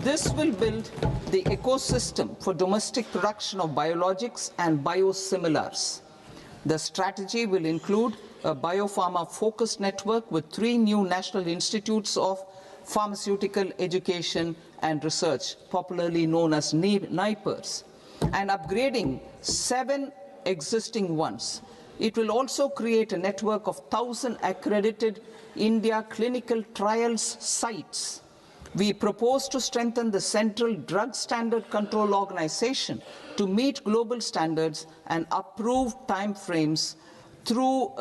This will build the ecosystem for domestic production of biologics and biosimilars. The strategy will include a biopharma-focused network with 3 new national institutes of pharmaceutical education and research, popularly known as NIPERs, and upgrading 7 existing ones. It will also create a network of 1,000 accredited India clinical trials sites. We propose to strengthen the Central Drug Standard Control Organization to meet global standards and approve timeframes through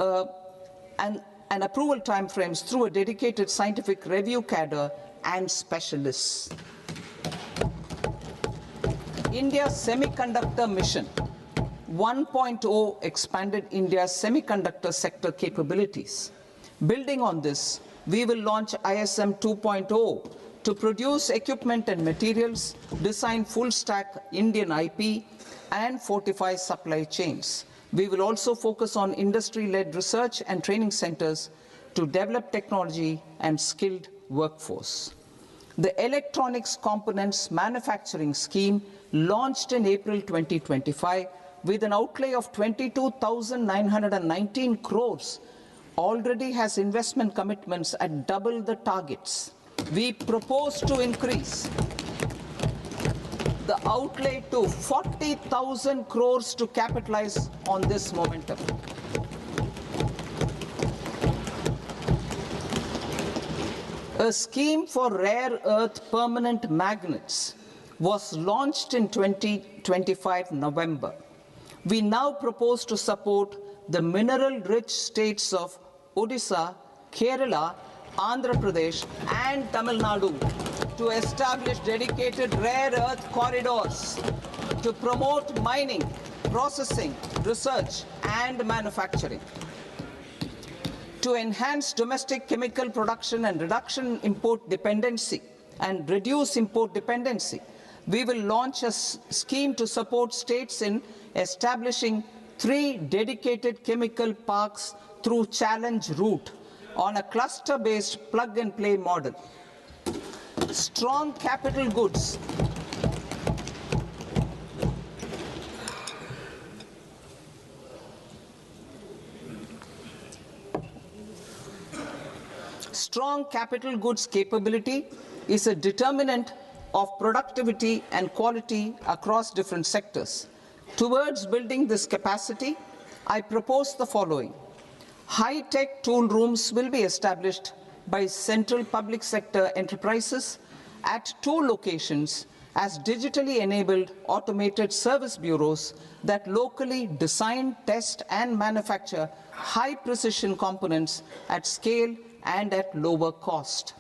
and approval timeframes through a dedicated scientific review cadre and specialists. India's Semiconductor Mission 1.0 expanded India's semiconductor sector capabilities. Building on this, we will launch ISM 2.0 to produce equipment and materials, design full-stack Indian IP, and fortify supply chains. We will also focus on industry-led research and training centers to develop technology and skilled workforce. The Electronics Components Manufacturing Scheme, launched in April 2025 with an outlay of 22,919 crores, already has investment commitments at double the targets. We propose to increase the outlay to 40,000 crores to capitalize on this momentum. A scheme for rare earth permanent magnets was launched in 2025 November. We now propose to support the mineral-rich states of Odisha, Kerala, Andhra Pradesh, and Tamil Nadu to establish dedicated rare earth corridors to promote mining, processing, research, and manufacturing. To enhance domestic chemical production and reduce import dependency, we will launch a scheme to support states in establishing 3 dedicated chemical parks through challenge route on a cluster-based plug-and-play model. Strong capital goods. Strong capital goods capability is a determinant of productivity and quality across different sectors. Towards building this capacity, I propose the following. High-tech tool rooms will be established by central public sector enterprises at 2 locations as digitally enabled automated service bureaus that locally design, test, and manufacture high-precision components at scale and at lower cost.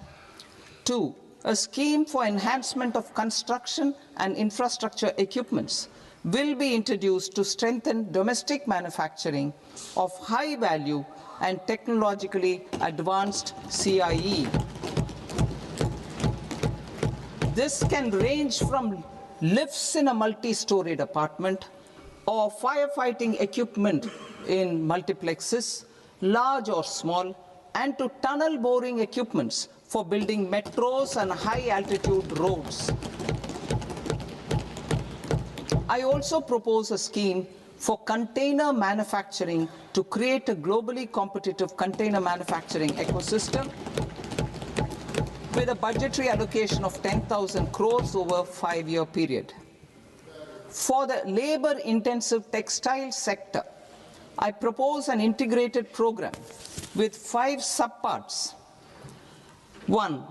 2. A scheme for enhancement of construction and infrastructure equipments will be introduced to strengthen domestic manufacturing of high-value and technologically advanced CIE. This can range from lifts in a multi-storied apartment or firefighting equipment in multiplexes, large or small, and to tunnel boring equipments for building metros and high-altitude roads. I also propose a scheme for container manufacturing to create a globally competitive container manufacturing ecosystem with a budgetary allocation of 10,000 crores over a 5-year period. For the labor-intensive textile sector, I propose an integrated program with 5 subparts. 1.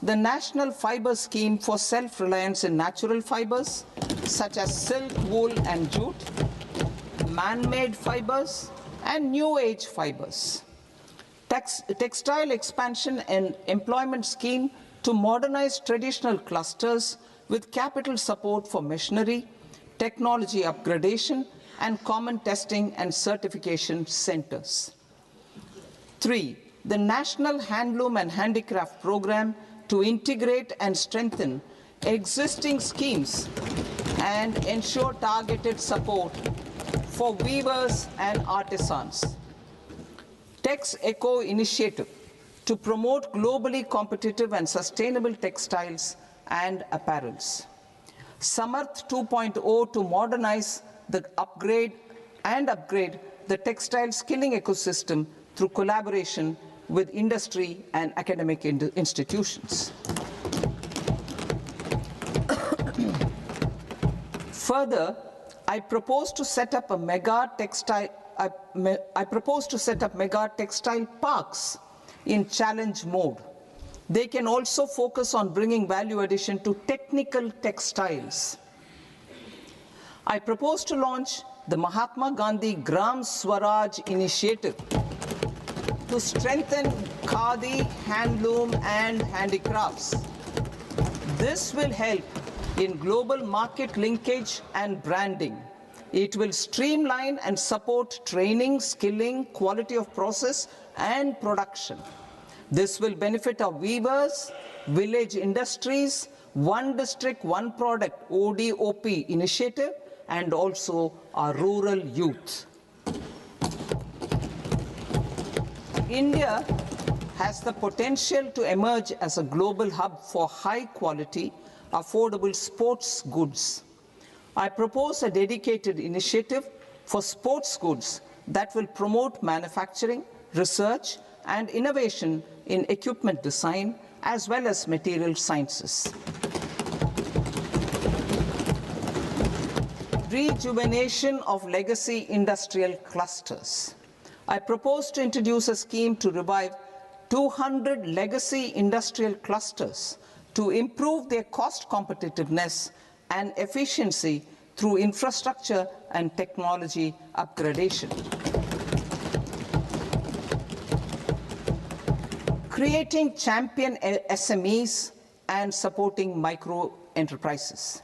The National Fiber Scheme for self-reliance in natural fibers, such as silk, wool, and jute, man-made fibers, and new-age fibers. Textile expansion and employment scheme to modernize traditional clusters with capital support for machinery, technology upgradation, and common testing and certification centers. 3. The National Handloom and Handicraft Program to integrate and strengthen existing schemes and ensure targeted support for weavers and artisans. Tex Eco Initiative to promote globally competitive and sustainable textiles and apparels. Samarth 2.0 to modernize the upgrade the textile skilling ecosystem through collaboration with industry and academic institutions. Further, I propose to set up mega textile parks in challenge mode. They can also focus on bringing value addition to technical textiles. I propose to launch the Mahatma Gandhi Gram Swaraj initiative to strengthen khadi, handloom, and handicrafts. This will help in global market linkage and branding. It will streamline and support training, skilling, quality of process, and production. This will benefit our weavers, village industries, One District, One Product ODOP initiative, and also our rural youth. India has the potential to emerge as a global hub for high-quality, affordable sports goods. I propose a dedicated initiative for sports goods that will promote manufacturing, research, and innovation in equipment design, as well as material sciences. Rejuvenation of legacy industrial clusters. I propose to introduce a scheme to revive 200 legacy industrial clusters to improve their cost competitiveness and efficiency through infrastructure and technology upgradation. Creating champion SMEs and supporting micro enterprises.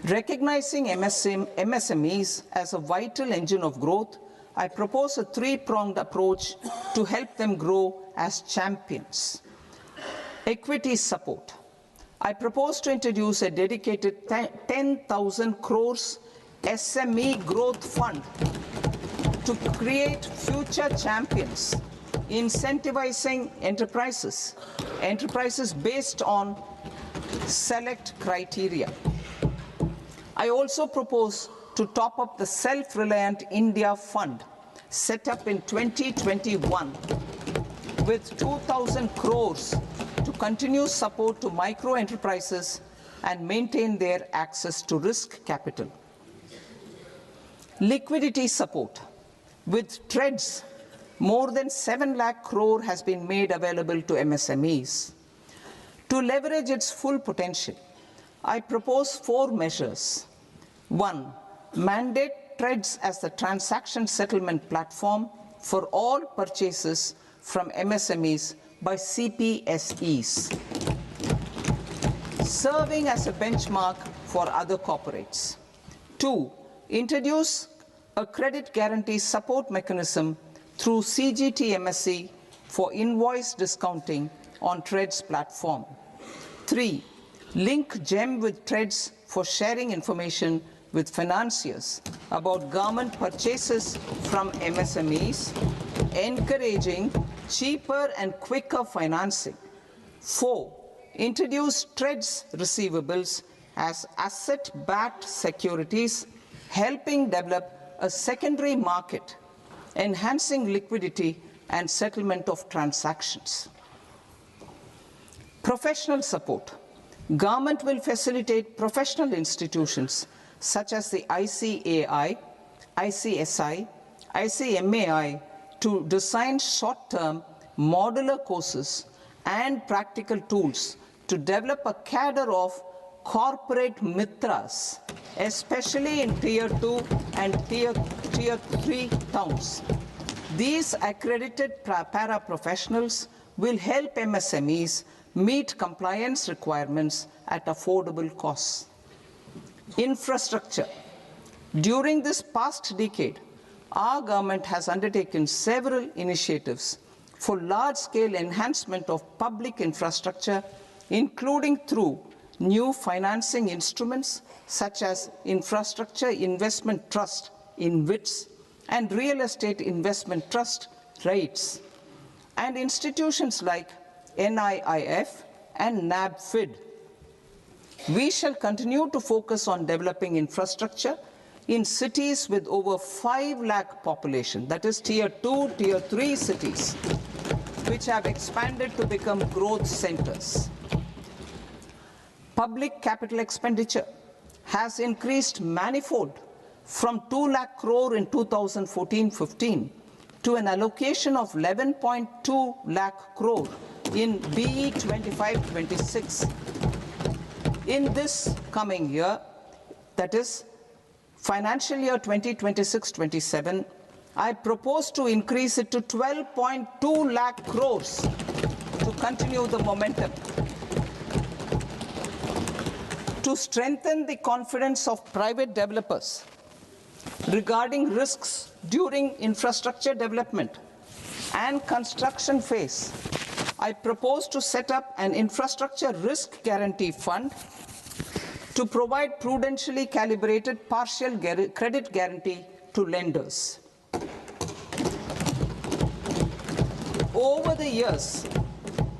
Recognizing MSMEs as a vital engine of growth, I propose a three-pronged approach to help them grow as champions. Equity support. I propose to introduce a dedicated 10,000 crores SME growth fund to create future champions, incentivizing enterprises based on select criteria. I also propose to top up the Self-Reliant India Fund, set up in 2021, with 2,000 crores to continue support to micro enterprises and maintain their access to risk capital. Liquidity support. With TREDS, more than 7 lakh crore has been made available to MSMEs. To leverage its full potential, I propose 4 measures. 1. Mandate TREDS as the transaction settlement platform for all purchases from MSMEs by CPSEs, serving as a benchmark for other corporates. 2. Introduce a credit guarantee support mechanism through CGTMSE for invoice discounting on TREDS platform. 3. Link GEM with TREDS for sharing information with financiers about government purchases from MSMEs, encouraging cheaper and quicker financing. 4. Introduce TREDS receivables as asset-backed securities, helping develop a secondary market, enhancing liquidity and settlement of transactions. Professional support. Government will facilitate professional institutions such as the ICAI, ICSI, ICMAI to design short-term modular courses and practical tools to develop a cadre of corporate mitras, especially in Tier 2 and Tier 3 towns. These accredited para-professionals will help MSMEs meet compliance requirements at affordable costs. Infrastructure. During this past decade, our government has undertaken several initiatives for large-scale enhancement of public infrastructure, including through new financing instruments such as Infrastructure Investment Trust (InvITs) and Real Estate Investment Trust (REITs), and institutions like NIIF and NABFID. We shall continue to focus on developing infrastructure in cities with over 5 lakh population, that is Tier 2, Tier 3 cities, which have expanded to become growth centers. Public capital expenditure has increased manifold from 2 lakh crore in 2014-15 to an allocation of 11.2 lakh crore in BE 25-26. In this coming year, that is financial year 2026-27, I propose to increase it to 12.2 lakh crores to continue the momentum. To strengthen the confidence of private developers regarding risks during infrastructure development and construction phase, I propose to set up an infrastructure risk guarantee fund to provide prudentially calibrated partial credit guarantee to lenders. Over the years,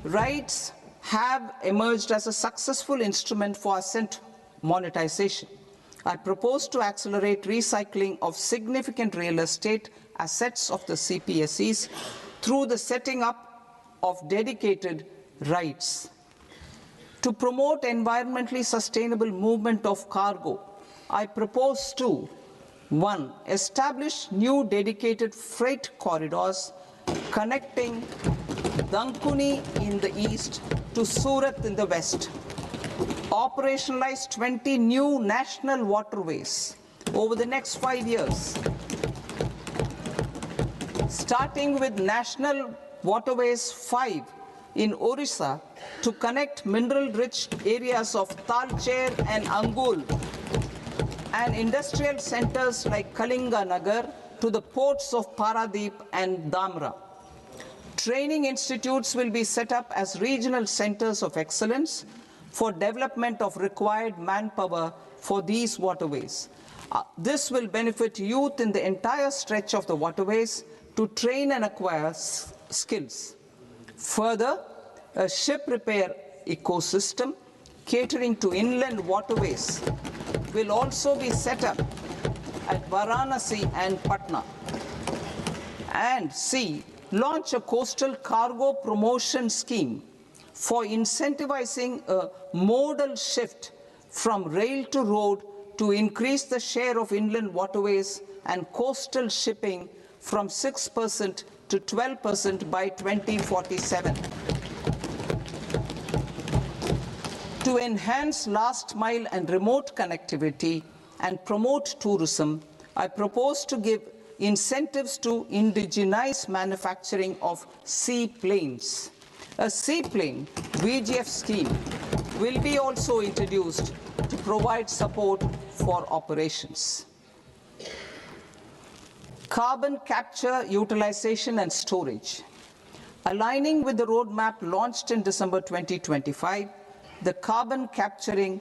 RITES have emerged as a successful instrument for asset monetization. I propose to accelerate recycling of significant real estate assets of the CPSEs through the setting up of dedicated RITES. To promote environmentally sustainable movement of cargo, I propose to 1. Establish new dedicated freight corridors connecting Dankuni in the east to Surat in the west. Operationalize 20 new national waterways over the next 5 years, starting with National Waterways 5 in Orissa to connect mineral-rich areas of Talcher and Angul and industrial centers like Kalinga Nagar to the ports of Paradeep and Dhamra. Training institutes will be set up as regional centers of excellence for development of required manpower for these waterways. This will benefit youth in the entire stretch of the waterways to train and acquire skills. Further, a ship repair ecosystem catering to inland waterways will also be set up at Varanasi and Patna. And C, launch a coastal cargo promotion scheme for incentivizing a modal shift from rail to road to increase the share of inland waterways and coastal shipping from 6% to 12% by 2047. To enhance last mile and remote connectivity and promote tourism, I propose to give incentives to indigenize manufacturing of seaplanes. A seaplane VGF scheme will be also introduced to provide support for operations. Carbon capture, utilization and storage. Aligning with the roadmap launched in December 2025, the carbon capture,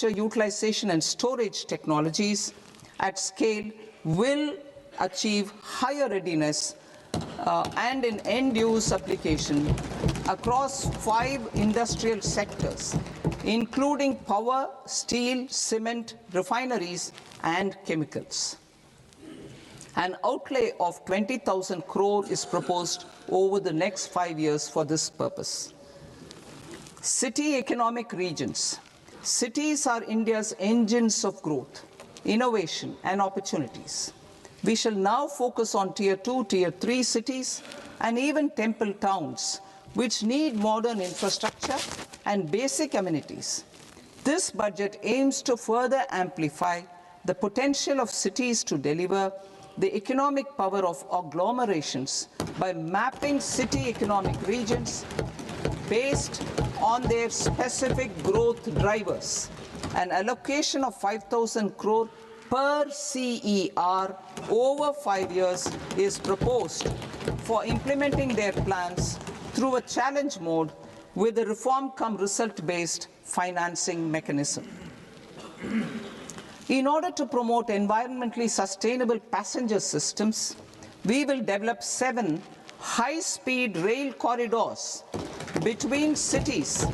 utilization and storage technologies at scale will achieve higher readiness and in end-use application across 5 industrial sectors, including power, steel, cement, refineries, and chemicals. An outlay of 20,000 crore is proposed over the next 5 years for this purpose. City economic regions. Cities are India's engines of growth, innovation, and opportunities. We shall now focus on Tier 2, Tier 3 cities, and even temple towns, which need modern infrastructure and basic amenities. This budget aims to further amplify the potential of cities to deliver the economic power of agglomerations by mapping city economic regions based on their specific growth drivers. An allocation of 5,000 crore per CER over 5 years is proposed for implementing their plans through a challenge mode with a reform-cum-result-based financing mechanism. In order to promote environmentally sustainable passenger systems, we will develop 7 high-speed rail corridors between cities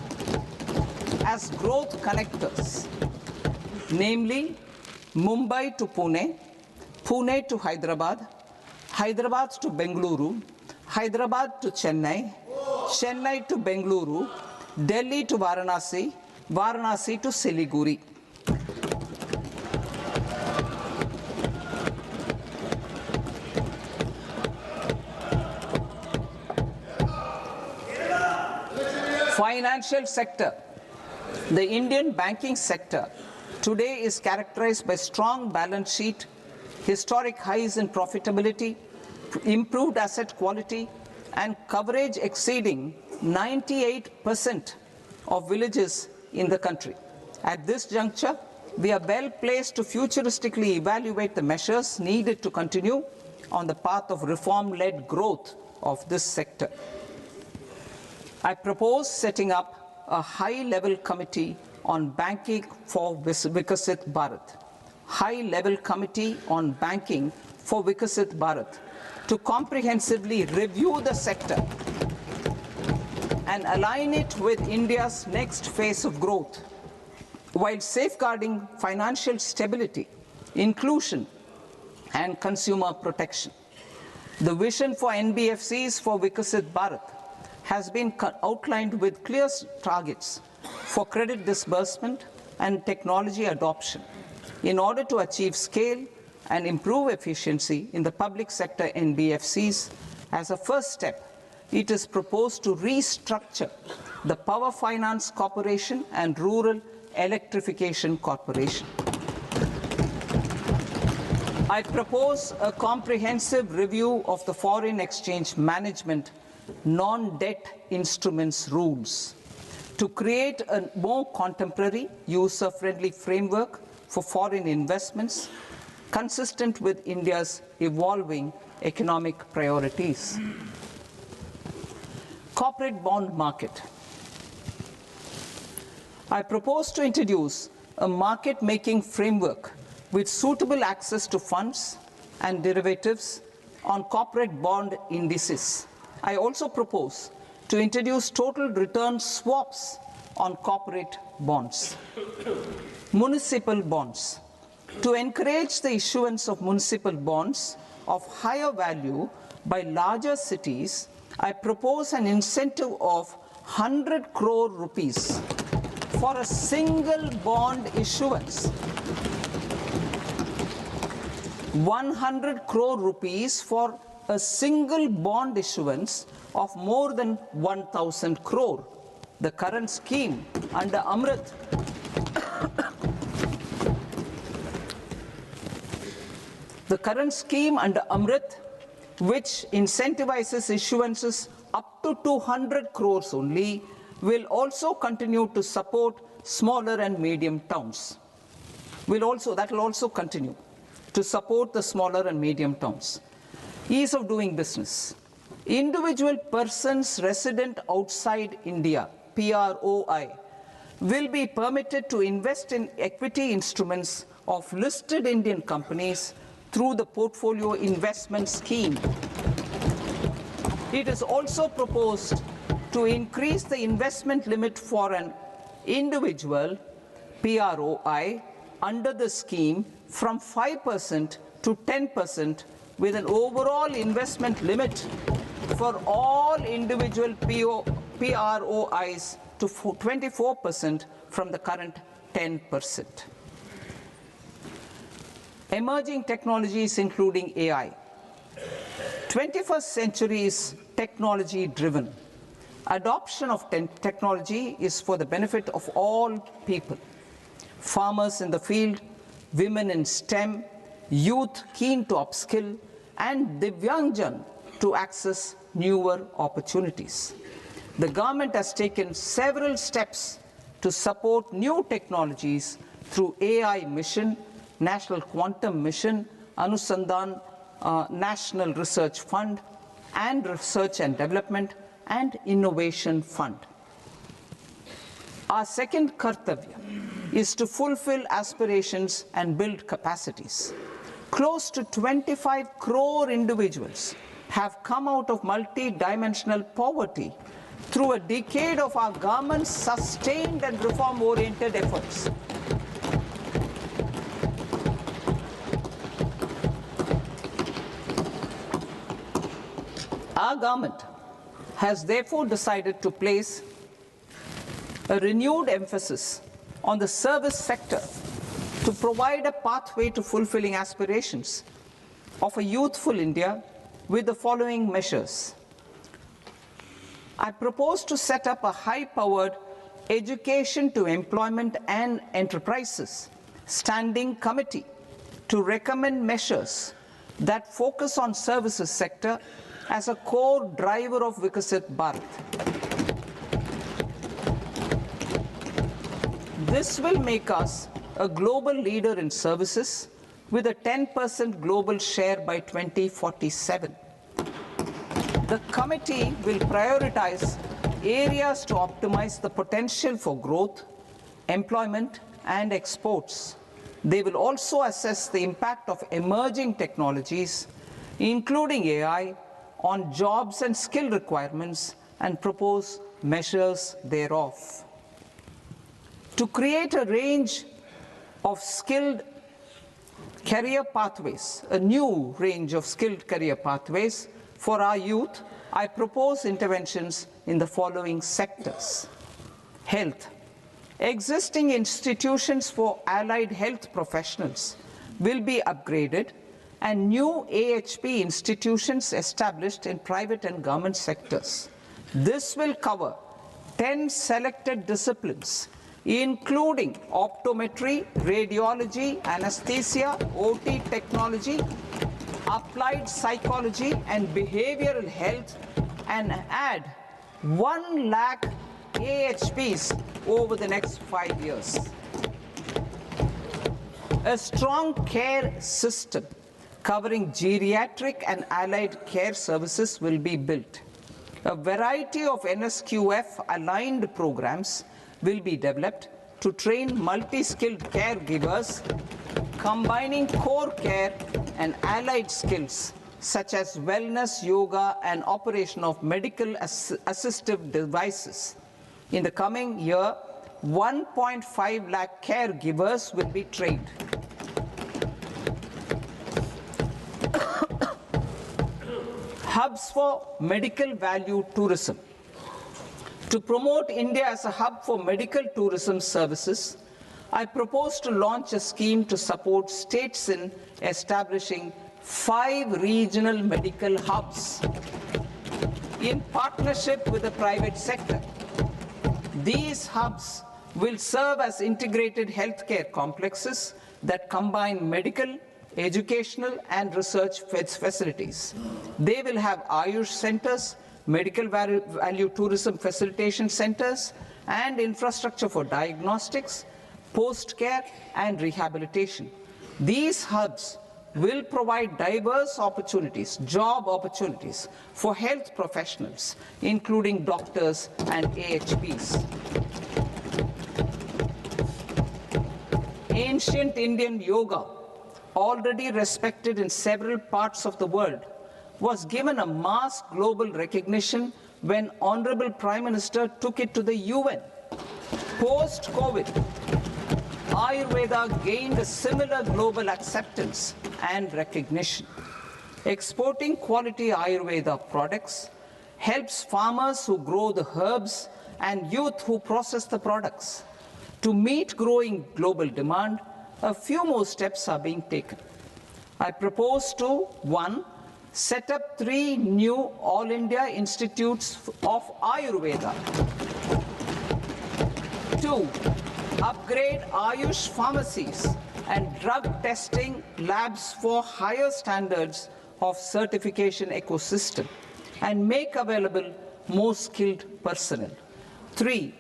as growth connectors, namely Mumbai to Pune, Pune to Hyderabad, Hyderabad to Bengaluru, Hyderabad to Chennai, Chennai to Bengaluru, Delhi to Varanasi, Varanasi to Siliguri. Financial sector. The Indian banking sector today is characterized by strong balance sheet, historic highs in profitability, improved asset quality, and coverage exceeding 98% of villages in the country. At this juncture, we are well placed to futuristically evaluate the measures needed to continue on the path of reform-led growth of this sector. I propose setting up a high-level committee on banking for Vikasit Bharat. High-level committee on banking for Vikasit Bharat to comprehensively review the sector and align it with India's next phase of growth, while safeguarding financial stability, inclusion, and consumer protection. The vision for NBFCs for Vikasit Bharat has been outlined with clear targets for credit disbursement and technology adoption in order to achieve scale and improve efficiency in the public sector NBFCs. As a first step, it is proposed to restructure the Power Finance Corporation and Rural Electrification Corporation. I propose a comprehensive review of the foreign exchange management non-debt instruments rules to create a more contemporary, user-friendly framework for foreign investments consistent with India's evolving economic priorities. Corporate bond market. I propose to introduce a market-making framework with suitable access to funds and derivatives on corporate bond indices. I also propose to introduce total return swaps on corporate bonds. Municipal bonds. To encourage the issuance of municipal bonds of higher value by larger cities, I propose an incentive of 100 crore rupees for a single bond issuance. 100 crore rupees for a single bond issuance of more than 1,000 crore. The current scheme under Amrit which incentivizes issuances up to 200 crores only, will also continue to support smaller and medium towns. That will also continue to support the smaller and medium towns. Ease of doing business. Individual persons resident outside India, PROI, will be permitted to invest in equity instruments of listed Indian companies through the portfolio investment scheme. It is also proposed to increase the investment limit for an individual PROI under the scheme from 5% to 10%, with an overall investment limit for all individual PROIs to 24% from the current 10%. Emerging technologies including AI. 21st century is technology-driven. Adoption of technology is for the benefit of all people. Farmers in the field, women in STEM, youth keen to upskill, and Divyangjan to access newer opportunities. The government has taken several steps to support new technologies through AI Mission, National Quantum Mission, Anusandhan National Research Fund, and Research and Development and Innovation Fund. Our second kartavya is to fulfill aspirations and build capacities. Close to 25 crore individuals have come out of multi-dimensional poverty through a decade of our government's sustained and reform-oriented efforts. Our government has therefore decided to place a renewed emphasis on the service sector to provide a pathway to fulfilling aspirations of a youthful India with the following measures. I propose to set up a high-powered Education to Employment and Enterprises Standing Committee to recommend measures that focus on services sector as a core driver of Vikasit Bharat. This will make us a global leader in services with a 10% global share by 2047. The committee will prioritize areas to optimize the potential for growth, employment, and exports. They will also assess the impact of emerging technologies, including AI, on jobs and skill requirements and propose measures thereof. To create a range of skilled career pathways, a new range of skilled career pathways for our youth, I propose interventions in the following sectors. Health. Existing institutions for allied health professionals will be upgraded and new AHP institutions established in private and government sectors. This will cover 10 selected disciplines, including optometry, radiology, anesthesia, OT technology, applied psychology and behavioral health, and add 1 lakh AHPs over the next 5 years. A strong care system covering geriatric and allied care services will be built. A variety of NSQF-aligned programs will be developed to train multi-skilled caregivers, combining core care and allied skills such as wellness, yoga, and operation of medical assistive devices. In the coming year, 1.5 lakh caregivers will be trained. Hubs for medical value tourism. To promote India as a hub for medical tourism services, I propose to launch a scheme to support states in establishing 5 regional medical hubs in partnership with the private sector. These hubs will serve as integrated healthcare complexes that combine medical, educational, and research facilities. They will have Ayush centers, medical value tourism facilitation centers, and infrastructure for diagnostics, post-care, and rehabilitation. These hubs will provide diverse opportunities, job opportunities for health professionals, including doctors and AHPs. Ancient Indian yoga, already respected in several parts of the world, was given a mass global recognition when Honorable Prime Minister took it to the UN. Post-COVID, Ayurveda gained a similar global acceptance and recognition. Exporting quality Ayurveda products helps farmers who grow the herbs and youth who process the products. To meet growing global demand, a few more steps are being taken. I propose to 1. Set up 3 new All India Institutes of Ayurveda. 2. Upgrade Ayush pharmacies and drug testing labs for higher standards of certification ecosystem and make available more skilled personnel. 3.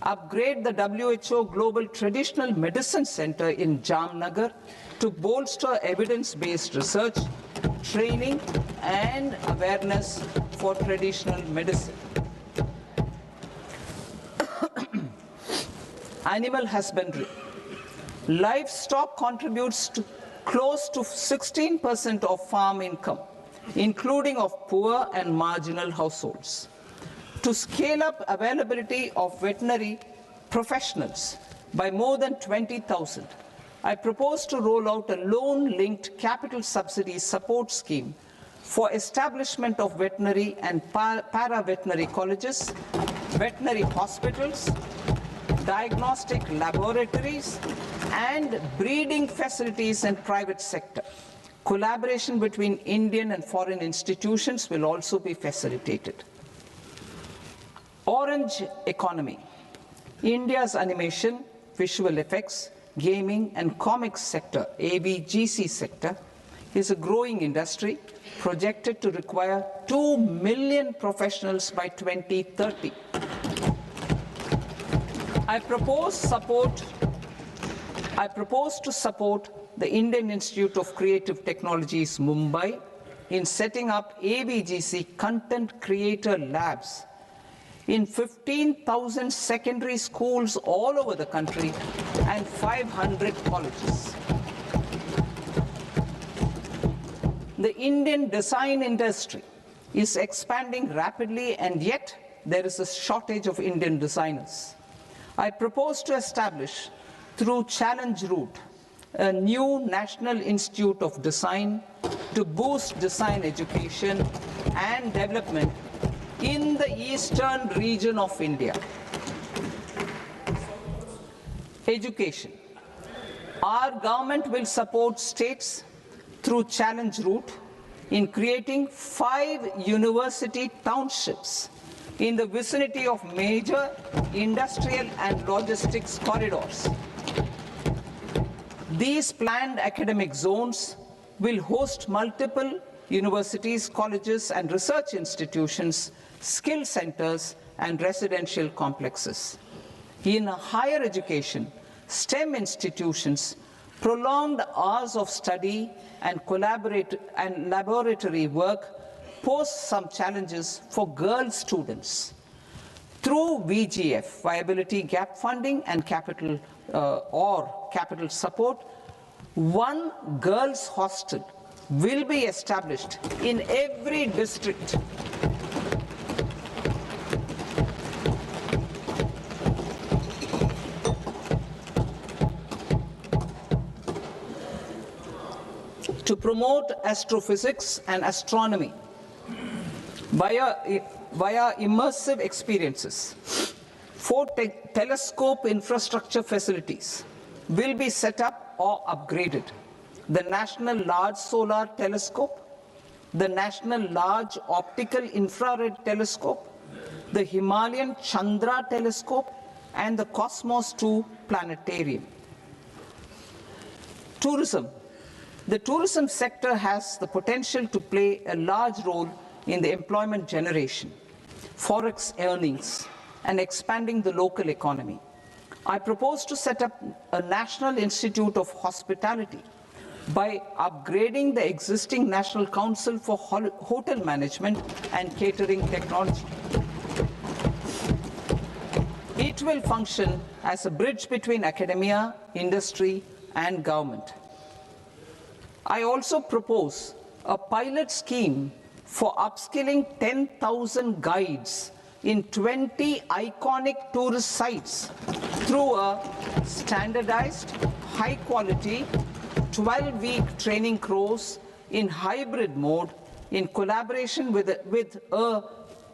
Upgrade the WHO Global Traditional Medicine Center in Jamnagar to bolster evidence-based research, training, and awareness for traditional medicine. Animal husbandry. Livestock contributes to close to 16% of farm income, including of poor and marginal households. to scale up availability of veterinary professionals by more than 20,000. I propose to roll out a loan-linked capital subsidy support scheme for establishment of veterinary and para-veterinary colleges, veterinary hospitals, diagnostic laboratories, and breeding facilities in private sector. Collaboration between Indian and foreign institutions will also be facilitated. Orange economy. India's animation, visual effects, gaming and comics sector, AVGC sector, is a growing industry projected to require 2 million professionals by 2030. I propose to support the Indian Institute of Creative Technologies, Mumbai, in setting up AVGC content creator labs in 15,000 secondary schools all over the country and 500 colleges. The Indian design industry is expanding rapidly, and yet there is a shortage of Indian designers. I propose to establish, through Challenge Route, a new National Institute of Design to boost design education and development in the eastern region of India. Education. Our government will support states through Challenge Route in creating 5 university townships in the vicinity of major industrial and logistics corridors. These planned academic zones will host multiple universities, colleges, and research institutions, skill centers, and residential complexes. In higher education, STEM institutions, prolonged hours of study and laboratory work pose some challenges for girl students. Through VGF, Viability Gap Funding and capital support, one girls' hostel will be established in every district. To promote astrophysics and astronomy via immersive experiences, 4 telescope infrastructure facilities will be set up or upgraded. The National Large Solar Telescope, the National Large Optical Infrared Telescope, the Himalayan Chandra Telescope, and the Cosmos 2 Planetarium. Tourism. The tourism sector has the potential to play a large role in the employment generation, forex earnings, and expanding the local economy. I propose to set up a National Institute of Hospitality by upgrading the existing National Council for Hotel Management and Catering Technology. It will function as a bridge between academia, industry, and government. I also propose a pilot scheme for upskilling 10,000 guides in 20 iconic tourist sites through a standardized, high-quality, 12-week training course in hybrid mode in collaboration with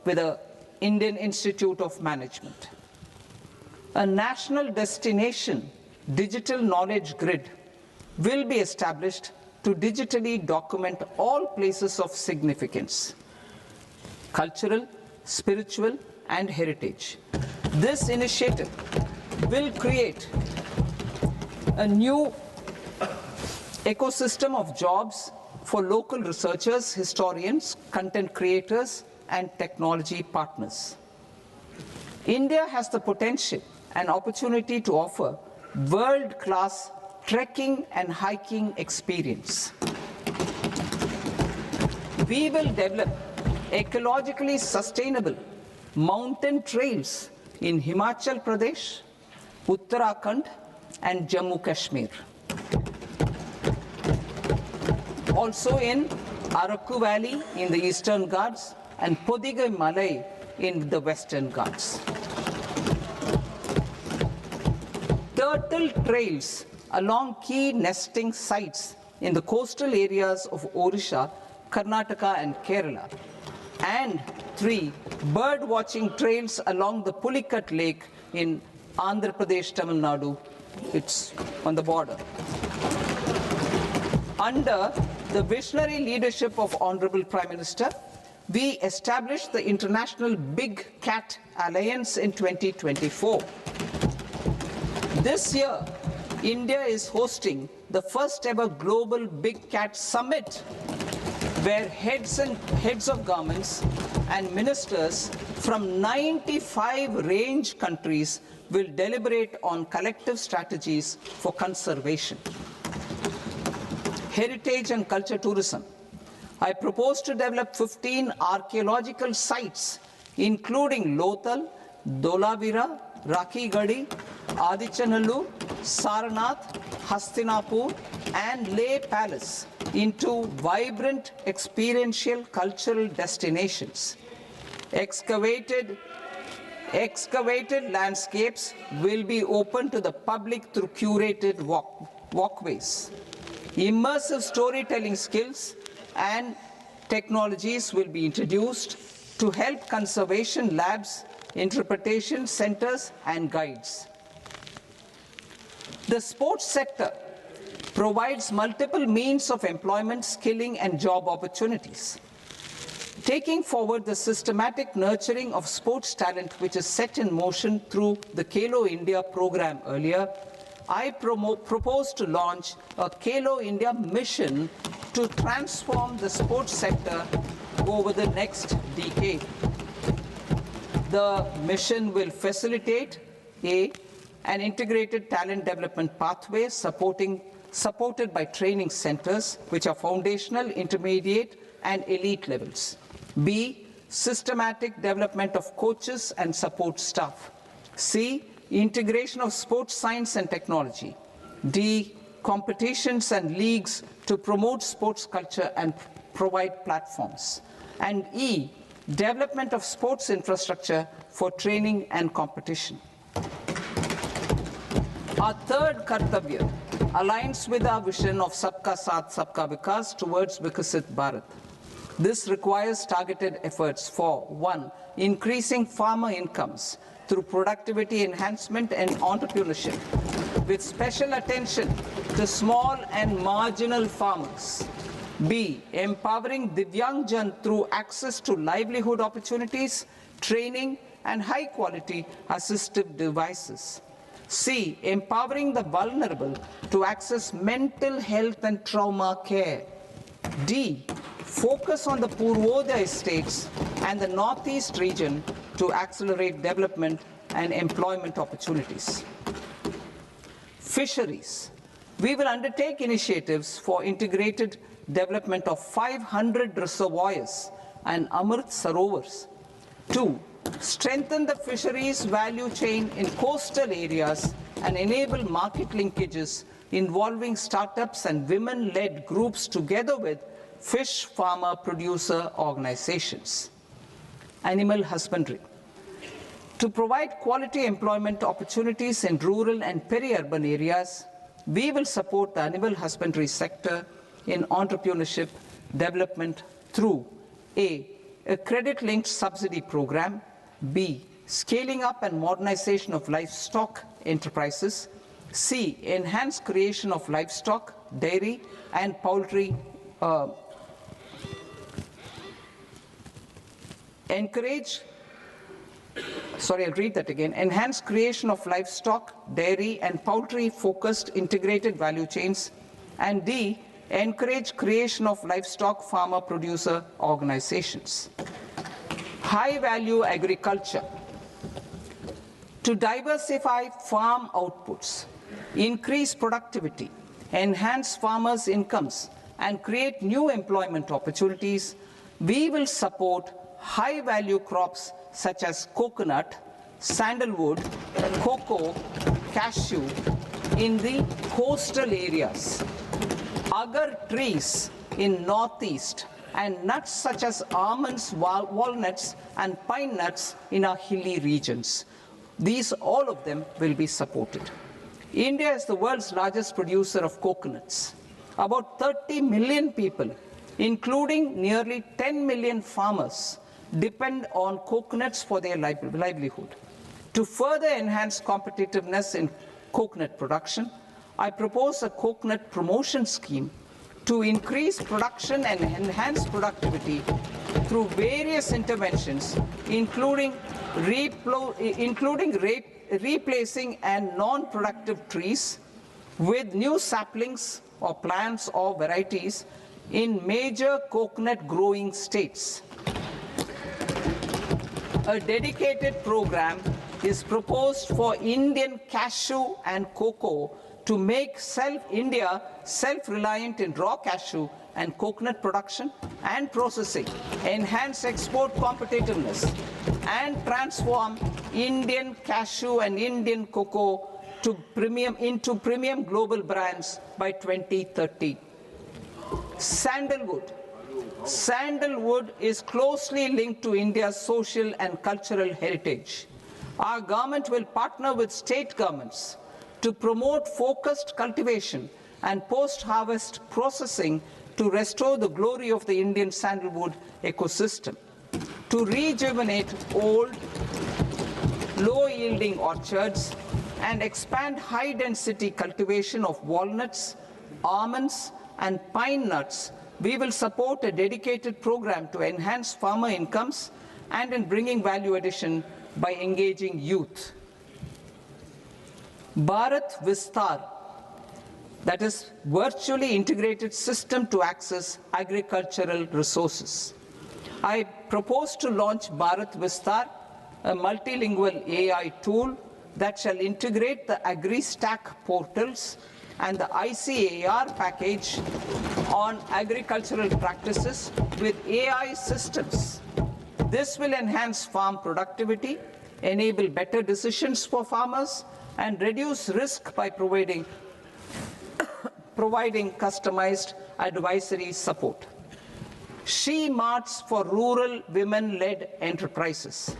the Indian Institute of Management. A national destination digital knowledge grid will be established to digitally document all places of significance, cultural, spiritual, and heritage. This initiative will create a new ecosystem of jobs for local researchers, historians, content creators, and technology partners. India has the potential and opportunity to offer world-class trekking and hiking experience. We will develop ecologically sustainable mountain trails in Himachal Pradesh, Uttarakhand, and Jammu Kashmir. Also in Araku Valley in the Eastern Ghats and Podigai Malai in the Western Ghats. Turtle trails along key nesting sites in the coastal areas of Odisha, Karnataka and Kerala. And 3, bird watching trails along the Pulikat Lake in Andhra Pradesh, Tamil Nadu. It's on the border. Under the visionary leadership of Honorable Prime Minister, we established the International Big Cat Alliance in 2024. This year, India is hosting the first ever Global Big Cat Summit, where heads of governments and ministers from 95 range countries will deliberate on collective strategies for conservation. Heritage and culture tourism. I propose to develop 15 archaeological sites, including Lothal, Dolavira, Rakhi Gadi, Adichanallur, Saranath, Hastinapur, and Leh Palace into vibrant experiential cultural destinations. Excavated landscapes will be open to the public through curated walkways. Immersive storytelling skills and technologies will be introduced to help conservation labs, interpretation centers, and guides. The sports sector provides multiple means of employment, skilling, and job opportunities. Taking forward the systematic nurturing of sports talent, which is set in motion through the Khelo India program earlier, I propose to launch a Khelo India mission to transform the sports sector over the next decade. The mission will facilitate an integrated talent development pathway supported by training centers, which are foundational, intermediate, and elite levels. B, systematic development of coaches and support staff. C, integration of sports science and technology. D, competitions and leagues to promote sports culture and provide platforms. And E, development of sports infrastructure for training and competition. Our third Kartavya aligns with our vision of Sabka Saath, Sabka Vikas towards Vikasit Bharat. This requires targeted efforts for 1, increasing farmer incomes through productivity enhancement and entrepreneurship, with special attention to small and marginal farmers. B, empowering Divyangjan through access to livelihood opportunities, training, and high-quality assistive devices. C, empowering the vulnerable to access mental health and trauma care. D, focus on the Purvodaya states and the Northeast region to accelerate development and employment opportunities. Fisheries. We will undertake initiatives for integrated development of 500 reservoirs and Amrit Sarovars. 2, strengthen the fisheries value chain in coastal areas and enable market linkages involving startups and women-led groups together with fish farmer producer organizations. Animal husbandry. To provide quality employment opportunities in rural and peri-urban areas, we will support the animal husbandry sector in entrepreneurship development through A, credit-linked subsidy program, B, scaling up and modernization of livestock enterprises, C, enhanced creation of livestock, dairy, and poultry enhanced creation of livestock, dairy, and poultry-focused integrated value chains, and D, encourage creation of livestock farmer-producer organizations. High-value agriculture. To diversify farm outputs, increase productivity, enhance farmers' incomes, and create new employment opportunities, we will support high-value crops such as coconut, sandalwood, cocoa, cashew in the coastal areas, agar trees in Northeast and nuts such as almonds, walnuts, and pine nuts in our hilly regions. These, all of them, will be supported. India is the world's largest producer of coconuts. About 30 million people, including nearly 10 million farmers, depend on coconuts for their livelihood. To further enhance competitiveness in coconut production, I propose a coconut promotion scheme to increase production and enhance productivity through various interventions, including replacing and non-productive trees with new saplings or plants or varieties in major coconut growing states. A dedicated program is proposed for Indian cashew and cocoa to make India self-reliant in raw cashew and coconut production and processing, enhance export competitiveness, and transform Indian cashew and Indian cocoa into premium global brands by 2030. Sandalwood. Sandalwood is closely linked to India's social and cultural heritage. Our government will partner with state governments to promote focused cultivation and post-harvest processing to restore the glory of the Indian sandalwood ecosystem, to rejuvenate old, low-yielding orchards, and expand high-density cultivation of walnuts, almonds, and pine nuts. We will support a dedicated program to enhance farmer incomes and in bringing value addition by engaging youth. Bharat Vistar, that is virtually integrated system to access agricultural resources. I propose to launch Bharat Vistar, a multilingual AI tool that shall integrate the AgriStack portals and the ICAR package on agricultural practices with AI systems. This will enhance farm productivity, enable better decisions for farmers, and reduce risk by providing customized advisory support. She Marts for rural women-led enterprises.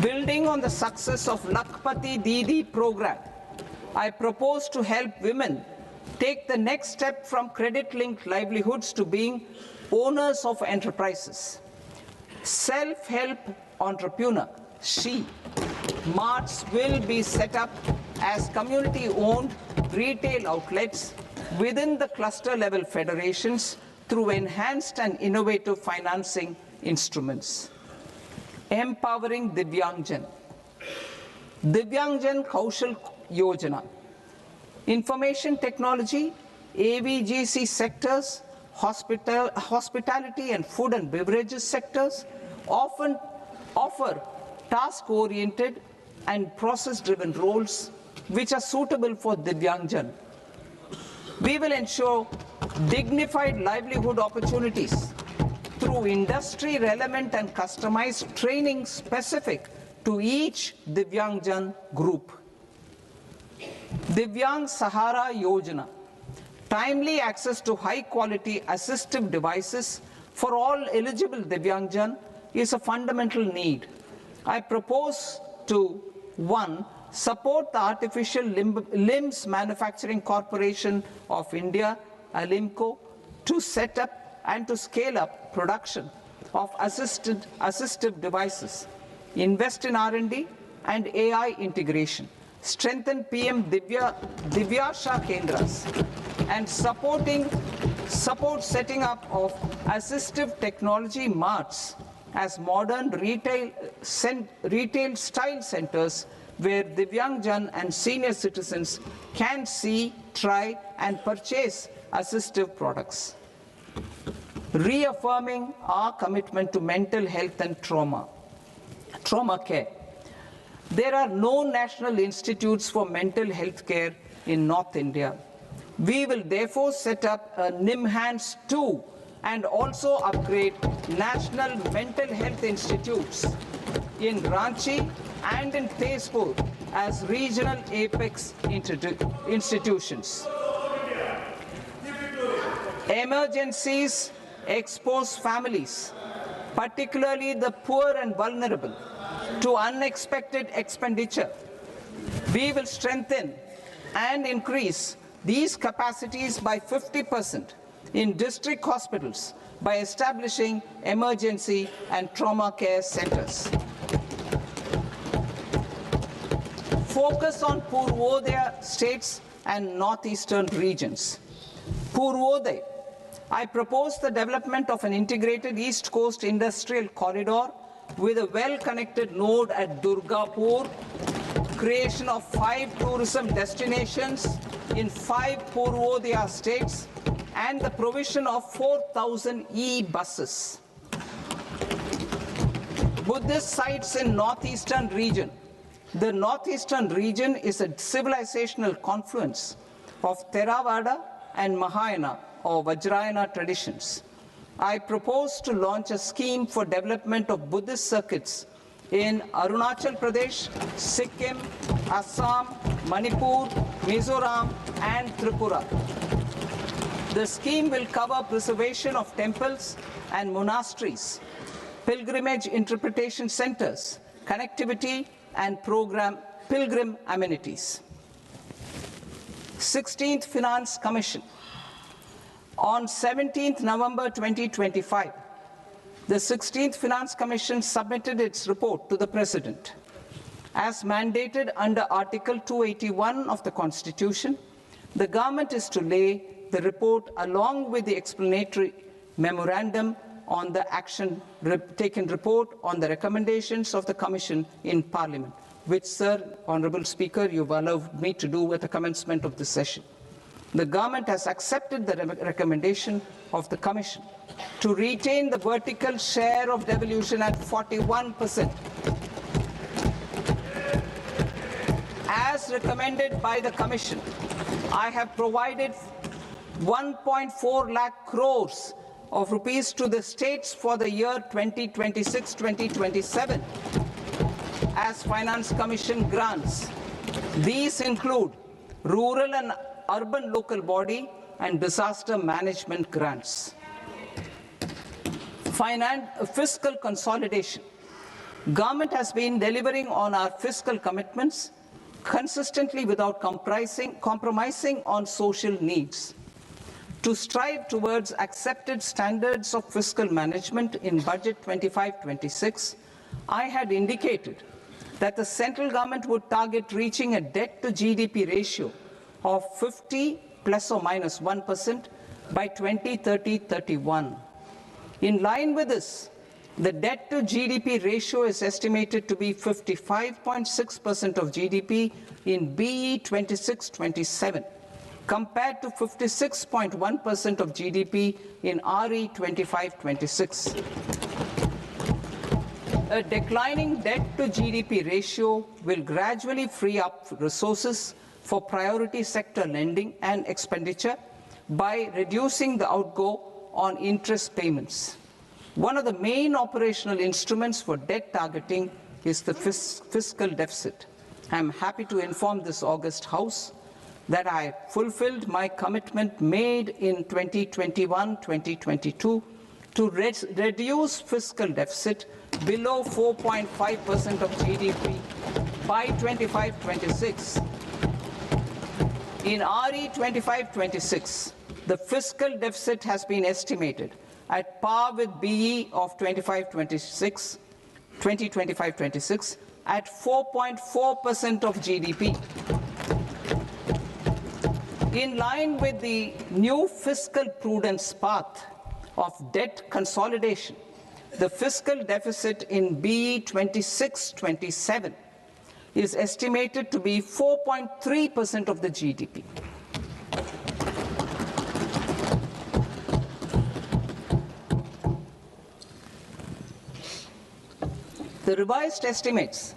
Building on the success of Lakpati Didi program, I propose to help women take the next step from credit-linked livelihoods to being owners of enterprises. Self-help entrepreneur, She Marts will be set up as community-owned retail outlets within the cluster-level federations through enhanced and innovative financing instruments. Empowering Divyangjan. Divyangjan Kaushal Yojana. Information technology, AVGC sectors, hospitality and food and beverages sectors often offer task-oriented and process-driven roles which are suitable for Divyangjan. We will ensure dignified livelihood opportunities through industry-relevant and customized training specific to each Divyangjan group. Divyang Sahara Yojana. Timely access to high-quality assistive devices for all eligible Divyangjan is a fundamental need. I propose to 1. Support the Artificial Limbs Manufacturing Corporation of India, ALIMCO, to set up and to scale up production of assistive devices, invest in R&D and AI integration, strengthen PM Divyasha Kendras, and support setting up of assistive technology marts as modern retail style centers where Divyangjan and senior citizens can see, try, and purchase assistive products. Reaffirming our commitment to mental health and trauma care. There are no national institutes for mental health care in North India. We will therefore set up a NIMHANS 2 and also upgrade national mental health institutes in Ranchi and in Tezpur as regional apex institutions. Emergencies expose families, particularly the poor and vulnerable, to unexpected expenditure. We will strengthen and increase these capacities by 50% in district hospitals by establishing emergency and trauma care centers. Focus on Purvodaya states and northeastern regions. Purvodaya, I propose the development of an integrated East Coast industrial corridor with a well-connected node at Durgapur, creation of 5 tourism destinations in 5 Purvodaya states, and the provision of 4,000 e-buses. Buddhist sites in northeastern region. The northeastern region is a civilizational confluence of Theravada and Mahayana or Vajrayana traditions. I propose to launch a scheme for development of Buddhist circuits in Arunachal Pradesh, Sikkim, Assam, Manipur, Mizoram, and Tripura. The scheme will cover preservation of temples and monasteries, pilgrimage interpretation centers, connectivity, and pilgrim amenities. 16th Finance Commission. On 17th November 2025, the 16th Finance Commission submitted its report to the President. As mandated under Article 281 of the Constitution, the government is to lay the report along with the explanatory memorandum on the action taken report on the recommendations of the Commission in Parliament, which, Sir, Honourable Speaker, you've allowed me to do at the commencement of this session. The government has accepted the recommendation of the Commission to retain the vertical share of devolution at 41%. As recommended by the Commission, I have provided 1.4 lakh crores of rupees to the states for the year 2026-2027 as Finance Commission grants. These include rural and urban local body and disaster management grants. Fiscal consolidation. Government has been delivering on our fiscal commitments consistently without compromising on social needs. To strive towards accepted standards of fiscal management in Budget 25-26, I had indicated that the central government would target reaching a debt to GDP ratio of 50 plus or minus 1% by 2030-31. In line with this, the debt to GDP ratio is estimated to be 55.6% of GDP in BE 26-27. compared to 56.1% of GDP in RE 25-26. A declining debt to GDP ratio will gradually free up resources for priority sector lending and expenditure by reducing the outgo on interest payments. One of the main operational instruments for debt targeting is the fiscal deficit. I am happy to inform this august House that I fulfilled my commitment made in 2021-2022 to reduce fiscal deficit below 4.5% of GDP by 25-26. In RE 25-26, the fiscal deficit has been estimated at par with BE of 2025-26 at 4.4% of GDP. In line with the new fiscal prudence path of debt consolidation, the fiscal deficit in BE 26-27 is estimated to be 4.3% of the GDP. The revised estimates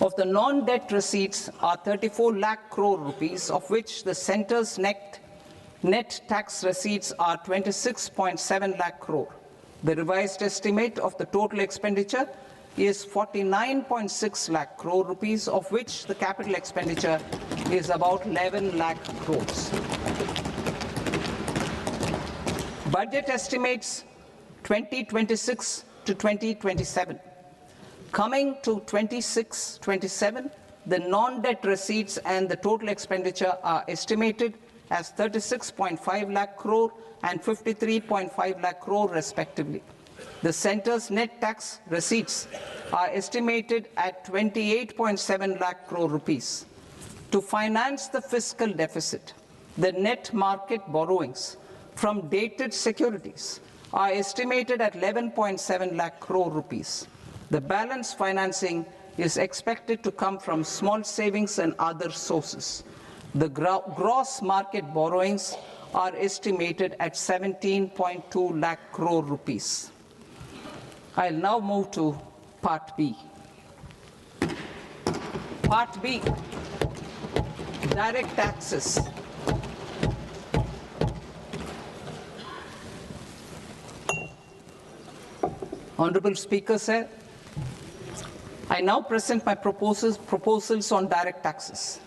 of the non-debt receipts are 34 lakh crore rupees, of which the centre's net tax receipts are 26.7 lakh crore. The revised estimate of the total expenditure is 49.6 lakh crore rupees, of which the capital expenditure is about 11 lakh crores. Budget estimates 2026 to 2027. Coming to 26-27, the non-debt receipts and the total expenditure are estimated as 36.5 lakh crore and 53.5 lakh crore respectively. The centre's net tax receipts are estimated at 28.7 lakh crore rupees. To finance the fiscal deficit, the net market borrowings from dated securities are estimated at 11.7 lakh crore rupees. The balance financing is expected to come from small savings and other sources. The gross market borrowings are estimated at 17.2 lakh crore rupees. I'll now move to Part B. Part B, direct taxes. Honorable Speaker, sir, I now present my proposals on direct taxes.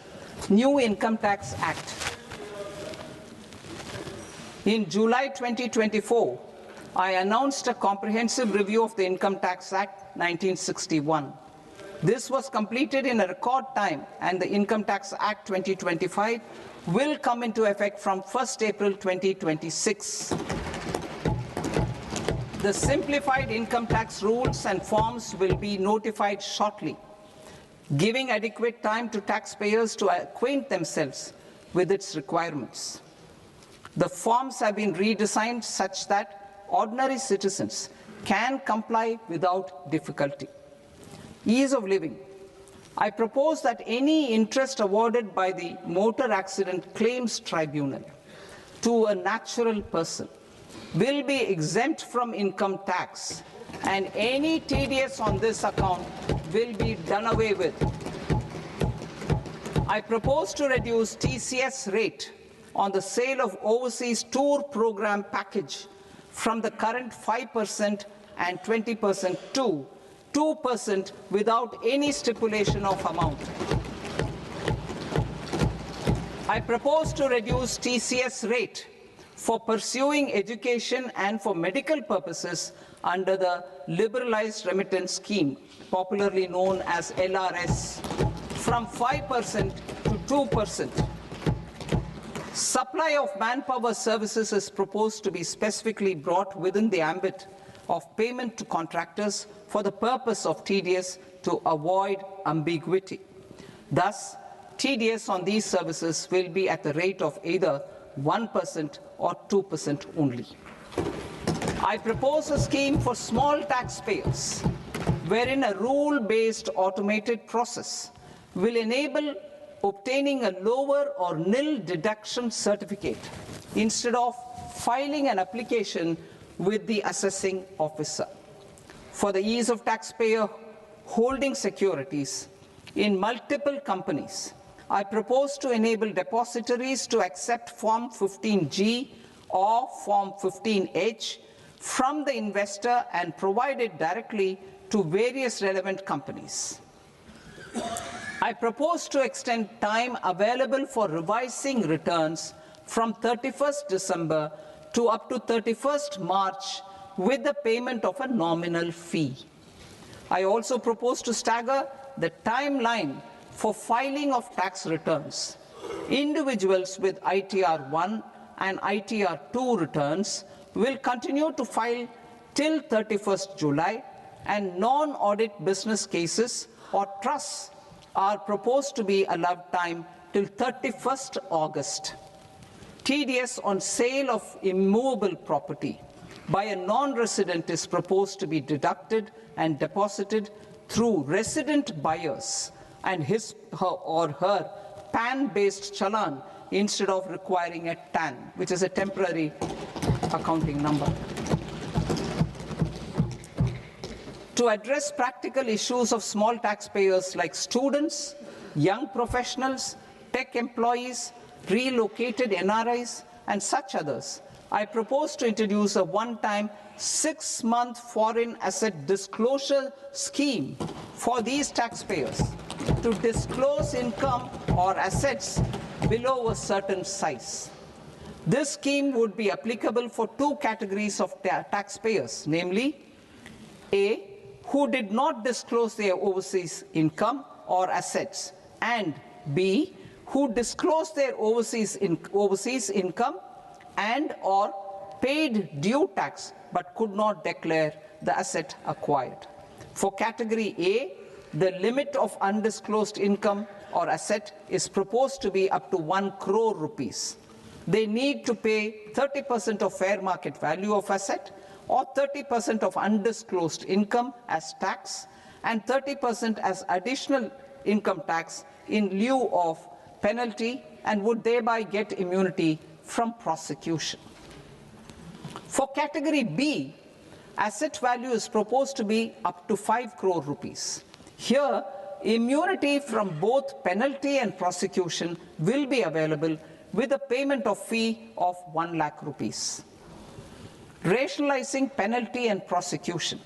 New Income Tax Act. In July 2024, I announced a comprehensive review of the Income Tax Act 1961. This was completed in a record time, and the Income Tax Act 2025 will come into effect from 1st April 2026. The simplified income tax rules and forms will be notified shortly, giving adequate time to taxpayers to acquaint themselves with its requirements. The forms have been redesigned such that ordinary citizens can comply without difficulty. Ease of living. I propose that any interest awarded by the Motor Accident Claims Tribunal to a natural person will be exempt from income tax, and any TDS on this account will be done away with. I propose to reduce TCS rate on the sale of overseas tour program package from the current 5% and 20% to 2% without any stipulation of amount. I propose to reduce TCS rate for pursuing education and for medical purposes under the Liberalized Remittance Scheme, popularly known as LRS, from 5% to 2%. Supply of manpower services is proposed to be specifically brought within the ambit of payment to contractors for the purpose of TDS to avoid ambiguity. Thus, TDS on these services will be at the rate of either 1% or 2% only. I propose a scheme for small taxpayers, wherein a rule-based automated process will enable obtaining a lower or nil deduction certificate instead of filing an application with the assessing officer. For the ease of taxpayer holding securities in multiple companies, I propose to enable depositories to accept Form 15G or Form 15H from the investor and provide it directly to various relevant companies. I propose to extend time available for revising returns from 31st December to up to 31st March with the payment of a nominal fee. I also propose to stagger the timeline for filing of tax returns. Individuals with ITR 1 and ITR 2 returns will continue to file till 31st July, and non-audit business cases or trusts are proposed to be allowed time till 31st August. TDS on sale of immovable property by a non-resident is proposed to be deducted and deposited through resident buyers and his or her PAN-based challan instead of requiring a TAN, which is a temporary accounting number. To address practical issues of small taxpayers like students, young professionals, tech employees, relocated NRIs, and such others, I propose to introduce a one-time 6-month foreign asset disclosure scheme for these taxpayers to disclose income or assets below a certain size. This scheme would be applicable for two categories of taxpayers, namely A, who did not disclose their overseas income or assets, and B, who disclosed their overseas income and or paid due tax but could not declare the asset acquired. For category A, the limit of undisclosed income or asset is proposed to be up to 1 crore rupees. They need to pay 30% of fair market value of asset or 30% of undisclosed income as tax and 30% as additional income tax in lieu of penalty and would thereby get immunity from prosecution. For category B, asset value is proposed to be up to 5 crore rupees. Here, immunity from both penalty and prosecution will be available with a payment of fee of 1 lakh rupees. Rationalizing penalty and prosecution.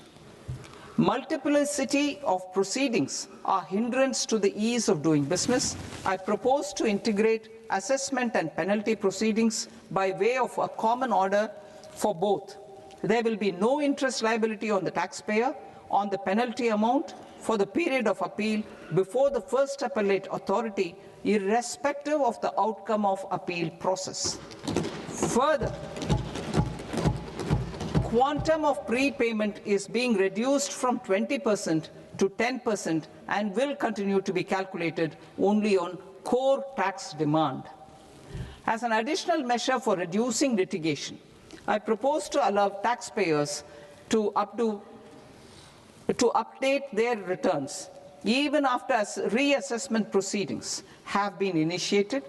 Multiplicity of proceedings are hindrance to the ease of doing business. I propose to integrate assessment and penalty proceedings by way of a common order for both. There will be no interest liability on the taxpayer on the penalty amount for the period of appeal before the first appellate authority, irrespective of the outcome of appeal process. Further, quantum of prepayment is being reduced from 20% to 10% and will continue to be calculated only on core tax demand. As an additional measure for reducing litigation, I propose to allow taxpayers to update their returns even after reassessment proceedings have been initiated,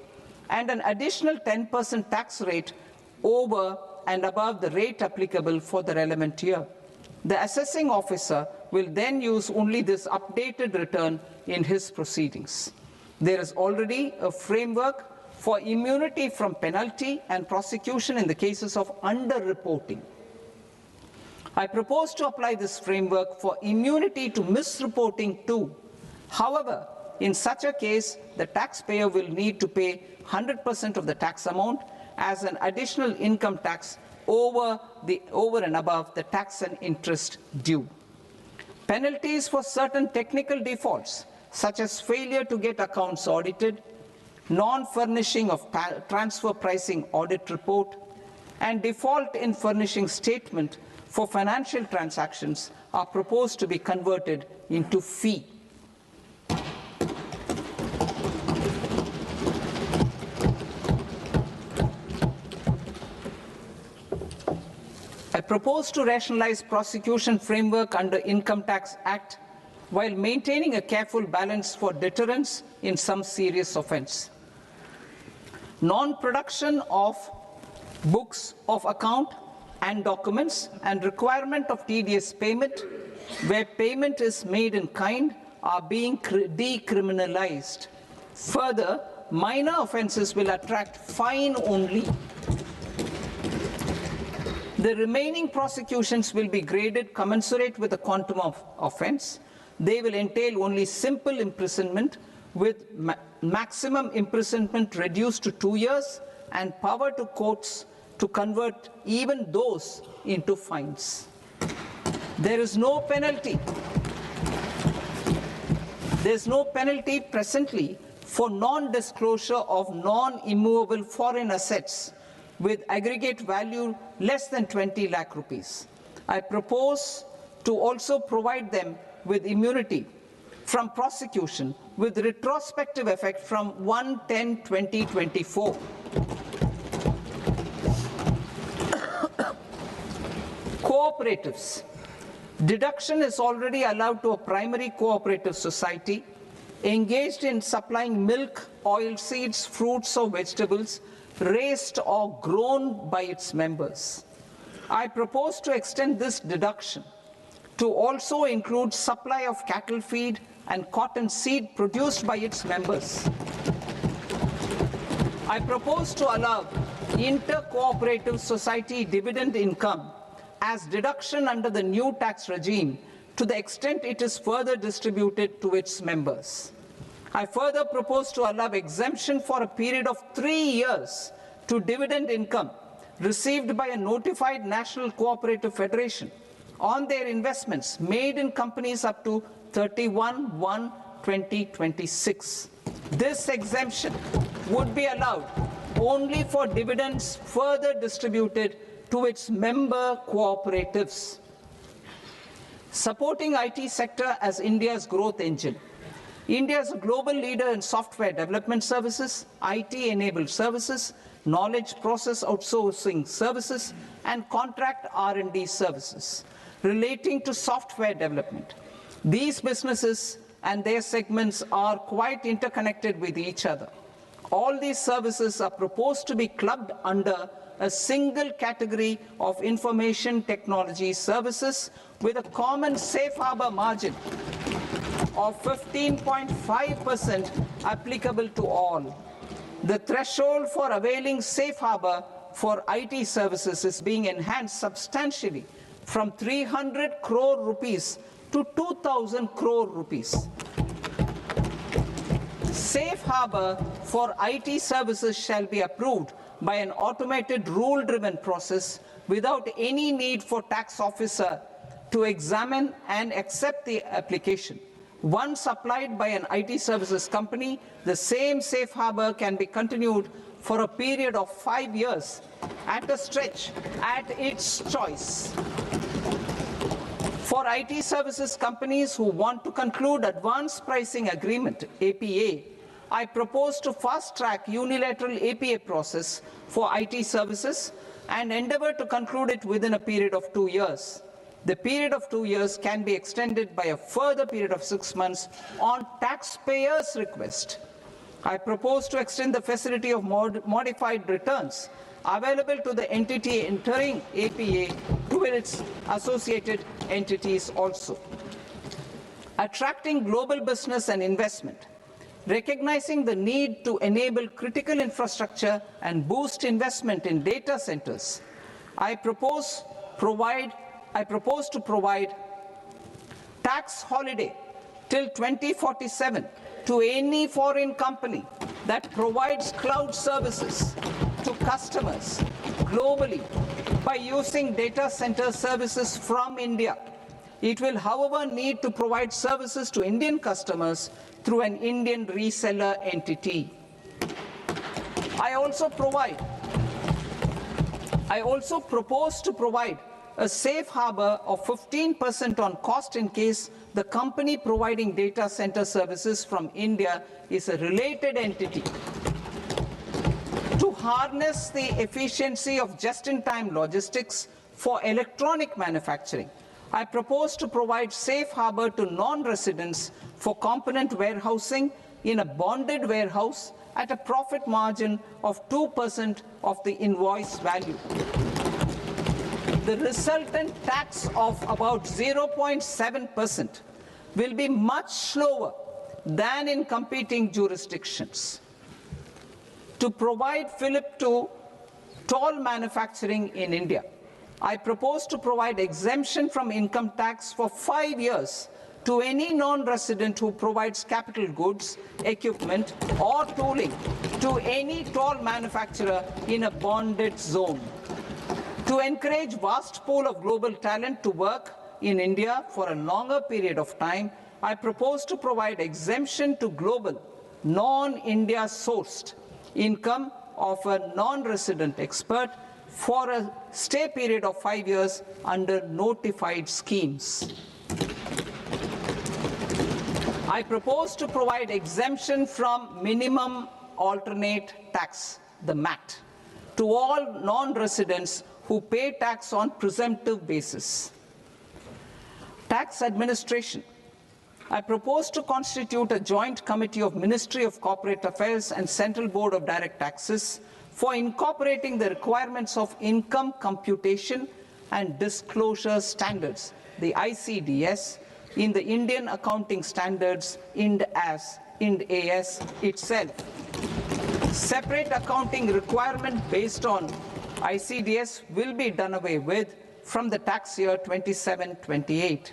and an additional 10% tax rate over and above the rate applicable for the relevant year. The assessing officer will then use only this updated return in his proceedings. There is already a framework for immunity from penalty and prosecution in the cases of underreporting. I propose to apply this framework for immunity to misreporting too. However, in such a case, the taxpayer will need to pay 100% of the tax amount as an additional income tax over and above the tax and interest due. Penalties for certain technical defaults, such as failure to get accounts audited, non-furnishing of transfer pricing audit report, and default in furnishing statement for financial transactions are proposed to be converted into fee. I propose to rationalize prosecution framework under Income Tax Act while maintaining a careful balance for deterrence in some serious offence. Non-production of books of account and documents and requirement of TDS payment where payment is made in kind are being decriminalized. Further, minor offences will attract fine only. The remaining prosecutions will be graded commensurate with the quantum of offence. They will entail only simple imprisonment with maximum imprisonment reduced to 2 years and power to courts to convert even those into fines. There is no penalty. There is no penalty presently for non-disclosure of non-immovable foreign assets with aggregate value less than 20 lakh rupees. I propose to also provide them with immunity from prosecution with retrospective effect from 1/10/2024. Cooperatives. Deduction is already allowed to a primary cooperative society engaged in supplying milk, oilseeds, fruits or vegetables raised or grown by its members. I propose to extend this deduction to also include supply of cattle feed and cotton seed produced by its members. I propose to allow inter-cooperative society dividend income as deduction under the new tax regime to the extent it is further distributed to its members. I further propose to allow exemption for a period of 3 years to dividend income received by a notified national cooperative federation on their investments made in companies up to 31/1/2026. This exemption would be allowed only for dividends further distributed to its member cooperatives. Supporting IT sector as India's growth engine. India is a global leader in software development services, IT-enabled services, knowledge process outsourcing services, and contract R&D services relating to software development. These businesses and their segments are quite interconnected with each other. All these services are proposed to be clubbed under a single category of information technology services with a common safe harbor margin of 15.5% applicable to all. The threshold for availing safe harbor for IT services is being enhanced substantially from 300 crore rupees to 2,000 crore rupees. Safe harbor for IT services shall be approved by an automated rule-driven process without any need for tax officer to examine and accept the application. Once applied by an IT services company, the same safe harbor can be continued for a period of 5 years at a stretch at its choice. For IT services companies who want to conclude advanced pricing agreement, APA, I propose to fast-track unilateral APA process for IT services and endeavor to conclude it within a period of 2 years. The period of 2 years can be extended by a further period of 6 months on taxpayers' request. I propose to extend the facility of modified returns available to the entity entering APA to its associated entities also. Attracting global business and investment. Recognizing the need to enable critical infrastructure and boost investment in data centers, I propose to provide tax holiday till 2047 to any foreign company that provides cloud services to customers globally by using data center services from India. It will, however, need to provide services to Indian customers through an Indian reseller entity. I also propose to provide a safe harbor of 15% on cost in case the company providing data center services from India is a related entity. To harness the efficiency of just-in-time logistics for electronic manufacturing, I propose to provide safe harbor to non-residents for component warehousing in a bonded warehouse at a profit margin of 2% of the invoice value. The resultant tax of about 0.7% will be much lower than in competing jurisdictions. To provide fillip to toll manufacturing in India, I propose to provide exemption from income tax for 5 years to any non-resident who provides capital goods, equipment, or tooling to any toll manufacturer in a bonded zone. To encourage vast pool of global talent to work in India for a longer period of time, I propose to provide exemption to global, non-India sourced income of a non-resident expert for a stay period of 5 years under notified schemes. I propose to provide exemption from minimum alternate tax, the MAT, to all non-residents who pay tax on presumptive basis. Tax administration. I propose to constitute a joint committee of Ministry of Corporate Affairs and Central Board of Direct Taxes for incorporating the requirements of income computation and disclosure standards, the ICDS, in the Indian Accounting Standards, IND AS itself. Separate accounting requirement based on ICDS will be done away with from the tax year 27-28.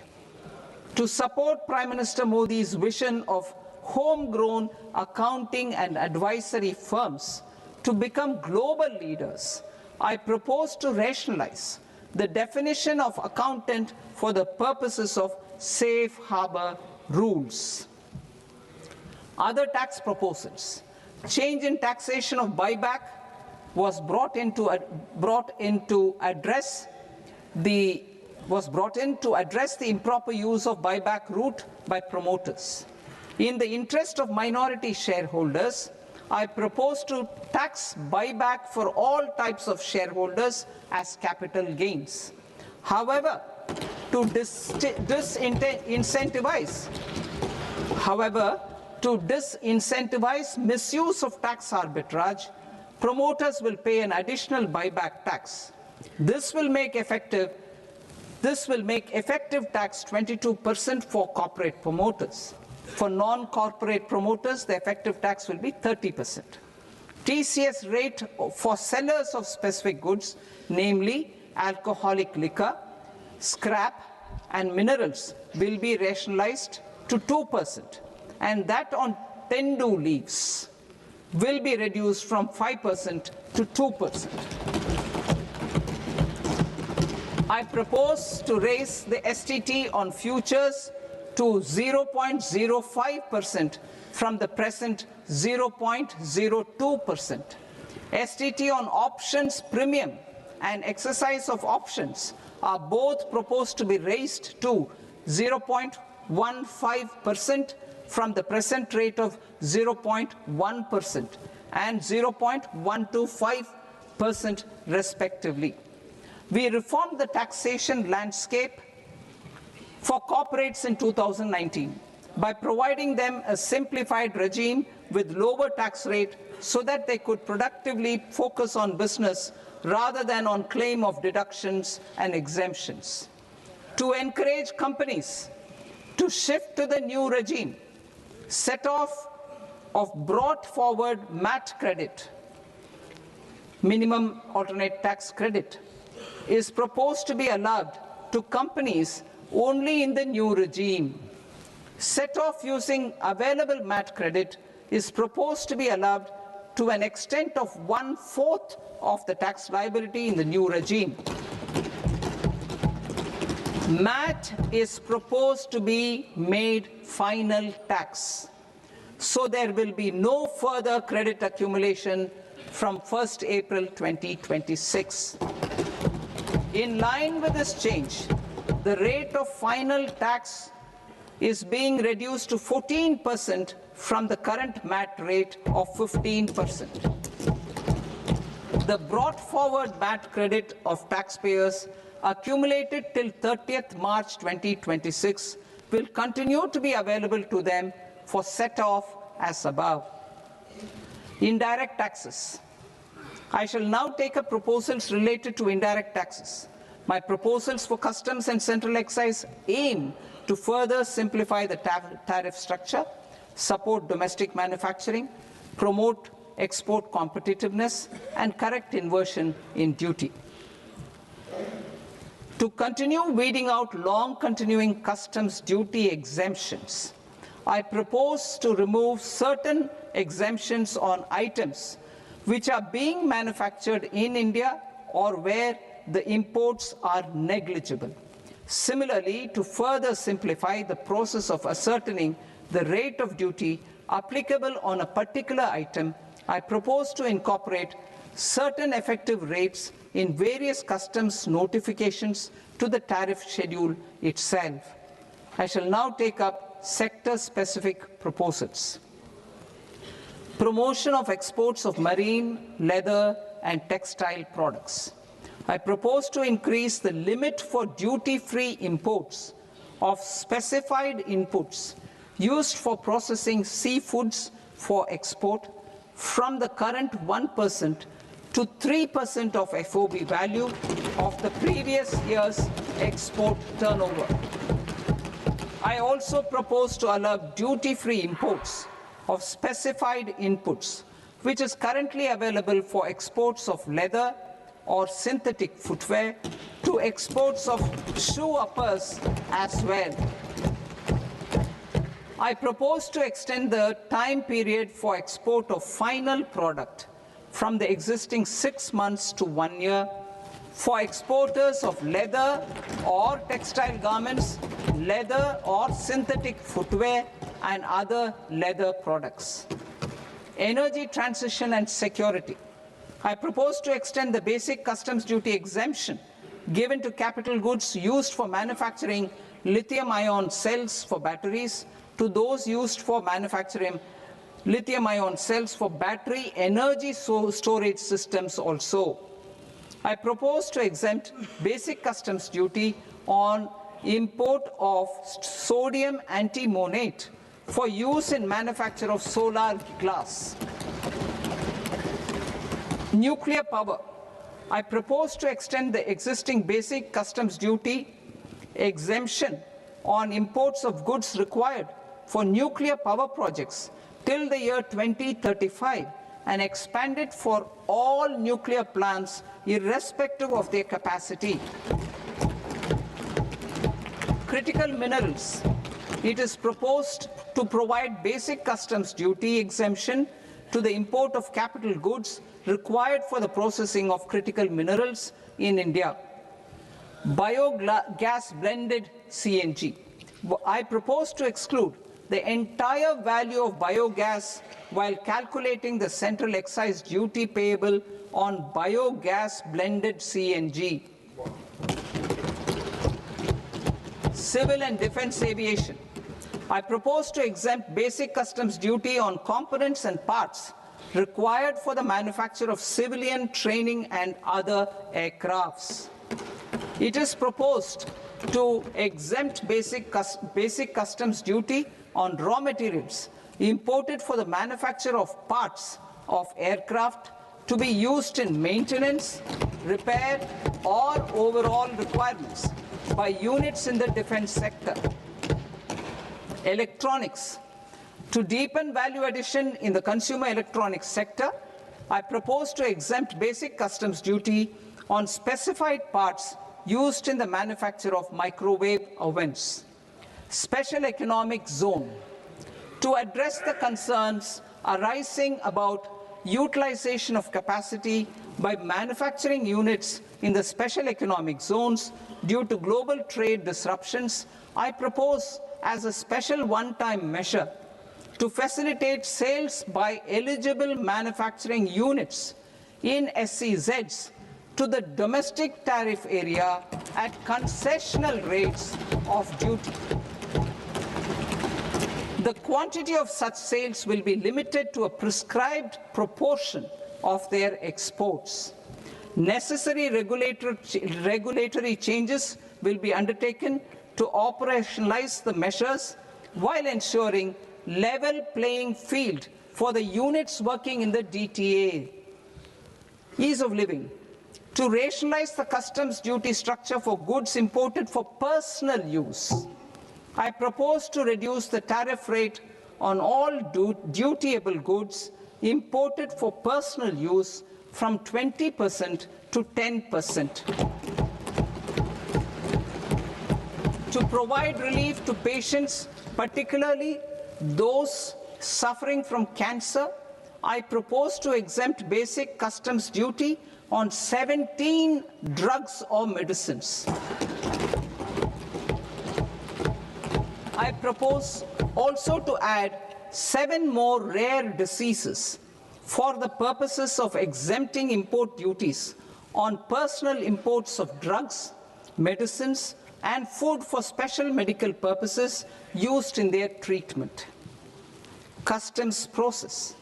To support Prime Minister Modi's vision of homegrown accounting and advisory firms To become global leaders, I propose to rationalize the definition of accountant for the purposes of safe harbor rules. Other tax proposals. Change in taxation of buyback was brought in to address the improper use of buyback route by promoters. In the interest of minority shareholders, I propose to tax buyback for all types of shareholders as capital gains. However, to disincentivize misuse of tax arbitrage, promoters will pay an additional buyback tax. This will make effective tax 22% for corporate promoters. For non-corporate promoters, the effective tax will be 30%. TCS rate for sellers of specific goods, namely alcoholic liquor, scrap, and minerals, will be rationalized to 2%, and that on tendu leaves will be reduced from 5% to 2%. I propose to raise the STT on futures to 0.05% from the present 0.02%. STT on options premium and exercise of options are both proposed to be raised to 0.15% from the present rate of 0.1% and 0.125% respectively. We reformed the taxation landscape for corporates in 2019 by providing them a simplified regime with lower tax rate so that they could productively focus on business rather than on claim of deductions and exemptions. To encourage companies to shift to the new regime, set-off of brought forward MAT credit, minimum alternate tax credit, is proposed to be allowed to companies only in the new regime. Set-off using available MAT credit is proposed to be allowed to an extent of 1/4 of the tax liability in the new regime. MAT is proposed to be made final tax, so there will be no further credit accumulation from 1st April 2026. In line with this change, the rate of final tax is being reduced to 14% from the current MAT rate of 15%. The brought forward MAT credit of taxpayers accumulated till 30th March 2026 will continue to be available to them for set-off as above. Indirect taxes. I shall now take up proposals related to indirect taxes. My proposals for customs and central excise aim to further simplify the tariff structure, support domestic manufacturing, promote export competitiveness, and correct inversion in duty. To continue weeding out long-continuing customs duty exemptions, I propose to remove certain exemptions on items which are being manufactured in India or where the imports are negligible. Similarly, to further simplify the process of ascertaining the rate of duty applicable on a particular item, I propose to incorporate certain effective rates in various customs notifications to the tariff schedule itself. I shall now take up sector-specific proposals. Promotion of exports of marine, leather, and textile products. I propose to increase the limit for duty-free imports of specified inputs used for processing seafoods for export from the current 1% to 3% of FOB value of the previous year's export turnover. I also propose to allow duty-free imports of specified inputs, which is currently available for exports of leather or synthetic footwear, to exports of shoe uppers as well. I propose to extend the time period for export of final product from the existing 6 months to 1 year for exporters of leather or textile garments, leather or synthetic footwear, and other leather products. Energy transition and security. I propose to extend the basic customs duty exemption given to capital goods used for manufacturing lithium-ion cells for batteries to those used for manufacturing lithium-ion cells for battery energy storage systems also. I propose to exempt basic customs duty on import of sodium antimonate for use in manufacture of solar glass. Nuclear power. I propose to extend the existing basic customs duty exemption on imports of goods required for nuclear power projects till the year 2035 and expand it for all nuclear plants irrespective of their capacity. Critical minerals. It is proposed to provide basic customs duty exemption to the import of capital goods required for the processing of critical minerals in India. Biogas blended CNG. I propose to exclude the entire value of biogas while calculating the central excise duty payable on biogas blended CNG. Civil and defense aviation. I propose to exempt basic customs duty on components and parts required for the manufacture of civilian training and other aircrafts. It is proposed to exempt basic customs duty on raw materials imported for the manufacture of parts of aircraft to be used in maintenance, repair, or overall requirements by units in the defense sector. Electronics. To deepen value addition in the consumer electronics sector, I propose to exempt basic customs duty on specified parts used in the manufacture of microwave ovens. Special economic zone. To address the concerns arising about utilization of capacity by manufacturing units in the special economic zones due to global trade disruptions, I propose as a special one-time measure to facilitate sales by eligible manufacturing units in SEZs to the domestic tariff area at concessional rates of duty. The quantity of such sales will be limited to a prescribed proportion of their exports. Necessary regulatory changes will be undertaken to operationalize the measures while ensuring level playing field for the units working in the DTA. Ease of living. To rationalize the customs duty structure for goods imported for personal use, I propose to reduce the tariff rate on all dutiable goods imported for personal use from 20% to 10%. To provide relief to patients, particularly those suffering from cancer, I propose to exempt basic customs duty on 17 drugs or medicines. I propose also to add 7 more rare diseases for the purposes of exempting import duties on personal imports of drugs, medicines, and food for special medical purposes used in their treatment. Customs process.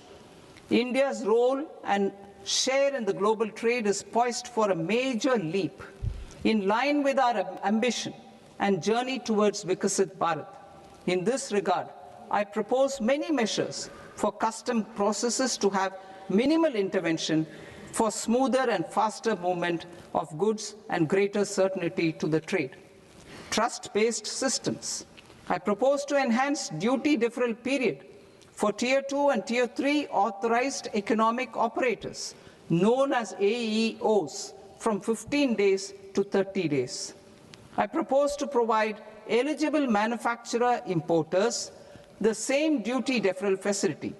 India's role and share in the global trade is poised for a major leap in line with our ambition and journey towards Vikasit Bharat. In this regard, I propose many measures for custom processes to have minimal intervention for smoother and faster movement of goods and greater certainty to the trade. Trust-based systems. I propose to enhance duty deferral period for Tier 2 and Tier 3 authorized economic operators, known as AEOs, from 15 days to 30 days. I propose to provide eligible manufacturer importers the same duty deferral facility.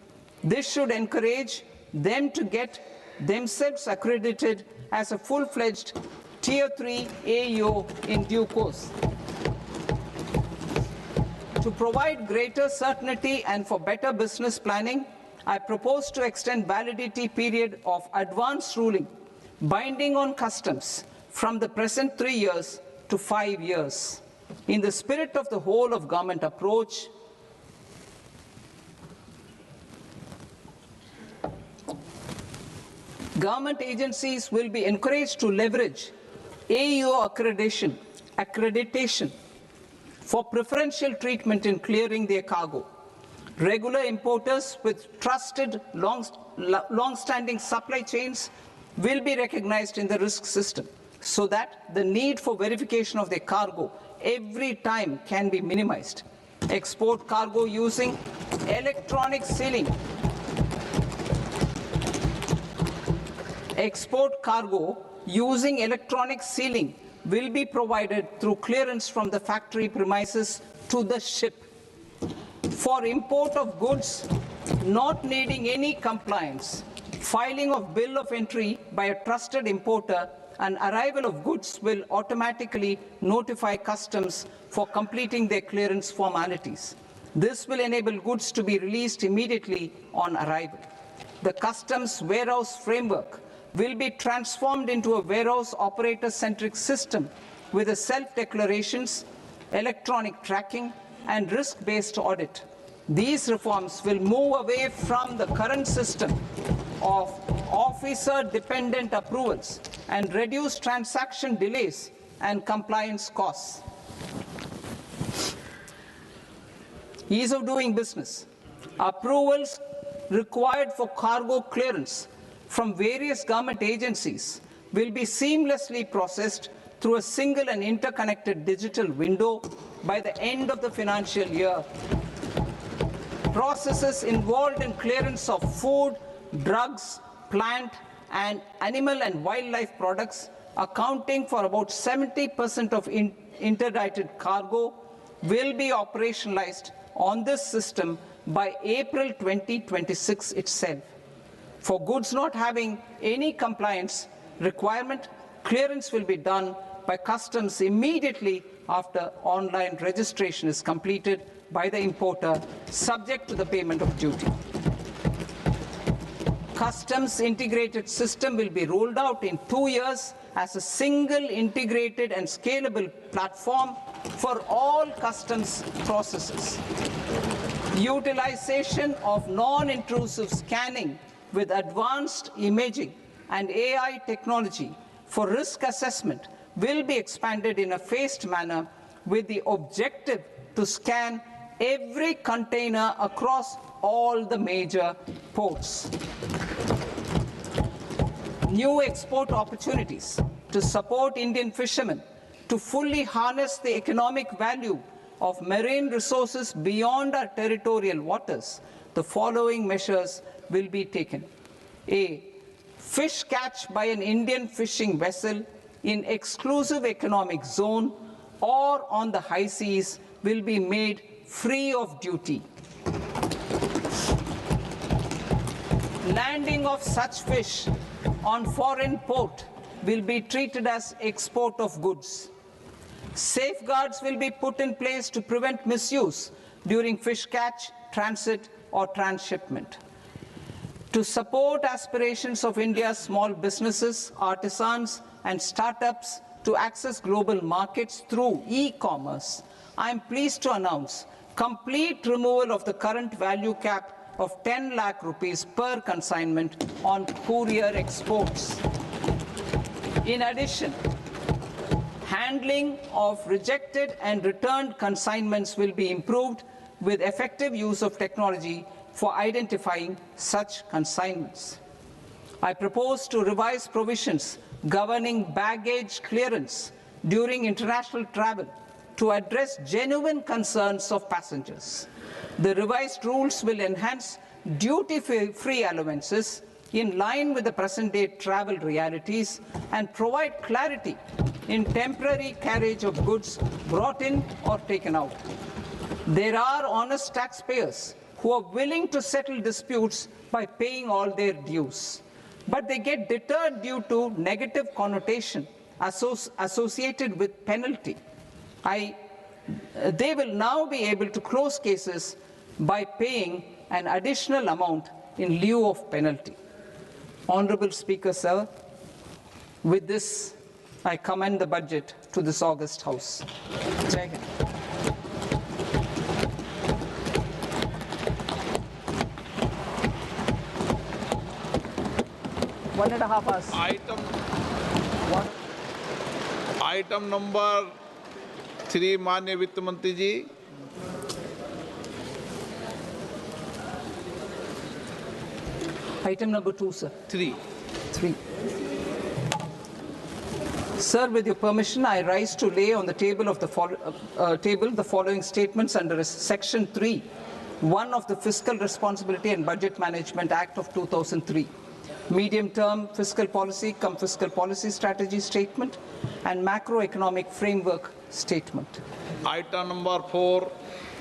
This should encourage them to get themselves accredited as a full-fledged Tier 3 AEO in due course. To provide greater certainty and for better business planning, I propose to extend validity period of advance ruling binding on customs from the present 3 years to 5 years. In the spirit of the whole of government approach, government agencies will be encouraged to leverage AEO accreditation for preferential treatment in clearing their cargo. Regular importers with trusted, long-standing supply chains will be recognized in the risk system so that the need for verification of their cargo every time can be minimized. Export cargo using electronic sealing. Export cargo using electronic sealing will be provided through clearance from the factory premises to the ship. For import of goods not needing any compliance, filing of bill of entry by a trusted importer and arrival of goods will automatically notify customs for completing their clearance formalities. This will enable goods to be released immediately on arrival. The customs warehouse framework will be transformed into a warehouse operator-centric system with a self-declarations, electronic tracking, and risk-based audit. These reforms will move away from the current system of officer-dependent approvals and reduce transaction delays and compliance costs. Ease of doing business. Approvals required for cargo clearance from various government agencies will be seamlessly processed through a single and interconnected digital window by the end of the financial year. Processes involved in clearance of food, drugs, plant, and animal and wildlife products, accounting for about 70% of interdicted cargo, will be operationalized on this system by April 2026 itself. For goods not having any compliance requirement, clearance will be done by customs immediately after online registration is completed by the importer, subject to the payment of duty. Customs integrated system will be rolled out in 2 years as a single integrated and scalable platform for all customs processes. Utilization of non-intrusive scanning with advanced imaging and AI technology for risk assessment will be expanded in a phased manner with the objective to scan every container across all the major ports. New export opportunities to support Indian fishermen to fully harness the economic value of marine resources beyond our territorial waters. The following measures will be taken. A. Fish catch by an Indian fishing vessel in exclusive economic zone or on the high seas will be made free of duty. Landing of such fish on foreign port will be treated as export of goods. Safeguards will be put in place to prevent misuse during fish catch, transit, or transshipment. To support aspirations of India's small businesses, artisans, and startups to access global markets through e-commerce, I am pleased to announce complete removal of the current value cap of 10 lakh rupees per consignment on courier exports. In addition, handling of rejected and returned consignments will be improved with effective use of technology for identifying such consignments. I propose to revise provisions governing baggage clearance during international travel to address genuine concerns of passengers. The revised rules will enhance duty-free allowances in line with the present-day travel realities and provide clarity in temporary carriage of goods brought in or taken out. There are honest taxpayers who are willing to settle disputes by paying all their dues, but they get deterred due to negative connotation associated with penalty. They will now be able to close cases by paying an additional amount in lieu of penalty. Honorable Speaker, sir, with this, I commend the budget to this august House. Jai Hind. One and a half hours. Item number 3 माननीय वित्त मंत्री जी। Item number 2, sir. 3 Sir, with your permission, I rise to lay on the table of the following statements under Section 3, 1 of the Fiscal Responsibility and Budget Management Act of 2003. Medium-term fiscal policy cum fiscal policy strategy statement and macroeconomic framework statement. Item number 4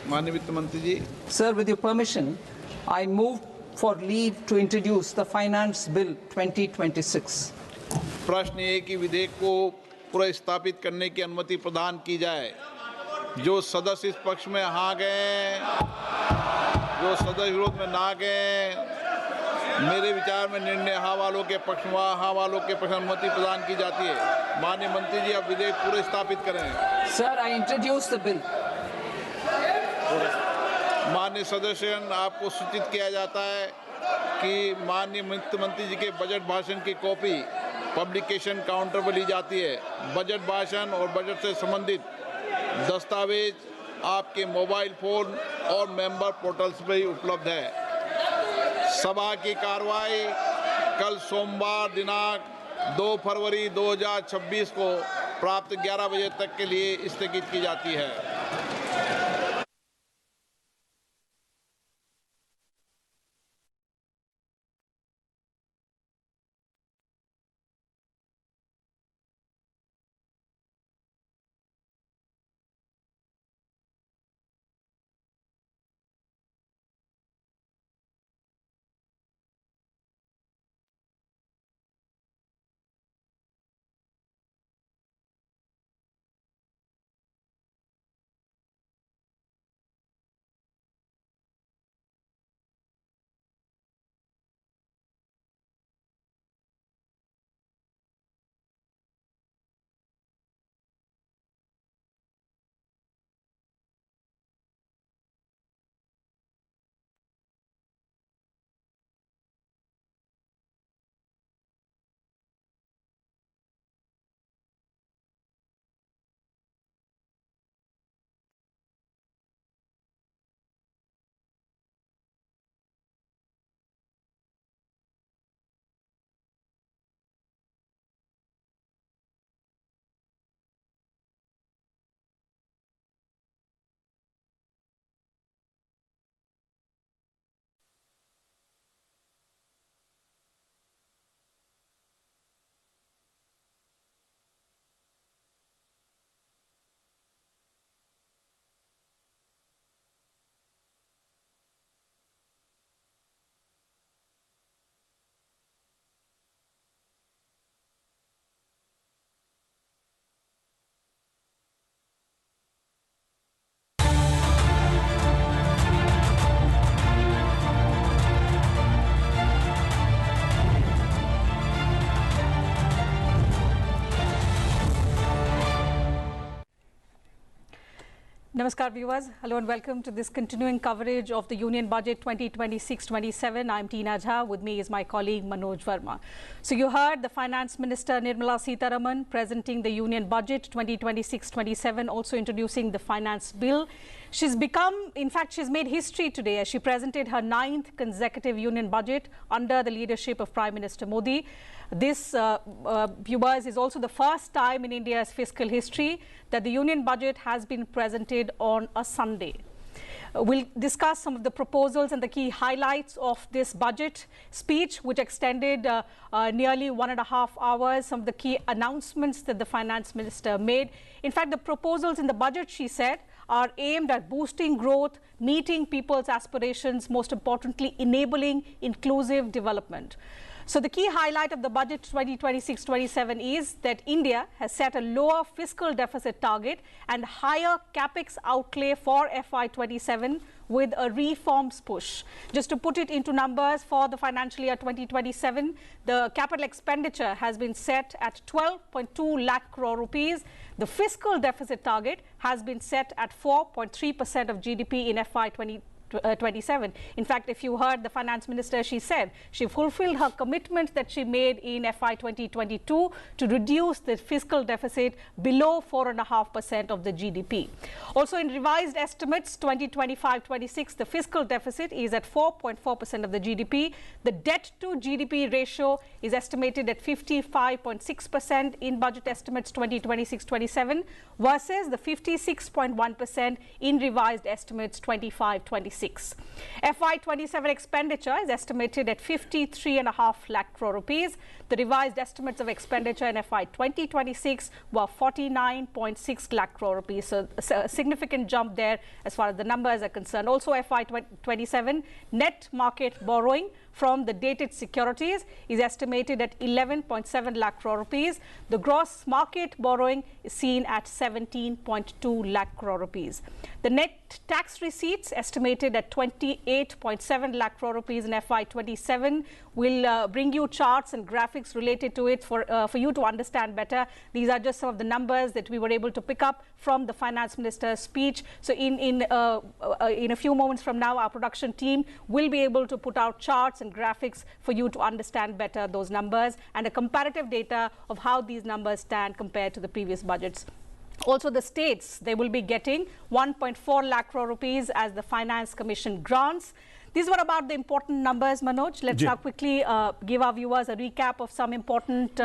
माननीय वित्त मंत्री जी। Sir, with your permission, I move for leave to introduce the Finance Bill 2026. प्रश्न ये कि विधेयक को पुनर्स्थापित करने की अनुमति प्रदान की जाए। जो सदस्य इस पक्ष में हाँ गए, जो सदस्य विरोध में ना गए, मेरे विचार में निर्णय हाँ वालों के पक्ष में हाँ वालों के पक्ष में अनुमति प्रदान की जाती है। माननीय मंत्री जी, अब विधेयक पूरे स्थापित करें। Sir, I introduce the bill. माननीय सदस्यगण, आपको सूचित किया जाता है कि माननीय वित्त मंत्री जी के बजट भाषण की कॉपी पब्लिकेशन काउंटर पर ली जाती है। बजट भाषण और बजट से संबंधित दस्तावेज आपके मोबाइल फोन और मेंबर पोर्टल्स पर ही उपलब्ध है। सभा की कार्रवाई कल सोमवार दिनांक 2 फरवरी 2026 को प्राप्त 11 बजे तक के लिए स्थगित की जाती है। Namaskar viewers, hello and welcome to this continuing coverage of the Union Budget 2026-27. I'm Tina Jha, with me is my colleague Manoj Verma. So you heard the Finance Minister Nirmala Sitharaman presenting the Union Budget 2026-27, also introducing the Finance Bill. She's become, in fact, she's made history today as she presented her 9th consecutive Union Budget under the leadership of Prime Minister Modi. This, viewers, is also the first time in India's fiscal history that the Union Budget has been presented on a Sunday. We'll discuss some of the proposals and the key highlights of this budget speech, which extended nearly 1.5 hours, some of the key announcements that the Finance Minister made. In fact, the proposals in the budget, she said, are aimed at boosting growth, meeting people's aspirations, most importantly, enabling inclusive development. So the key highlight of the budget 2026-27 is that India has set a lower fiscal deficit target and higher capex outlay for FY27 with a reforms push. Just to put it into numbers, for the financial year 2027, the capital expenditure has been set at 12.2 lakh crore rupees. The fiscal deficit target has been set at 4.3% of GDP in FY27. In fact, if you heard the finance minister, she said she fulfilled her commitment that she made in FY 2022 to reduce the fiscal deficit below 4.5% of the GDP. Also, in revised estimates 2025-26, the fiscal deficit is at 4.4% of the GDP. The debt to GDP ratio is estimated at 55.6% in budget estimates 2026-27 versus the 56.1% in revised estimates 25-26. FY27 expenditure is estimated at 53.5 lakh crore rupees. The revised estimates of expenditure in FY 2026 were 49.6 lakh crore rupees. So a significant jump there as far as the numbers are concerned. Also, FY 27 net market borrowing from the dated securities is estimated at 11.7 lakh crore rupees. The gross market borrowing is seen at 17.2 lakh crore rupees. The net tax receipts estimated at 28.7 lakh crore rupees in FY27. We'll bring you charts and graphics related to it for you to understand better. These are just some of the numbers that we were able to pick up from the finance minister's speech. So in a few moments from now, our production team will be able to put out charts and graphics for you to understand better those numbers and a comparative data of how these numbers stand compared to the previous budgets. Also, the states, they will be getting 1.4 lakh crore rupees as the Finance Commission grants. These were about the important numbers, Manoj. Let's now quickly give our viewers a recap of some important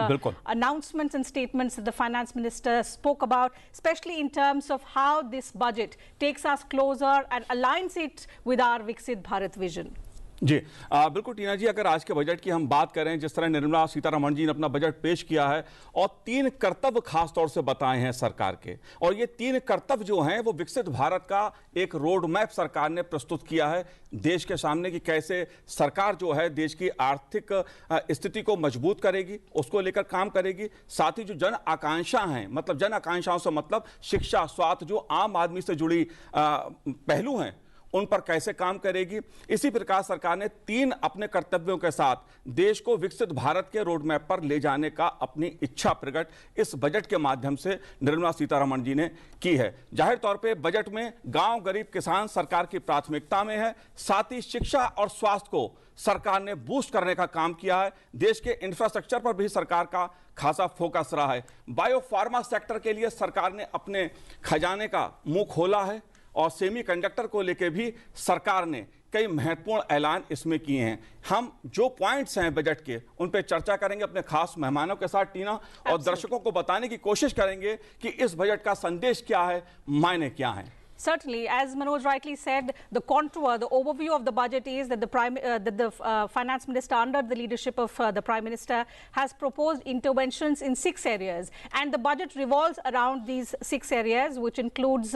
announcements and statements that the Finance Minister spoke about, especially in terms of how this budget takes us closer and aligns it with our Viksit Bharat vision. जी बिल्कुल टीना जी, अगर आज के budget की हम बात करें, जिस तरह निर्मला सीतारमण जी ने अपना बजट पेश किया है और 3 कर्तव्य खास तौर से बताए हैं सरकार के, और ये 3 कर्तव्य जो हैं वो विकसित भारत का एक रोड मैप सरकार ने प्रस्तुत किया है देश के सामने कि कैसे सरकार जो है देश की आर्थिक स्थिति को मजबूत करेगी, उसको लेकर काम करेगी। साथ ही जो जन आकांक्षा हैं, मतलब जन आकांक्षाओं से मतलब शिक्षा, स्वास्थ्य, जो आम आदमी से जुड़ी पहलू हैं, उन पर कैसे काम करेगी। इसी प्रकार सरकार ने 3 अपने कर्तव्यों के साथ देश को विकसित भारत के रोड मैप पर ले जाने का अपनी इच्छा प्रकट इस बजट के माध्यम से निर्मला सीतारमण जी ने की है। जाहिर तौर पे बजट में गांव, गरीब, किसान सरकार की प्राथमिकता में है। साथ ही शिक्षा और स्वास्थ्य को सरकार ने बूस्ट करने का काम किया है। देश के इंफ्रास्ट्रक्चर पर भी सरकार का खासा फोकस रहा है। बायो फार्मा सेक्टर के लिए सरकार ने अपने खजाने का मुंह खोला है और सेमीकंडक्टर को लेकर भी सरकार ने कई महत्वपूर्ण ऐलान इसमें किए हैं। हम जो पॉइंट्स हैं बजट के, उन पे चर्चा करेंगे अपने खास मेहमानों के साथ टीना, और दर्शकों को बताने की कोशिश करेंगे कि इस बजट का संदेश क्या है, मायने क्या हैं। Certainly, as Manoj rightly said, the contour, the overview of the budget is that the Finance Minister, under the leadership of the Prime Minister, has proposed interventions in 6 areas. And the budget revolves around these 6 areas, which includes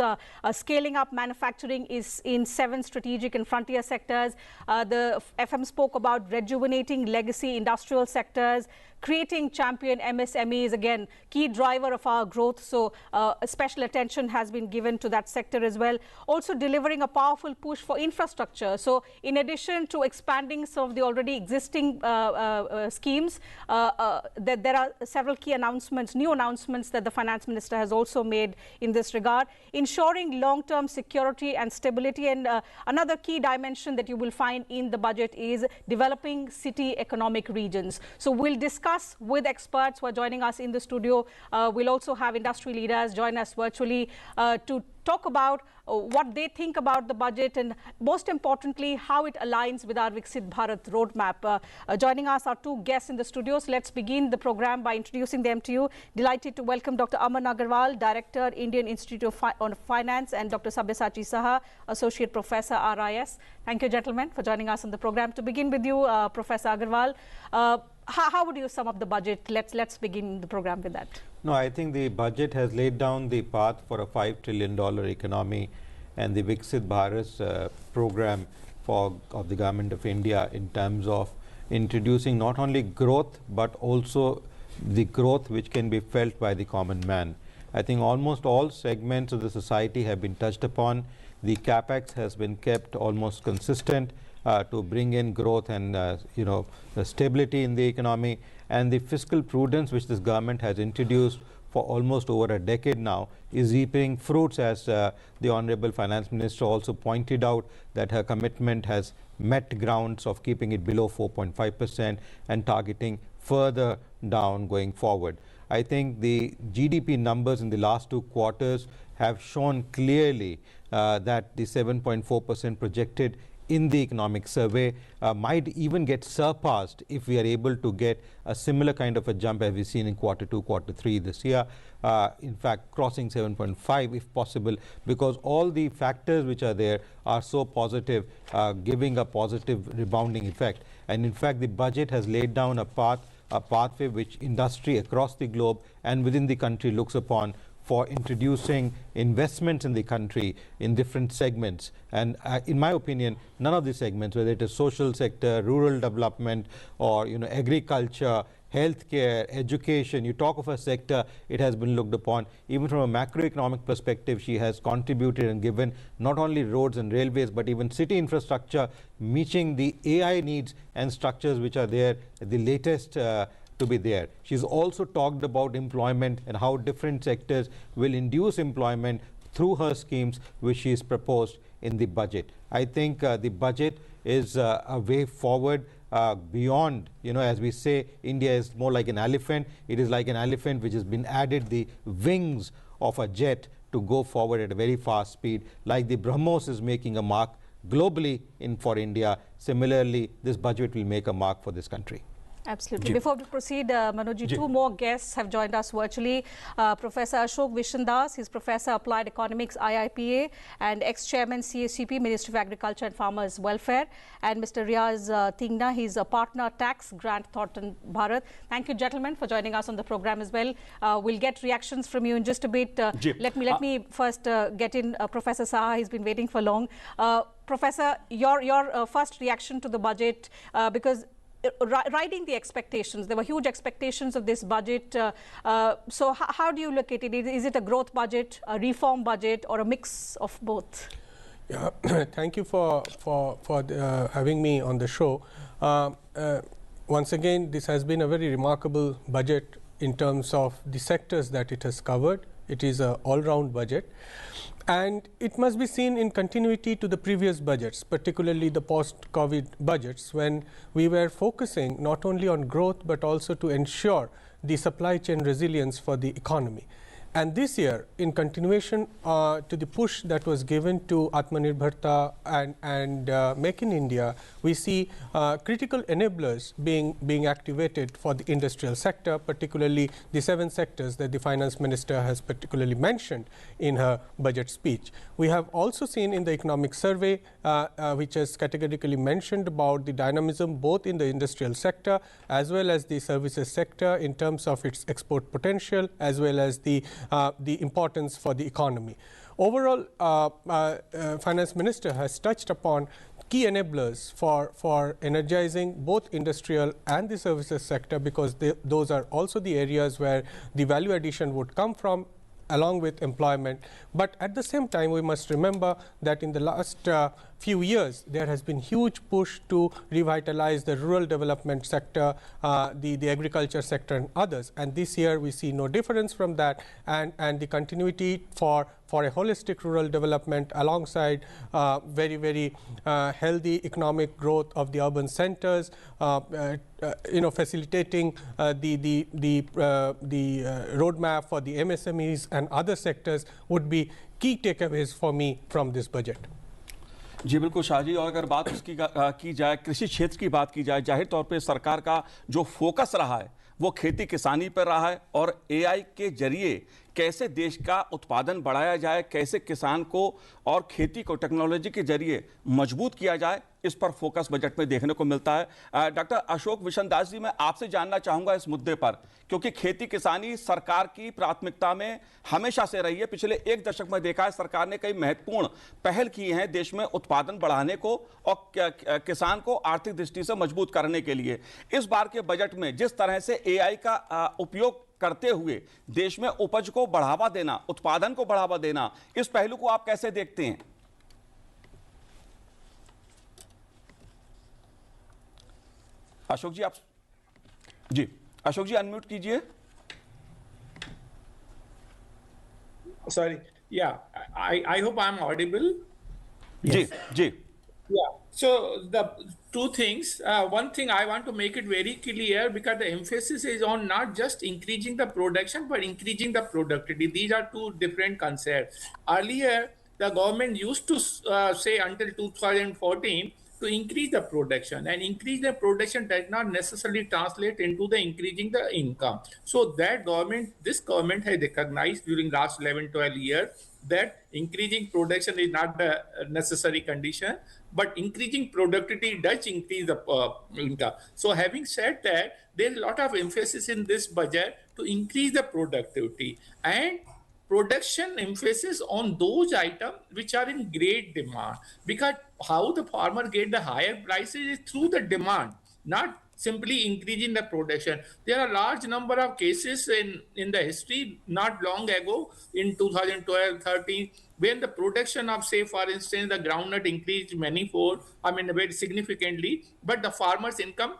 scaling up manufacturing is in 7 strategic and frontier sectors. The FM spoke about rejuvenating legacy industrial sectors, creating champion MSMEs, again, key driver of our growth. So special attention has been given to that sector as well. Also delivering a powerful push for infrastructure. So in addition to expanding some of the already existing schemes, there are several key announcements, new announcements that the Finance Minister has also made in this regard. Ensuring long-term security and stability. And another key dimension that you will find in the budget is developing city economic regions. So we'll discuss with experts who are joining us in the studio. We'll also have industry leaders join us virtually to talk about what they think about the budget and, most importantly, how it aligns with our Viksit Bharat roadmap. Joining us are 2 guests in the studio. So let's begin the program by introducing them to you. Delighted to welcome Dr. Aman Agarwal, Director, Indian Institute of Finance, and Dr. Sabyasachi Saha, Associate Professor, RIS. Thank you, gentlemen, for joining us on the program. To begin with you, Professor Agarwal, how would you sum up the budget? Let's begin the program with that. No, I think the budget has laid down the path for a $5 trillion economy, and the Viksit Bharat program of the government of India in terms of introducing not only growth but also the growth which can be felt by the common man. I think almost all segments of the society have been touched upon. The capex has been kept almost consistent to bring in growth and the stability in the economy, and the fiscal prudence which this government has introduced for almost over a decade now is reaping fruits, as the Honorable Finance Minister also pointed out that her commitment has met grounds of keeping it below 4.5% and targeting further down going forward. I think the GDP numbers in the last 2 quarters have shown clearly that the 7.4% projected in the economic survey might even get surpassed if we are able to get a similar kind of a jump as we've seen in Q2, Q3 this year. In fact, crossing 7.5 if possible, because all the factors which are there are so positive, giving a positive rebounding effect. And in fact, the budget has laid down a pathway which industry across the globe and within the country looks upon for introducing investments in the country in different segments. And in my opinion, none of these segments, whether it is social sector, rural development, or agriculture, healthcare, education, you talk of a sector, it has been looked upon. Even from a macroeconomic perspective, she has contributed and given not only roads and railways, but even city infrastructure, meeting the AI needs and structures which are there, the latest to be there. She's also talked about employment and how different sectors will induce employment through her schemes which she's proposed in the budget. I think the budget is a way forward beyond, as we say, India is more like an elephant. It is like an elephant which has been added the wings of a jet to go forward at a very fast speed, like the BrahMos is making a mark globally for India. Similarly, this budget will make a mark for this country. Absolutely. Before we proceed, Manoj, 2 more guests have joined us virtually. Professor Ashok Vishandas, he's Professor Applied Economics, IIPA, and ex-chairman CACP, Ministry of Agriculture and Farmers Welfare, and Mr. Riaz Tingna, he's a partner tax Grant Thornton Bharat. Thank you, gentlemen, for joining us on the program as well. We'll get reactions from you in just a bit. Let me first get in Professor Saha. He's been waiting for long. Professor, your first reaction to the budget, because riding the expectations, there were huge expectations of this budget. So how do you look at it? Is it a growth budget, a reform budget, or a mix of both? Yeah, thank you for having me on the show. Once again, this has been a very remarkable budget in terms of the sectors that it has covered. It is an all-round budget. And it must be seen in continuity to the previous budgets, particularly the post-COVID budgets, when we were focusing not only on growth but also to ensure the supply chain resilience for the economy. And this year, in continuation to the push that was given to Atmanirbharta and Make in India, we see critical enablers being activated for the industrial sector, particularly the 7 sectors that the Finance Minister has particularly mentioned in her budget speech. We have also seen in the economic survey, which has categorically mentioned about the dynamism both in the industrial sector as well as the services sector in terms of its export potential as well as the importance for the economy. Overall, Finance Minister has touched upon key enablers for energizing both industrial and the services sector, because those are also the areas where the value addition would come from, along with employment. But at the same time, we must remember that in the last few years, there has been huge push to revitalize the rural development sector, the agriculture sector and others. And this year, we see no difference from that, and the continuity for a holistic rural development alongside very, very healthy economic growth of the urban centers, facilitating the roadmap for the MSMEs and other sectors would be key takeaways for me from this budget. जी बिल्कुल शाहजी, और अगर बात उसकी की जाए, कृषि क्षेत्र की बात की जाए, जाहिर तौर पे सरकार का जो फोकस रहा है वो खेती किसानी पर रहा है, और एआई के जरिए कैसे देश का उत्पादन बढ़ाया जाए, कैसे किसान को और खेती को टेक्नोलॉजी के जरिए मजबूत किया जाए, इस पर फोकस बजट में देखने को मिलता है। डॉक्टर अशोक विशनदास जी, मैं आपसे जानना चाहूंगा इस मुद्दे पर, क्योंकि खेती किसानी सरकार की प्राथमिकता में हमेशा से रही है। पिछले एक दशक में देखा है सरकार ने कई महत्वपूर्ण पहल की हैं देश में उत्पादन बढ़ाने को और किसान को आर्थिक दृष्टि से मजबूत करने के लिए। इस बार के बजट में जिस तरह से एआई का उपयोग करते हुए देश में उपज को बढ़ावा देना, उत्पादन को बढ़ावा देना, इस पहलू को आप कैसे देखते हैं? अशोक जी, आप जी, अशोक जी अनम्यूट कीजिए। Sorry. Yeah, I hope I'm audible. जी जी। Yeah. So the two things. One thing I want to make it very clear, because the emphasis is on not just increasing the production but increasing the productivity. These are two different concepts. Earlier, the government used to say until 2014 to increase the production, and increase the production does not necessarily translate into the increasing the income. So that this government has recognized during last 11-12 years that increasing production is not the necessary condition, but increasing productivity does increase the income. So having said that, there's a lot of emphasis in this budget to increase the productivity and production emphasis on those items which are in great demand, because how the farmer get the higher prices is through the demand, not simply increasing the production. There are large number of cases in the history not long ago in 2012-13 when the production of, say for instance, the groundnut increased manifold, very significantly, but the farmer's income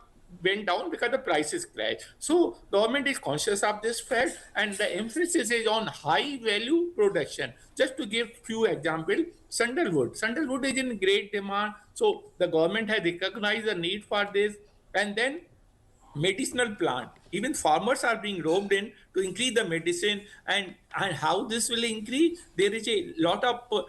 went down because the prices crashed. So government is conscious of this fact, and the emphasis is on high value production. Just to give few examples, sandalwood is in great demand, so the government has recognized the need for this. And then medicinal plant, even farmers are being roped in to increase the medicine. And how this will increase, there is a lot of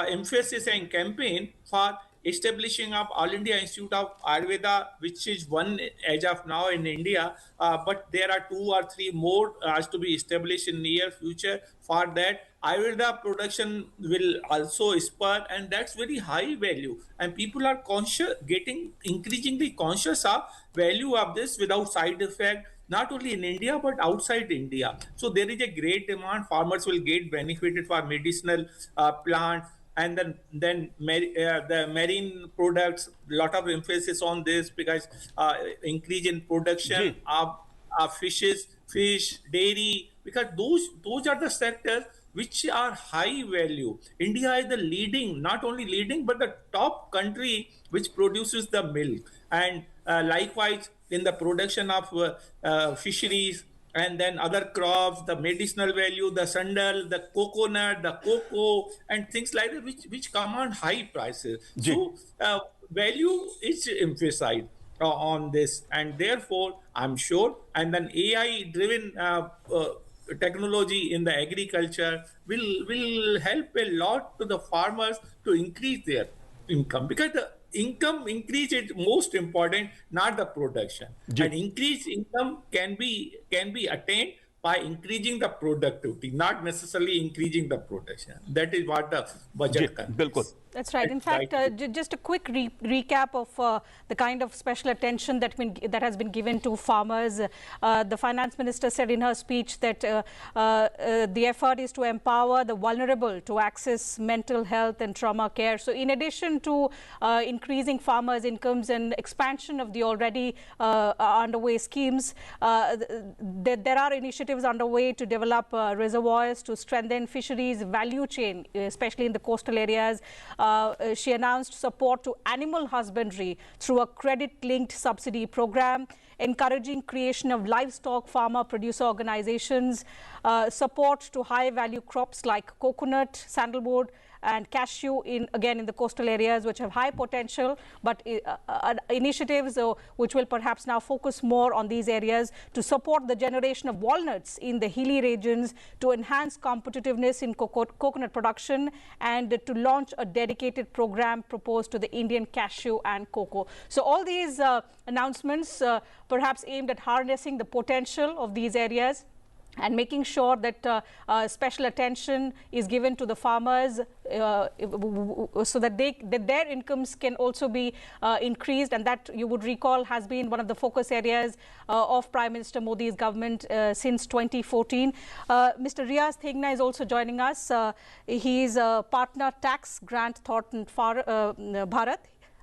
emphasis and campaign for establishing of All India Institute of Ayurveda, which is one as of now in India, but there are 2 or 3 more has to be established in near future. For that, Ayurveda production will also spur, and that's very high value. And people are getting increasingly conscious of value of this without side effect, not only in India but outside India. So there is a great demand. Farmers will get benefited for medicinal plants. And then the marine products, lot of emphasis on this, because increase in production of fish, dairy, because those are the sectors which are high value. India is the leading, not only leading, but the top country which produces the milk. And likewise, in the production of fisheries, and then other crops, the medicinal value, the sandal, the coconut, the cocoa, and things like that, which command high prices. So value is emphasized on this, and therefore I'm sure, and then AI-driven technology in the agriculture will help a lot to the farmers to increase their income, because the income increase is most important, not the production. And increased income can be attained by increasing the productivity, not necessarily increasing the production. That is what the budget contains. That's right. In fact, just a quick recap of the kind of special attention that has been given to farmers. The finance minister said in her speech that the effort is to empower the vulnerable to access mental health and trauma care. So in addition to increasing farmers' incomes and expansion of the already underway schemes, there are initiatives underway to develop reservoirs, to strengthen fisheries value chain, especially in the coastal areas. She announced support to animal husbandry through a credit-linked subsidy program, encouraging creation of livestock farmer-producer organizations, support to high-value crops like coconut, sandalwood, and cashew in the coastal areas which have high potential, but initiatives which will perhaps now focus more on these areas to support the generation of walnuts in the hilly regions, to enhance competitiveness in coconut production, and to launch a dedicated program proposed to the Indian cashew and cocoa. So all these announcements perhaps aimed at harnessing the potential of these areas. and making sure that special attention is given to the farmers so that their incomes can also be increased, and that, you would recall, has been one of the focus areas of Prime Minister Modi's government since 2014. Mr. Riaz Thegna is also joining us. He is a partner tax Grant Thornton Bharat.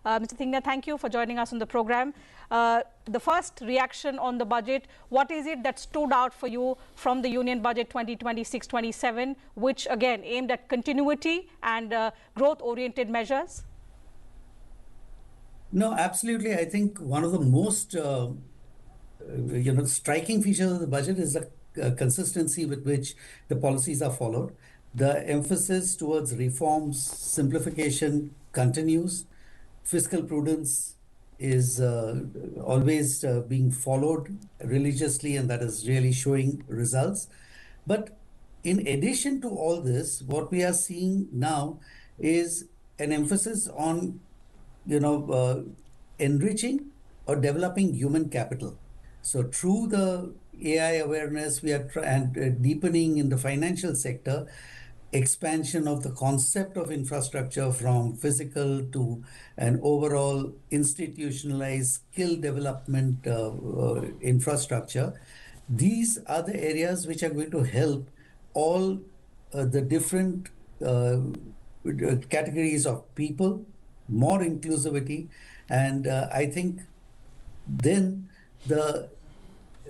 Mr. Thegna, thank you for joining us on the program. The first reaction on the budget, what is it that stood out for you from the Union Budget 2026-27, which again aimed at continuity and growth-oriented measures? No, absolutely. I think one of the most striking features of the budget is the consistency with which the policies are followed. The emphasis towards reforms, simplification continues. Fiscal prudence is always being followed religiously, and that is really showing results. But in addition to all this, what we are seeing now is an emphasis on, enriching or developing human capital. So through the AI awareness, we are deepening in the financial sector, expansion of the concept of infrastructure from physical to an overall institutionalized skill development infrastructure. These are the areas which are going to help all the different categories of people, more inclusivity, and I think then the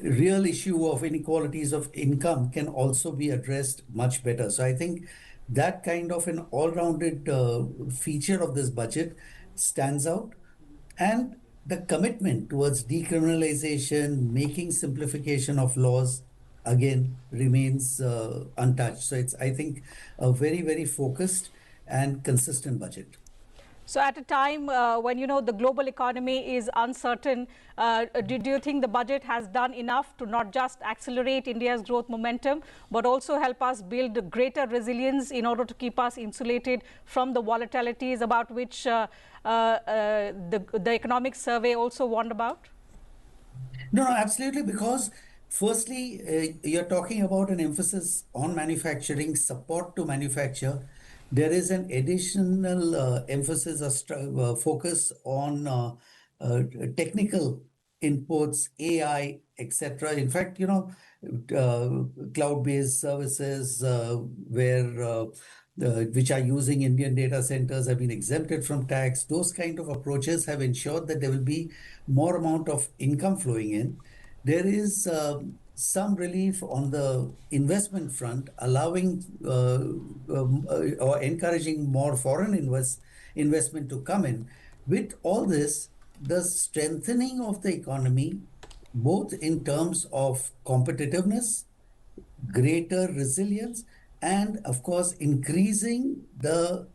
real issue of inequalities of income can also be addressed much better. So I think that kind of an all-rounded feature of this budget stands out. And the commitment towards decriminalization, making simplification of laws, again, remains untouched. So it's, I think, a very, very focused and consistent budget. So at a time when, the global economy is uncertain, do you think the budget has done enough to not just accelerate India's growth momentum, but also help us build greater resilience in order to keep us insulated from the volatilities about which the economic survey also warned about? No, absolutely, because firstly, you're talking about an emphasis on manufacturing, support to manufacture. There is an additional emphasis, focus on technical inputs, AI, etc. In fact, cloud-based services which are using Indian data centers have been exempted from tax. Those kind of approaches have ensured that there will be more amount of income flowing in. There is some relief on the investment front, allowing or encouraging more foreign investment to come in. With all this, the strengthening of the economy, both in terms of competitiveness, greater resilience, and of course, increasing the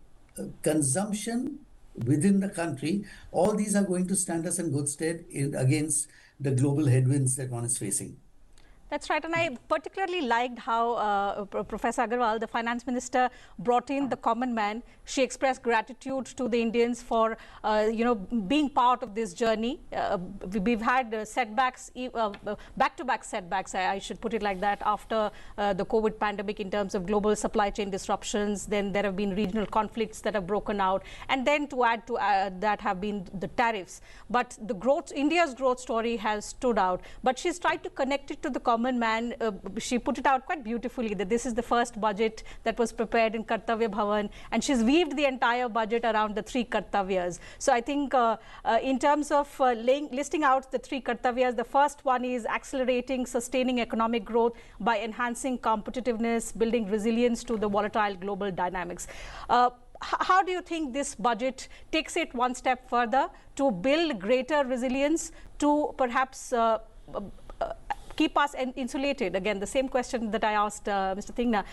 consumption within the country, all these are going to stand us in good stead against the global headwinds that one is facing. That's right, and I particularly liked how Professor Agarwal, the finance minister, brought in the common man. She expressed gratitude to the Indians for, being part of this journey. We've had setbacks, back-to-back setbacks, I should put it like that, after the COVID pandemic in terms of global supply chain disruptions. Then there have been regional conflicts that have broken out, and then to add to that have been the tariffs. But the growth, India's growth story has stood out. But she's tried to connect it to the common man. She put it out quite beautifully that this is the first budget that was prepared in Kartavya Bhavan, and she's weaved the entire budget around the three Kartavyas. So I think in terms of listing out the three Kartavyas, the first one is accelerating, sustaining economic growth by enhancing competitiveness, building resilience to the volatile global dynamics. How do you think this budget takes it one step further to build greater resilience, to perhaps keep us insulated? Again, the same question that I asked Mr. Thegna,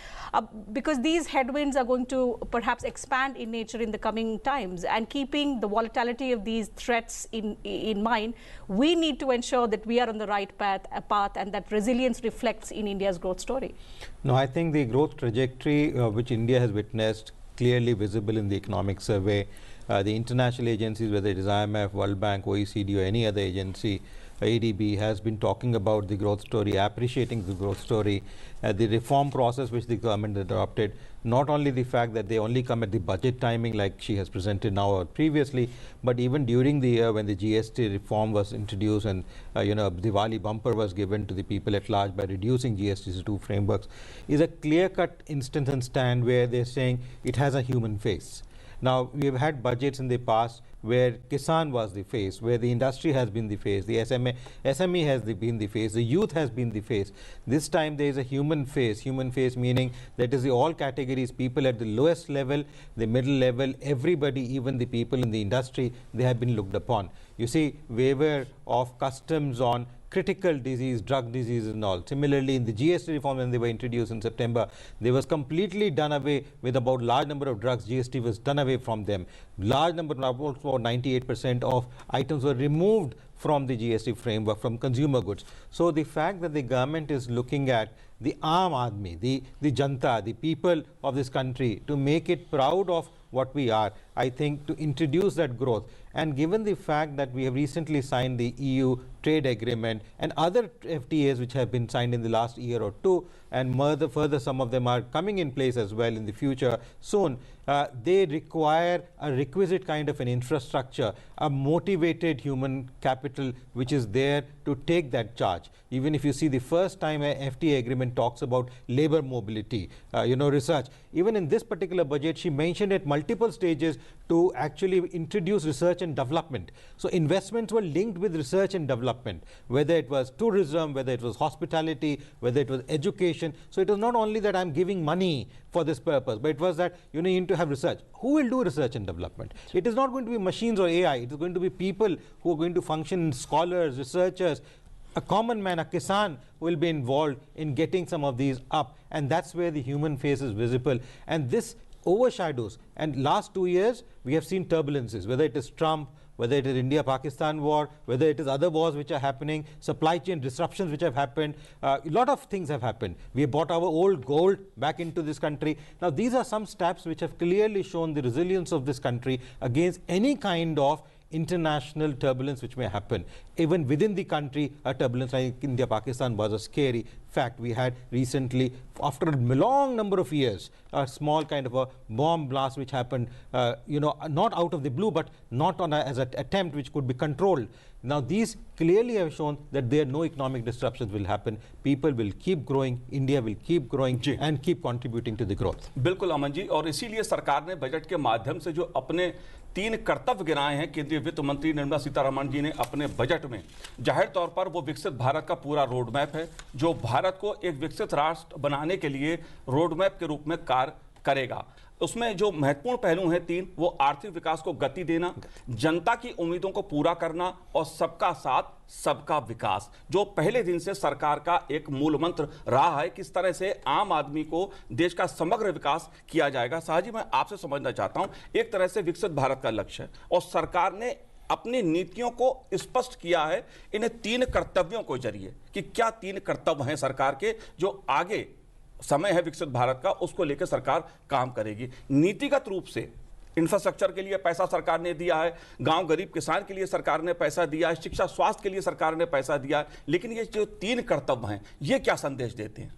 because these headwinds are going to perhaps expand in nature in the coming times, and keeping the volatility of these threats in mind, we need to ensure that we are on the right path and that resilience reflects in India's growth story. No, I think the growth trajectory which India has witnessed, clearly visible in the economic survey, the international agencies, whether it is IMF, World Bank, OECD or any other agency, ADB, has been talking about the growth story, appreciating the growth story, the reform process which the government adopted. Not only the fact that they only come at the budget timing like she has presented now or previously, but even during the year when the GST reform was introduced and Diwali bumper was given to the people at large by reducing GST to 2 frameworks, is a clear-cut instance and stand where they're saying it has a human face. Now, we have had budgets in the past where Kisan was the face, where the industry has been the face, the SME has been the face, the youth has been the face. This time there is a human face meaning that is the all categories, people at the lowest level, the middle level, everybody, even the people in the industry, they have been looked upon. You see, waiver of customs on critical disease, drug diseases and all. Similarly, in the GST reform when they were introduced in September, they was completely done away with about large number of drugs. GST was done away from them. Large number, about 98% of items were removed from the GST framework, from consumer goods. So the fact that the government is looking at the Aam Aadmi, the Janta, the people of this country, to make it proud of what we are, I think, to introduce that growth. And given the fact that we have recently signed the EU trade agreement and other FTAs which have been signed in the last year or two, and further some of them are coming in place as well in the future soon, they require a requisite kind of an infrastructure, a motivated human capital which is there to take that charge. Even if you see the first time a FTA agreement talks about labor mobility, research, even in this particular budget she mentioned at multiple stages to actually introduce research and development. So investments were linked with research and development, whether it was tourism, whether it was hospitality, whether it was education. So it was not only that I'm giving money for this purpose, but it was that you need to have research. Who will do research and development? It is not going to be machines or AI. It is going to be people who are going to function, scholars, researchers. A common man, a Kisan, will be involved in getting some of these up, and that's where the human face is visible. And this overshadows, and last 2 years we have seen turbulences, whether it is Trump, whether it is India-Pakistan war, whether it is other wars which are happening, supply chain disruptions which have happened, a lot of things have happened. We have brought our old gold back into this country. Now these are some steps which have clearly shown the resilience of this country against any kind of international turbulence which may happen. Even within the country, a turbulence like India-Pakistan was a scary fact. We had recently, after a long number of years, a small kind of a bomb blast which happened, not out of the blue, but not on as an attempt which could be controlled. Now these clearly have shown that there no economic disruptions will happen. People will keep growing, India will keep growing and keep contributing to the growth. बिल्कुल अमन जी, और इसीलिए सरकार ने budget के माध्यम से जो अपने 3 कर्तव्य गिनाए हैं केंद्रीय वित्त मंत्री निर्मला सीतारमण जी ने अपने बजट में, जाहिर तौर पर वो विकसित भारत का पूरा रोड मैप है जो भारत को एक विकसित राष्ट्र बनाने के लिए रोड मैप के रूप में कार्य करेगा। उसमें जो महत्वपूर्ण पहलू हैं 3, वो आर्थिक विकास को गति देना, जनता की उम्मीदों को पूरा करना और सबका साथ सबका विकास, जो पहले दिन से सरकार का एक मूल मंत्र रहा है। किस तरह से आम आदमी को देश का समग्र विकास किया जाएगा। साहजी, मैं आपसे समझना चाहता हूं, एक तरह से विकसित भारत का लक्ष्य है और सरकार ने अपनी नीतियों को स्पष्ट किया है इन्हें 3 कर्तव्यों के जरिए कि क्या 3 कर्तव्य हैं सरकार के जो आगे समय है विकसित भारत का, उसको लेकर सरकार काम करेगी। नीतिगत रूप से इंफ्रास्ट्रक्चर के लिए पैसा सरकार ने दिया है, गांव गरीब किसान के लिए सरकार ने पैसा दिया है, शिक्षा स्वास्थ्य के लिए सरकार ने पैसा दिया है, लेकिन ये जो 3 कर्तव्य हैं ये क्या संदेश देते हैं?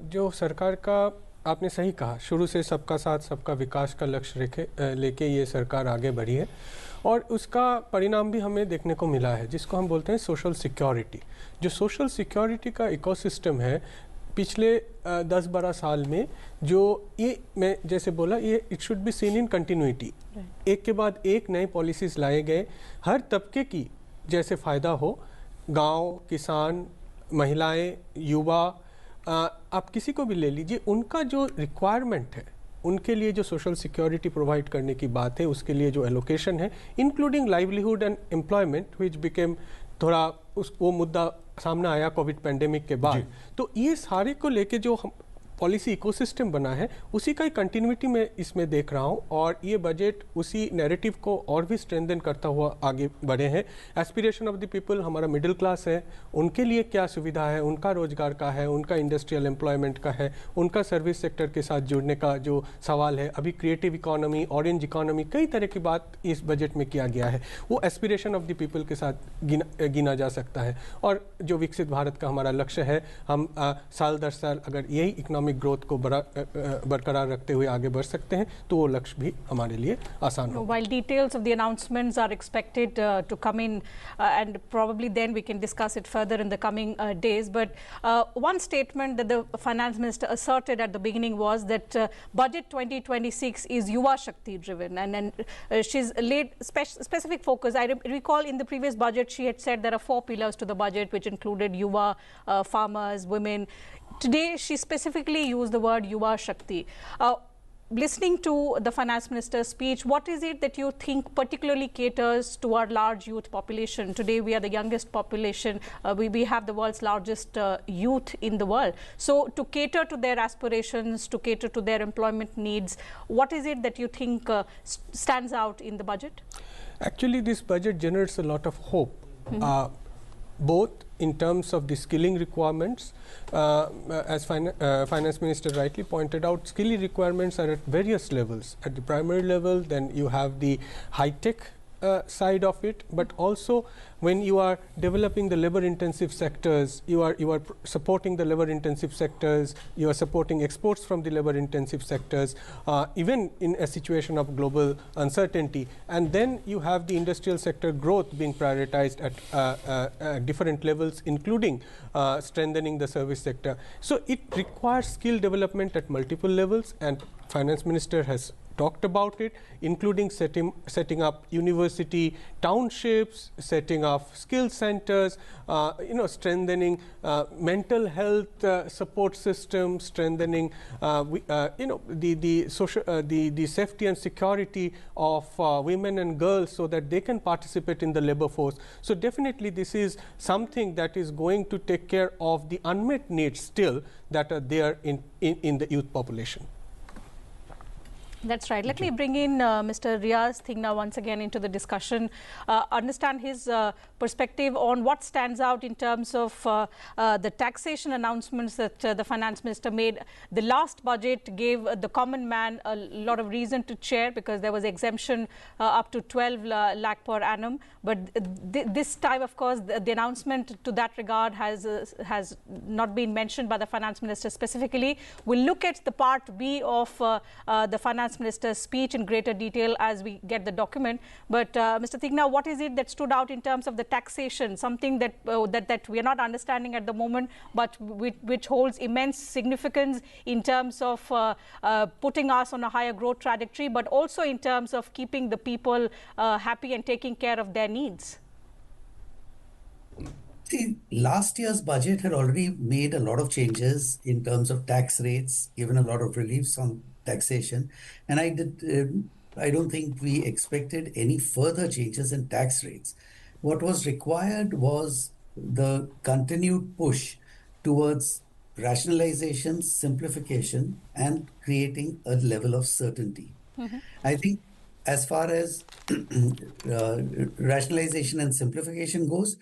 जो सरकार का, आपने सही कहा, शुरू से सबका साथ सबका विकास का लक्ष्य लेके ये सरकार आगे बढ़ी है और उसका परिणाम भी हमें देखने को मिला है, जिसको हम बोलते हैं सोशल सिक्योरिटी। जो सोशल सिक्योरिटी का इकोसिस्टम है पिछले 10-12 साल में, जो ये मैं जैसे बोला, ये it should be seen in continuity. एक के बाद एक नए पॉलिसीज़ लाए गए, हर तबके की जैसे फ़ायदा हो, गांव, किसान, महिलाएं, युवा, आप किसी को भी ले लीजिए, उनका जो रिक्वायरमेंट है, उनके लिए जो सोशल सिक्योरिटी प्रोवाइड करने की बात है, उसके लिए जो एलोकेशन है, including livelihood and employment, which became थोड़ा वो मुद्दा सामने आया कोविड पैंडेमिक के बाद। तो ये सारे को लेके जो हम पॉलिसी इकोसिस्टम बना है उसी का ही कंटिन्यूटी में इसमें देख रहा हूँ, और ये बजट उसी नैरेटिव को और भी स्ट्रेंथन करता हुआ आगे बढ़े हैं। एस्पिरेशन ऑफ द पीपल, हमारा मिडिल क्लास है, उनके लिए क्या सुविधा है, उनका रोजगार का है, उनका इंडस्ट्रियल एम्प्लॉयमेंट का है, उनका सर्विस सेक्टर के साथ जुड़ने का जो सवाल है, अभी क्रिएटिव इकोनॉमी, ऑरेंज इकोनॉमी, कई तरह की बात इस बजट में किया गया है। वो एस्पिरेशन ऑफ द पीपल के साथ गिना जा सकता है। और जो विकसित भारत का हमारा लक्ष्य है, हम साल दर साल अगर यही इकोनॉमिक ग्रोथ को बरकरार रखते हुए आगे बढ़ सकते हैं तो वो लक्ष्य भी हमारे लिए आसान होगा। While details of the announcements are expected to come in and probably then we can discuss it further in the coming days, but one statement that the finance minister asserted at the beginning was that budget 2026 is Yuva Shakti driven, and she's laid specific focus. I recall in the previous budget she had said there are 4 pillars to the budget which included Yuva, farmers, women. Today she specifically used the word Yuva Shakti. Listening to the finance minister's speech, what is it that you think particularly caters to our large youth population? Today we are the youngest population. We have the world's largest youth in the world. So to cater to their aspirations, to cater to their employment needs, what is it that you think stands out in the budget? Actually, this budget generates a lot of hope, both in terms of the skilling requirements. As finance minister rightly pointed out, skilling requirements are at various levels. At the primary level, then you have the high-tech side of it, but also when you are developing the labor-intensive sectors, you are supporting the labor-intensive sectors, you are supporting exports from the labor-intensive sectors, even in a situation of global uncertainty. And then you have the industrial sector growth being prioritized at different levels, including strengthening the service sector. So it requires skill development at multiple levels, and finance minister has talked about it, including setting up university townships, setting up skill centers, strengthening mental health support system, strengthening the safety and security of women and girls so that they can participate in the labor force. So definitely this is something that is going to take care of the unmet needs still that are there in the youth population. That's right. Let me bring in Mr. Riaz Thingna once again into the discussion, understand his perspective on what stands out in terms of the taxation announcements that the finance minister made. The last budget gave the common man a lot of reason to cheer because there was exemption up to 12 lakh per annum. But this time, of course, the announcement to that regard has not been mentioned by the finance minister specifically. We'll look at the part B of the finance minister's speech in greater detail as we get the document. But Mr. Thingna, what is it that stood out in terms of the taxation, something that that we are not understanding at the moment, but which holds immense significance in terms of putting us on a higher growth trajectory, but also in terms of keeping the people happy and taking care of their needs? See, last year's budget had already made a lot of changes in terms of tax rates, given a lot of reliefs on taxation, and I don't think we expected any further changes in tax rates. What was required was the continued push towards rationalization, simplification, and creating a level of certainty. I think as far as rationalization and simplification goes,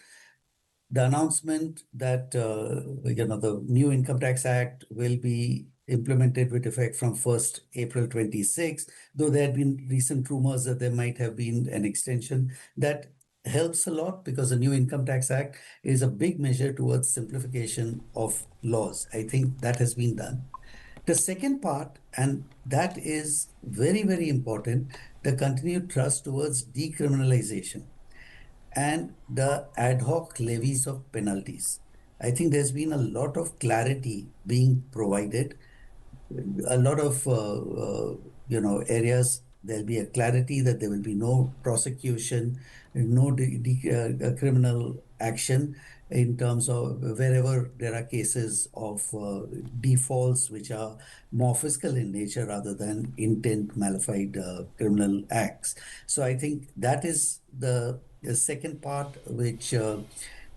the announcement that the new Income Tax Act will be implemented with effect from 1st April 26, though there had been recent rumors that there might have been an extension, that helps a lot because the new Income Tax Act is a big measure towards simplification of laws. I think that has been done. The second part, and that is very, very important, the continued thrust towards decriminalization and the ad hoc levies of penalties. I think there's been a lot of clarity being provided. A lot of areas, there'll be a clarity that there will be no prosecution, no criminal action in terms of wherever there are cases of defaults which are more fiscal in nature rather than intent malified criminal acts. So I think that is the second part which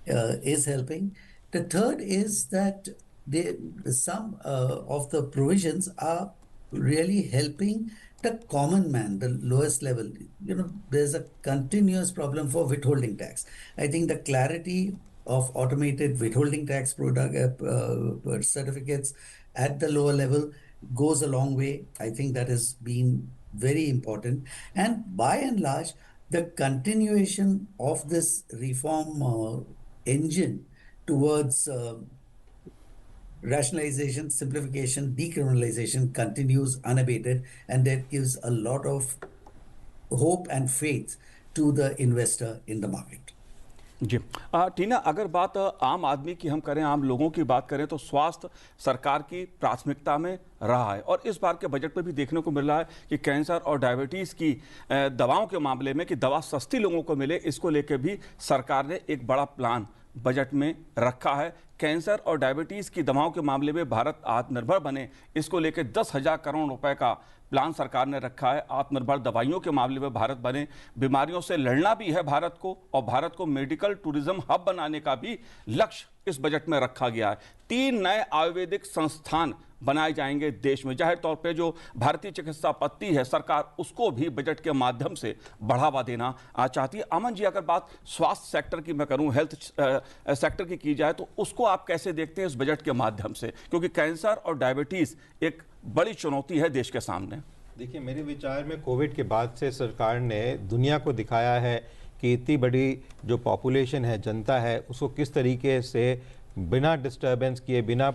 is helping. The third is that some of the provisions are really helping the common man, the lowest level. There's a continuous problem for withholding tax. I think the clarity of automated withholding tax certificates at the lower level goes a long way. I think that has been very important. And by and large, the continuation of this reform engine towards rationalization, simplification, decriminalization continues unabated, and that gives a lot of hope and faith to the investor in the market. जी टीना, अगर बात आम आदमी की हम करें, आम लोगों की बात करें, तो स्वास्थ्य सरकार की प्राथमिकता में रहा है और इस बार के बजट में भी देखने को मिल रहा है कि कैंसर और डायबिटीज़ की दवाओं के मामले में कि दवा सस्ती लोगों को मिले, इसको लेकर भी सरकार ने एक बड़ा प्लान बजट में रखा है। कैंसर और डायबिटीज़ की दवाओं के मामले में भारत आत्मनिर्भर बने, इसको लेकर 10,000 करोड़ रुपए का प्लान सरकार ने रखा है। आत्मनिर्भर दवाइयों के मामले में भारत बने, बीमारियों से लड़ना भी है भारत को, और भारत को मेडिकल टूरिज्म हब बनाने का भी लक्ष्य इस बजट में रखा गया है। 3 नए आयुर्वेदिक संस्थान बनाए जाएंगे देश में। जाहिर तौर पे जो भारतीय चिकित्सा पद्धति है, सरकार उसको भी बजट के माध्यम से बढ़ावा देना चाहती है। अमन जी, अगर बात स्वास्थ्य सेक्टर की मैं करूं, हेल्थ सेक्टर की जाए, तो उसको आप कैसे देखते हैं इस बजट के माध्यम से, क्योंकि कैंसर और डायबिटीज एक बड़ी चुनौती है देश के सामने? देखिए, मेरे विचार में कोविड के बाद से सरकार ने दुनिया को दिखाया है कि इतनी बड़ी जो पॉपुलेशन है, जनता है, उसको किस तरीके से बिना डिस्टर्बेंस किए, बिना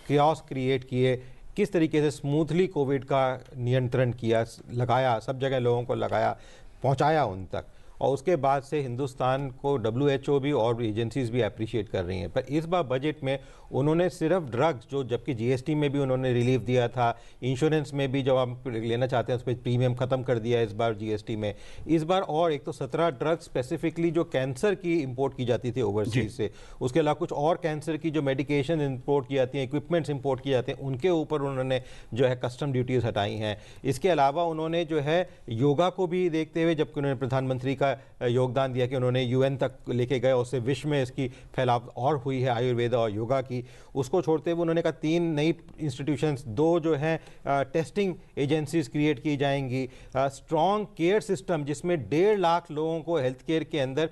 कियोस क्रिएट किए, किस तरीके से स्मूथली कोविड का नियंत्रण किया, लगाया, सब जगह लोगों को लगाया, पहुंचाया उन तक। और उसके बाद से हिंदुस्तान को WHO भी और एजेंसीज भी अप्रिशिएट कर रही हैं। पर इस बार बजट में उन्होंने सिर्फ ड्रग्स, जो जबकि GST में भी उन्होंने रिलीफ दिया था, इंश्योरेंस में भी जब हम लेना चाहते हैं उस पर प्रीमियम ख़त्म कर दिया इस बार GST में। इस बार और एक तो 17 ड्रग्स स्पेसिफिकली जो कैंसर की इंपोर्ट की जाती थी ओवरसीज से, उसके अलावा कुछ और कैंसर की जो मेडिकेशन इंपोर्ट की जाती हैं, इक्विपमेंट्स इंपोर्ट किए जाते हैं, उनके ऊपर उन्होंने जो है कस्टम ड्यूटीज़ हटाई हैं। इसके अलावा उन्होंने जो है योगा को भी देखते हुए, जबकि उन्होंने प्रधानमंत्री का योगदान दिया कि उन्होंने UN तक लेके गए, उससे विश्व में इसकी फैलाव और हुई है आयुर्वेद और योगा की, उसको छोड़ते हुए उन्होंने कहा 3 नई इंस्टीट्यूशंस, 2 जो हैं टेस्टिंग एजेंसीज क्रिएट की जाएंगी, स्ट्रॉन्ग केयर सिस्टम जिसमें 1.5 लाख लोगों को हेल्थ केयर के अंदर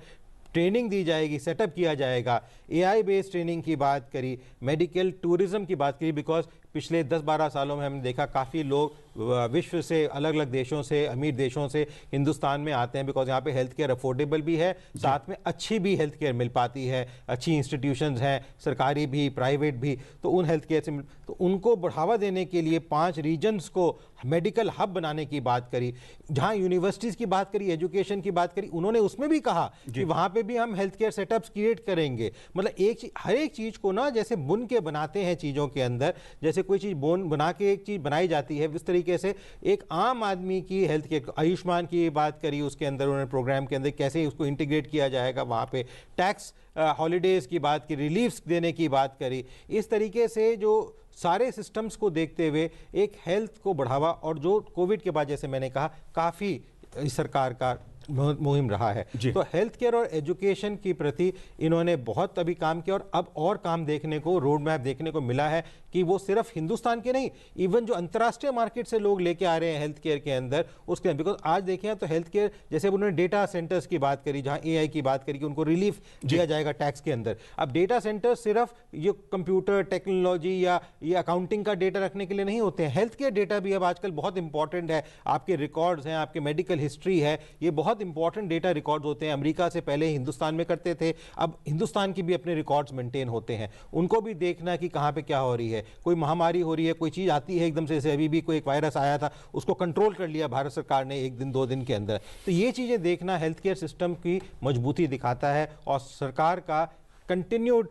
ट्रेनिंग दी जाएगी, सेटअप किया जाएगा, AI बेस्ड ट्रेनिंग की बात करी, मेडिकल टूरिज्म की बात करी, बिकॉज पिछले 10-12 सालों में हमने देखा काफ़ी लोग विश्व से, अलग अलग देशों से, अमीर देशों से हिंदुस्तान में आते हैं, बिकॉज यहाँ पे हेल्थ केयर अफोर्डेबल भी है, साथ में अच्छी भी हेल्थ केयर मिल पाती है, अच्छी इंस्टीट्यूशंस हैं, सरकारी भी, प्राइवेट भी, तो उन हेल्थ केयर से तो उनको बढ़ावा देने के लिए 5 रीजन्स को मेडिकल हब बनाने की बात करी। जहाँ यूनिवर्सिटीज़ की बात करी, एजुकेशन की बात करी, उन्होंने उसमें भी कहा कि वहाँ पे भी हम हेल्थ केयर सेटअप्स क्रिएट करेंगे। मतलब हर एक चीज़ को ना जैसे बुन के बनाते हैं चीज़ों के अंदर, जैसे कोई चीज़ बना के एक चीज़ बनाई जाती है, इस तरीके से एक आम आदमी की हेल्थ केयर, आयुष्मान की बात करी, उसके अंदर उन्होंने प्रोग्राम के अंदर कैसे उसको इंटीग्रेट किया जाएगा, वहाँ पे टैक्स हॉलीडेज़ की बात की, रिलीफ्स देने की बात करी। इस तरीके से जो सारे सिस्टम्स को देखते हुए एक हेल्थ को बढ़ावा, और जो कोविड के बाद जैसे मैंने कहा काफ़ी सरकार का मुहिम रहा है, तो हेल्थ केयर और एजुकेशन की प्रति इन्होंने बहुत अभी काम किया, और अब और काम देखने को, रोड मैप देखने को मिला है कि वो सिर्फ हिंदुस्तान के नहीं, इवन जो अंतर्राष्ट्रीय मार्केट से लोग लेके आ रहे हैं हेल्थ केयर के अंदर, उसके बिकॉज आज देखें तो हेल्थ केयर, जैसे उन्होंने डेटा सेंटर्स की बात करी, जहां AI की बात करी कि उनको रिलीफ दिया जाएगा टैक्स के अंदर। अब डेटा सेंटर सिर्फ ये कंप्यूटर टेक्नोलॉजी या ये अकाउंटिंग का डेटा रखने के लिए नहीं होते हैं, हेल्थ केयर डेटा भी अब आजकल बहुत इंपॉर्टेंट है। आपके रिकॉर्ड्स हैं, आपके मेडिकल हिस्ट्री है, ये बहुत इंपॉर्टेंट डेटा रिकॉर्ड्स होते हैं। अमेरिका से पहले हिंदुस्तान में करते थे, अब हिंदुस्तान की भी अपने रिकॉर्ड्स मेंटेन होते हैं, उनको भी देखना कि कहाँ पे क्या हो रही है, कोई महामारी हो रही है, कोई चीज़ आती है एकदम से, जैसे अभी भी कोई एक वायरस आया था, उसको कंट्रोल कर लिया भारत सरकार ने 1 दिन 2 दिन के अंदर। तो ये चीज़ें देखना हेल्थ केयर सिस्टम की मजबूती दिखाता है, और सरकार का कंटिन्यूड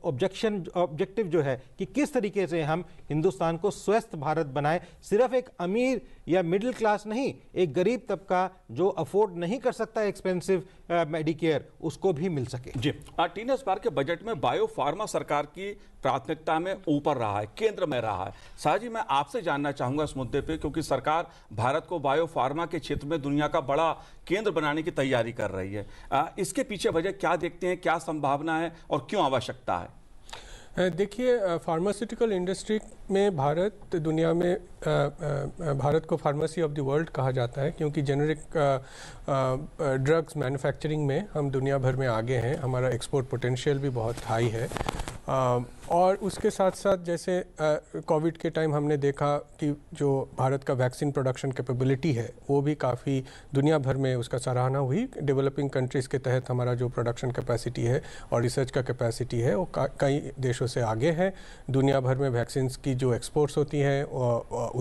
ऑब्जेक्टिव जो है कि किस तरीके से हम हिंदुस्तान को स्वस्थ भारत बनाएं, सिर्फ एक अमीर या मिडिल क्लास नहीं, एक गरीब तबका जो अफोर्ड नहीं कर सकता एक्सपेंसिव मेडिकेयर, उसको भी मिल सके। जी टीना, इस बार के बजट में बायो फार्मा सरकार की प्राथमिकता में ऊपर रहा है, केंद्र में रहा है। शाह जी, मैं आपसे जानना चाहूंगा इस मुद्दे पे, क्योंकि सरकार भारत को बायो फार्मा के क्षेत्र में दुनिया का बड़ा केंद्र बनाने की तैयारी कर रही है। इसके पीछे वजह क्या देखते हैं, क्या संभावना है और क्यों आवश्यकता है? देखिए फार्मास्यूटिकल इंडस्ट्री में भारत दुनिया में भारत को फार्मेसी ऑफ द वर्ल्ड कहा जाता है, क्योंकि जेनरिक ड्रग्स मैन्युफैक्चरिंग में हम दुनिया भर में आगे हैं, हमारा एक्सपोर्ट पोटेंशियल भी बहुत हाई है। और उसके साथ साथ जैसे कोविड के टाइम हमने देखा कि जो भारत का वैक्सीन प्रोडक्शन कैपेबिलिटी है वो भी काफ़ी दुनिया भर में उसका सराहना हुई। डेवलपिंग कंट्रीज़ के तहत हमारा जो प्रोडक्शन कैपेसिटी है और रिसर्च का कैपेसिटी है वो कई देशों से आगे है। दुनिया भर में वैक्सीन्स की जो एक्सपोर्ट्स होती हैं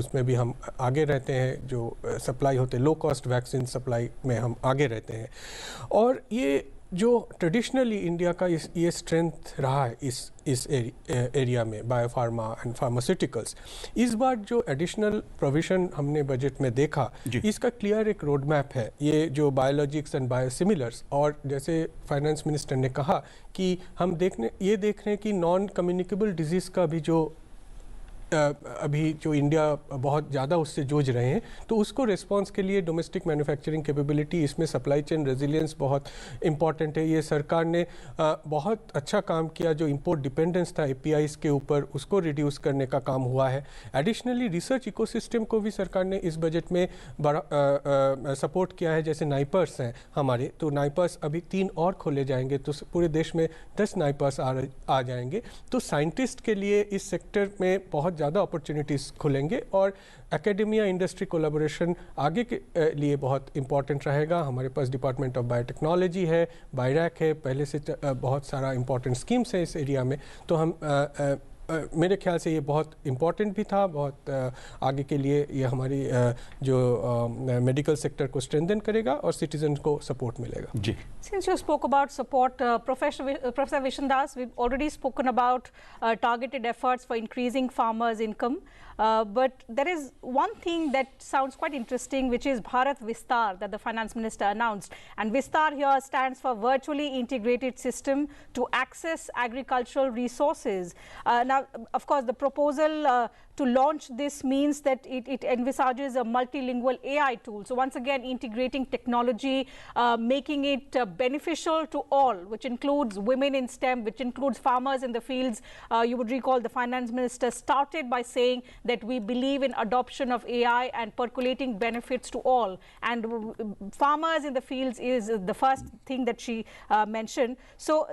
उसमें भी हम आगे रहते हैं, जो सप्लाई होते लो कॉस्ट वैक्सीन सप्लाई में हम आगे रहते हैं। और ये जो ट्रेडिशनली इंडिया का ये स्ट्रेंथ रहा है इस एरिया में बायोफार्मा एंड फार्मास्यूटिकल्स, इस बार जो एडिशनल प्रोविजन हमने बजट में देखा इसका क्लियर एक रोड मैप है। ये जो बायोलॉजिक्स एंड बायोसिमिलर्स, और जैसे फाइनेंस मिनिस्टर ने कहा कि हम देख रहे हैं कि नॉन कम्युनिकेबल डिजीज़ का भी जो अभी जो इंडिया बहुत ज़्यादा उससे जूझ रहे हैं, तो उसको रिस्पांस के लिए डोमेस्टिक मैन्युफैक्चरिंग कैपेबिलिटी, इसमें सप्लाई चेन रेजिलियंस बहुत इंपॉर्टेंट है। ये सरकार ने बहुत अच्छा काम किया, जो इंपोर्ट डिपेंडेंस था एपीआईज के ऊपर उसको रिड्यूस करने का काम हुआ है। एडिशनली रिसर्च इकोसिस्टम को भी सरकार ने इस बजट में बड़ा सपोर्ट किया है। जैसे नाइपर्स हैं हमारे, तो नाइपर्स अभी 3 और खोले जाएंगे, तो पूरे देश में 10 नाइपर्स आ जाएंगे। तो साइंटिस्ट के लिए इस सेक्टर में बहुत ज़्यादा अपॉर्चुनिटीज़ खुलेंगे और एकेडेमिया इंडस्ट्री कोलैबोरेशन आगे के लिए बहुत इंपॉर्टेंट रहेगा। हमारे पास डिपार्टमेंट ऑफ बायोटेक्नोलॉजी है, बायरैक है, पहले से बहुत सारा इंपॉर्टेंट स्कीम्स हैं इस एरिया में। तो हम मेरे ख्याल से ये बहुत इम्पॉर्टेंट भी था, बहुत आगे के लिए ये हमारी जो मेडिकल सेक्टर को स्ट्रेंथन करेगा और सिटीजन को सपोर्ट मिलेगा। जी, Since you spoke about support, Professor Vishandas, we've already spoken about targeted efforts for increasing farmers' income. But there is one thing that sounds quite interesting, which is Bharat Vistar, that the finance minister announced. And Vistar here stands for virtually integrated system to access agricultural resources. Now, of course, the proposal to launch this means that it envisages a multilingual AI tool. So once again, integrating technology, making it beneficial to all, which includes women in STEM, which includes farmers in the fields. You would recall the finance minister started by saying that we believe in adoption of AI and percolating benefits to all. And farmers in the fields is the first thing that she mentioned. So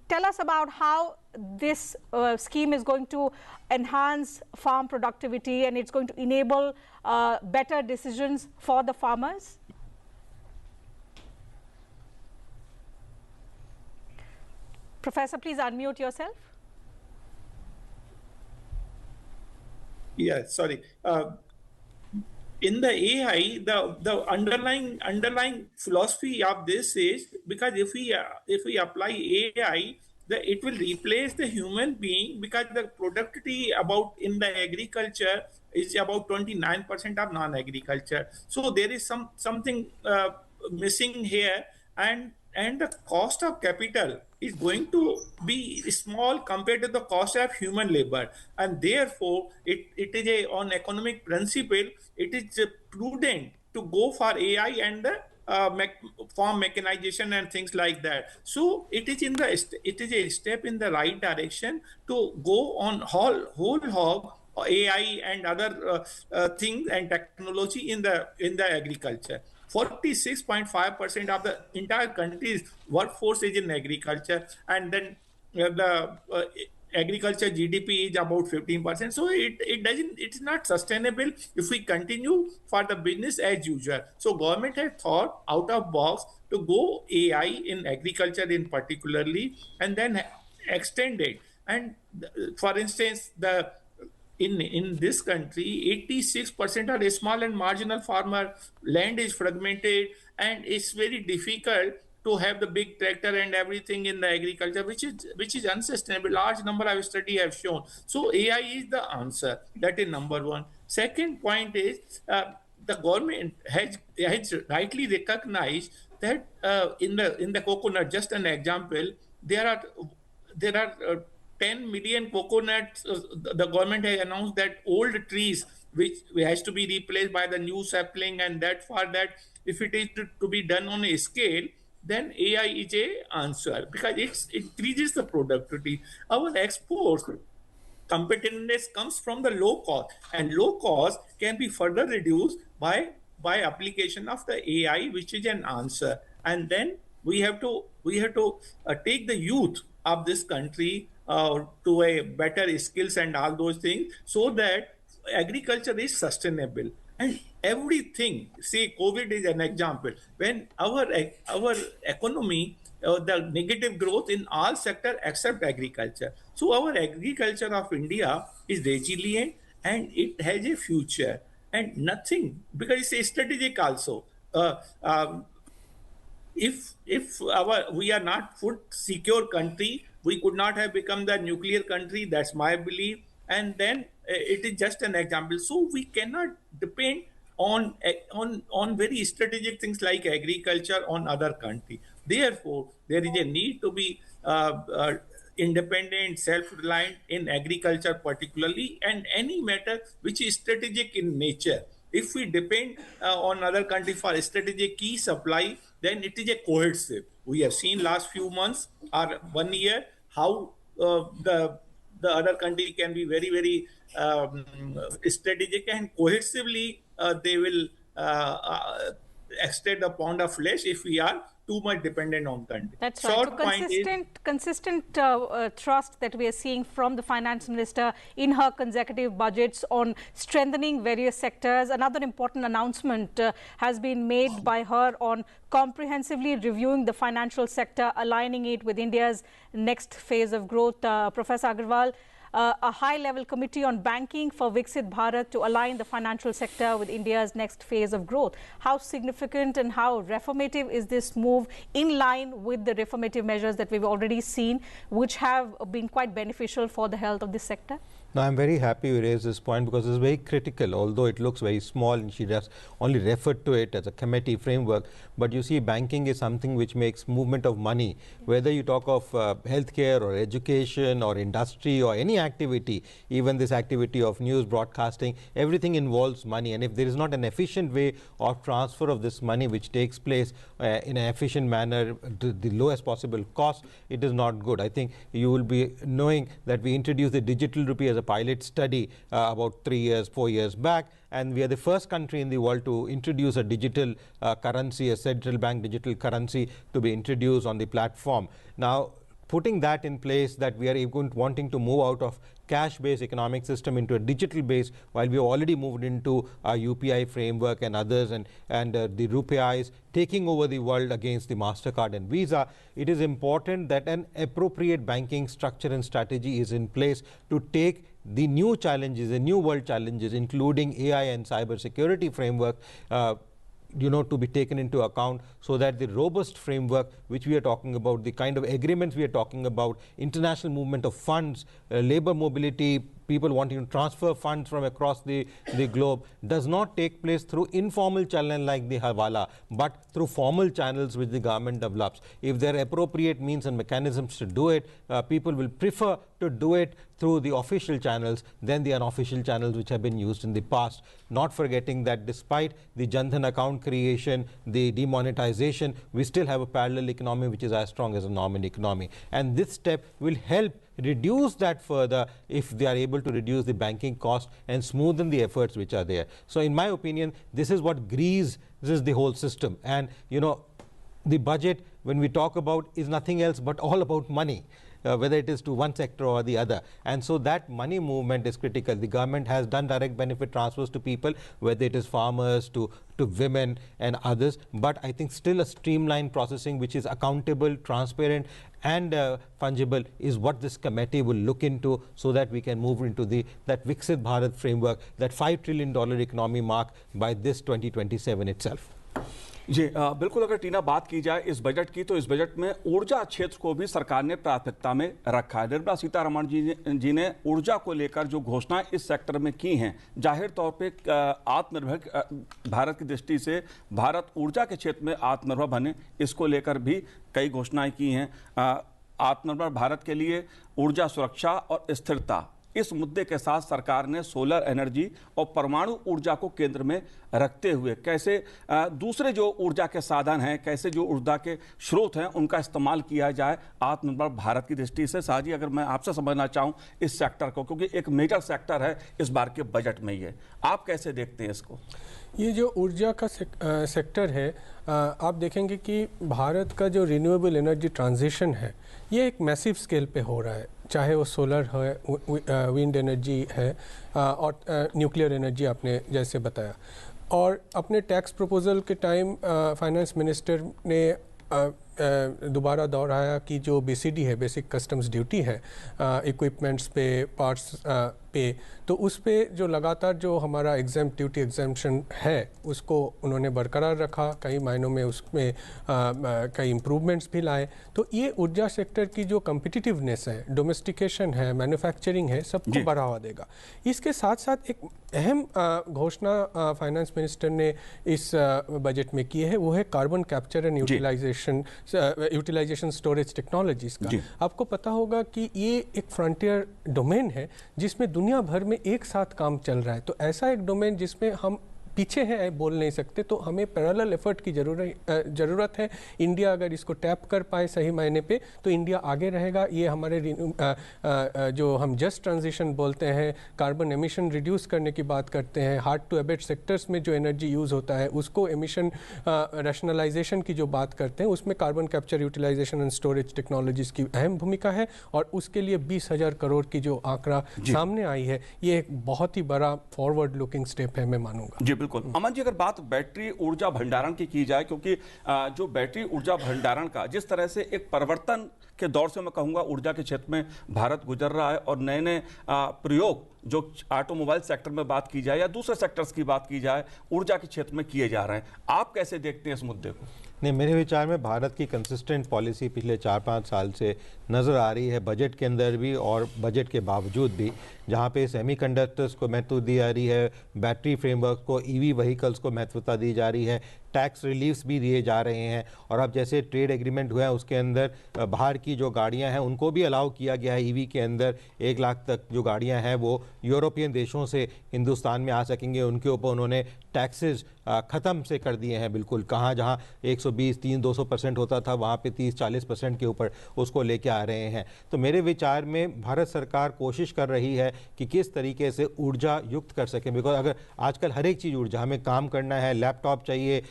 tell us about how this scheme is going to enhance farm productivity and it's going to enable better decisions for the farmers. Professor, please unmute yourself. Yeah, sorry. In the AI, the underlying philosophy of this is, because if we apply AI, it will replace the human being, because the productivity about in the agriculture is about 29% of non-agriculture. So there is something missing here, and the cost of capital is going to be small compared to the cost of human labor, and therefore it is on economic principle, it is prudent to go for AI and the farm mechanization and things like that. So it is a step in the right direction to go on whole hog AI and other things and technology in the agriculture. 46.5% of the entire country's workforce is in agriculture, and then the agriculture GDP is about 15%. So it's not sustainable if we continue for the business as usual. So government has thought out of box to go AI in agriculture in particularly, and then extend it. And for instance, in this country, 86% are small and marginal farmer. Land is fragmented, and it's very difficult to have the big tractor and everything in the agriculture, which is unsustainable. Large number of studies have shown. So AI is the answer. That is number one. Second point is the government has rightly recognized that in the coconut, just an example, there are 10 million coconuts. The government has announced that old trees which has to be replaced by the new sapling, and that for that, if it is to be done on a scale, then AI is a answer because it increases the productivity. Our exports competitiveness comes from the low cost, and low cost can be further reduced by application of the AI, which is an answer. And then we have to take the youth of this country to a better skills and all those things, so that agriculture is sustainable. And everything, see, COVID is an example. When our economy, the negative growth in all sector except agriculture. So our agriculture of India is resilient and it has a future. And nothing, because it's a strategic also. If we are not food secure country, we could not have become the nuclear country. That's my belief. And then it is just an example. So we cannot depend on very strategic things like agriculture on other country. Therefore, there is a need to be independent, self-reliant in agriculture particularly, and any matter which is strategic in nature. If we depend on other country for strategic key supply, then it is a cohesive. We have seen last few months or 1 year how the other country can be very, very strategic, and cohesively they will extend a pound of flesh if we are too much dependent on country. That's right. So consistent trust that we are seeing from the finance minister in her consecutive budgets on strengthening various sectors. Another important announcement has been made by her on comprehensively reviewing the financial sector, aligning it with India's next phase of growth. Professor Agarwal, a high-level committee on banking for Viksit Bharat to align the financial sector with India's next phase of growth. How significant and how reformative is this move, in line with the reformative measures that we've already seen, which have been quite beneficial for the health of this sector? Now, I'm very happy you raised this point because it's very critical, although it looks very small and she just only referred to it as a committee framework. But you see, banking is something which makes movement of money, whether you talk of healthcare or education or industry or any activity, even this activity of news broadcasting, everything involves money. And if there is not an efficient way of transfer of this money which takes place in an efficient manner to the lowest possible cost, it is not good. I think you will be knowing that we introduced the digital rupee as a pilot study about 4 years back, and we are the first country in the world to introduce a digital currency, a central bank digital currency to be introduced on the platform. Now, putting that in place, that we are wanting to move out of cash-based economic system into a digital base, while we have already moved into a UPI framework and others, and the RuPay is taking over the world against the MasterCard and Visa. It is important that an appropriate banking structure and strategy is in place to take the new challenges, the new world challenges, including AI and cyber security framework, to be taken into account, so that the robust framework which we are talking about, the kind of agreements we are talking about, international movement of funds, labor mobility, people wanting to transfer funds from across the globe, does not take place through informal channel like the Hawala, but through formal channels which the government develops. If there are appropriate means and mechanisms to do it, people will prefer to do it through the official channels than the unofficial channels which have been used in the past. Not forgetting that despite the Jan Dhan account creation, the demonetization, we still have a parallel economy which is as strong as a normal economy. And this step will help reduce that further if they are able to reduce the banking cost and smoothen the efforts which are there. So in my opinion, this is what greases the whole system. And the budget, when we talk about, is nothing else but all about money. Whether it is to one sector or the other. And so that money movement is critical. The government has done direct benefit transfers to people, whether it is farmers, to women and others. But I think still a streamlined processing which is accountable, transparent and fungible is what this committee will look into, so that we can move into that Viksit Bharat framework, that $5 trillion economy mark by this 2027 itself. जी बिल्कुल, अगर टीना बात की जाए इस budget की, तो इस budget में ऊर्जा क्षेत्र को भी सरकार ने प्राथमिकता में रखा है। निर्मला सीतारमण जी ने ऊर्जा को लेकर जो घोषणाएं इस सेक्टर में की हैं, जाहिर तौर पे आत्मनिर्भर भारत की दृष्टि से भारत ऊर्जा के क्षेत्र में आत्मनिर्भर बने, इसको लेकर भी कई घोषणाएं की हैं। आत्मनिर्भर भारत के लिए ऊर्जा सुरक्षा और स्थिरता इस मुद्दे के साथ सरकार ने सोलर एनर्जी और परमाणु ऊर्जा को केंद्र में रखते हुए कैसे दूसरे जो ऊर्जा के साधन हैं, कैसे जो ऊर्जा के स्रोत हैं, उनका इस्तेमाल किया जाए आत्मनिर्भर भारत की दृष्टि से। साजी, अगर मैं आपसे समझना चाहूँ इस सेक्टर को, क्योंकि एक मेजर सेक्टर है इस बार के बजट में, ये आप कैसे देखते हैं इसको? ये जो ऊर्जा का सेक्टर है, आप देखेंगे कि भारत का जो रिन्यूएबल एनर्जी ट्रांजिशन है ये एक मैसिव स्केल पे हो रहा है, चाहे वो सोलर है, विंड एनर्जी है और न्यूक्लियर एनर्जी आपने जैसे बताया। और अपने टैक्स प्रपोजल के टाइम फाइनेंस मिनिस्टर ने दोबारा दोहराया कि जो BCD है, बेसिक कस्टम्स ड्यूटी है, इक्विपमेंट्स पे, पार्ट्स पे, तो उस पे जो लगातार जो हमारा एग्जाम्प्ट ड्यूटी एग्जाम्पशन है उसको उन्होंने बरकरार रखा, कई मायनों में उसमें कई इम्प्रूवमेंट्स भी लाए। तो ये ऊर्जा सेक्टर की जो कम्पिटिटिवनेस है, डोमेस्टिकेशन है, मैन्युफैक्चरिंग है, सबको बढ़ावा देगा। इसके साथ साथ एक अहम घोषणा फाइनेंस मिनिस्टर ने इस बजट में की है, वो है carbon capture and utilisation storage technologies का। आपको पता होगा कि ये एक फ्रंटियर डोमेन है जिसमें दुनिया भर में एक साथ काम चल रहा है। तो ऐसा एक डोमेन जिसमें हम पीछे हैं बोल नहीं सकते, तो हमें पैरेलल एफर्ट की ज़रूरत है। इंडिया अगर इसको टैप कर पाए सही मायने पे तो इंडिया आगे रहेगा। ये हमारे जो हम जस्ट ट्रांजिशन बोलते हैं, कार्बन एमिशन रिड्यूस करने की बात करते हैं, हार्ड टू एबेट सेक्टर्स में जो एनर्जी यूज़ होता है उसको एमिशन रैशनलाइजेशन की जो बात करते हैं, उसमें carbon capture, utilisation and storage technologies की अहम भूमिका है। और उसके लिए 20,000 करोड़ की जो आंकड़ा सामने आई है, ये एक बहुत ही बड़ा फॉरवर्ड लुकिंग स्टेप है, मैं मानूंगा। बिल्कुल। अमन जी, अगर बात बैटरी ऊर्जा भंडारण की जाए, क्योंकि जो बैटरी ऊर्जा भंडारण का जिस तरह से एक परिवर्तन के दौर से मैं कहूंगा ऊर्जा के क्षेत्र में भारत गुजर रहा है और नए नए प्रयोग जो ऑटोमोबाइल सेक्टर में बात की जाए या दूसरे सेक्टर्स की बात की जाए, ऊर्जा के क्षेत्र में किए जा रहे हैं, आप कैसे देखते हैं इस मुद्दे को? नहीं, मेरे विचार में भारत की कंसिस्टेंट पॉलिसी पिछले 4-5 साल से नज़र आ रही है, बजट के अंदर भी और बजट के बावजूद भी, जहाँ पे सेमीकंडक्टर्स को महत्व दी जा रही है, बैटरी फ्रेमवर्क को, EV व्हीकल्स को महत्वता दी जा रही है, टैक्स रिलीफ्स भी दिए जा रहे हैं। और अब जैसे ट्रेड एग्रीमेंट हुआ है उसके अंदर बाहर की जो गाड़ियां हैं उनको भी अलाउ किया गया है। EV के अंदर 1 लाख तक जो गाड़ियां हैं वो यूरोपियन देशों से हिंदुस्तान में आ सकेंगे, उनके ऊपर उन्होंने टैक्सेस ख़त्म से कर दिए हैं बिल्कुल। कहाँ जहाँ 120-300-200% होता था, वहाँ पे 30-40% के ऊपर उसको लेके आ रहे हैं। तो मेरे विचार में भारत सरकार कोशिश कर रही है कि किस तरीके से ऊर्जा युक्त कर सकें। बिकॉज अगर आजकल हर एक चीज़ ऊर्जा, हमें काम करना है, लैपटॉप चाहिए,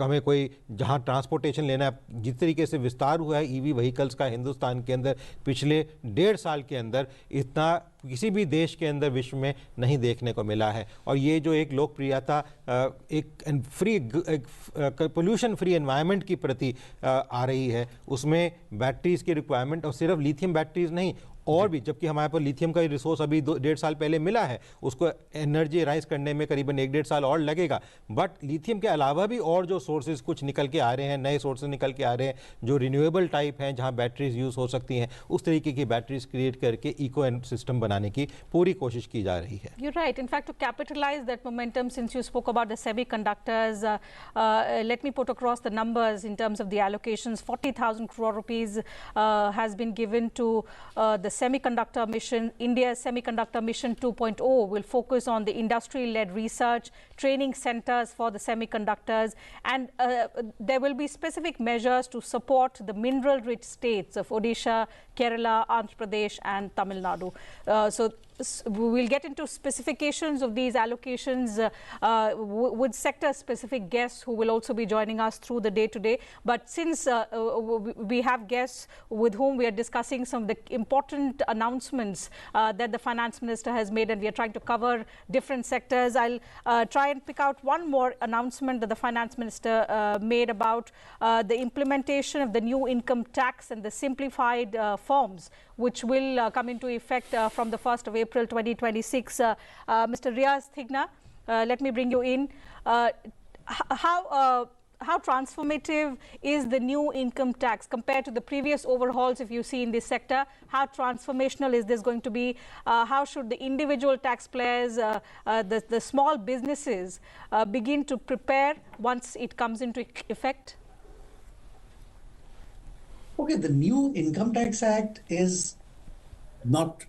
हमें कोई जहाँ ट्रांसपोर्टेशन लेना है, जिस तरीके से विस्तार हुआ है EV व्हीकल्स का हिंदुस्तान के अंदर पिछले 1.5 साल के अंदर, इतना किसी भी देश के अंदर विश्व में नहीं देखने को मिला है। और ये जो एक लोकप्रियता एक पोल्यूशन फ्री एनवायरनमेंट की प्रति आ रही है, उसमें बैटरीज की रिक्वायरमेंट, और सिर्फ लिथियम बैटरीज नहीं, और भी, जबकि हमारे पास लिथियम का रिसोर्स अभी 1.5 साल पहले मिला है, उसको एनर्जी राइज करने में करीबन 1-1.5 साल और लगेगा। बट लिथियम के अलावा भी और जो सोर्सेज कुछ निकल के आ रहे हैं, नए सोर्सेज निकल के आ रहे हैं जो रिन्यूएबल टाइप हैं, जहां बैटरीज यूज़ हो सकती हैं, उस तरीके की बैटरीज क्रिएट करके इको सिस्टम बनाने की पूरी कोशिश की जा रही है। You're right. In fact, to capitalize that momentum, since you spoke about the semiconductors, let me put across the numbers in terms of the allocations. 40,000 crore rupees has been given to the semiconductor mission. India's semiconductor mission 2.0 will focus on the industry-led research, training centers for the semiconductors, and there will be specific measures to support the mineral-rich states of Odisha, Kerala, Andhra Pradesh, and Tamil Nadu. So we will get into specifications of these allocations with sector-specific guests who will also be joining us through the day-to-day. But since we have guests with whom we are discussing some of the important announcements that the finance minister has made, and we are trying to cover different sectors, I'll try and pick out one more announcement that the finance minister made about the implementation of the new income tax and the simplified forms, which will come into effect from the 1st of April 2026. Mr. Riaz Thigna, let me bring you in. How transformative is the new income tax compared to the previous overhauls, if you see in this sector? How transformational is this going to be? How should the individual taxpayers, the small businesses begin to prepare once it comes into effect? Okay, the new Income Tax Act is not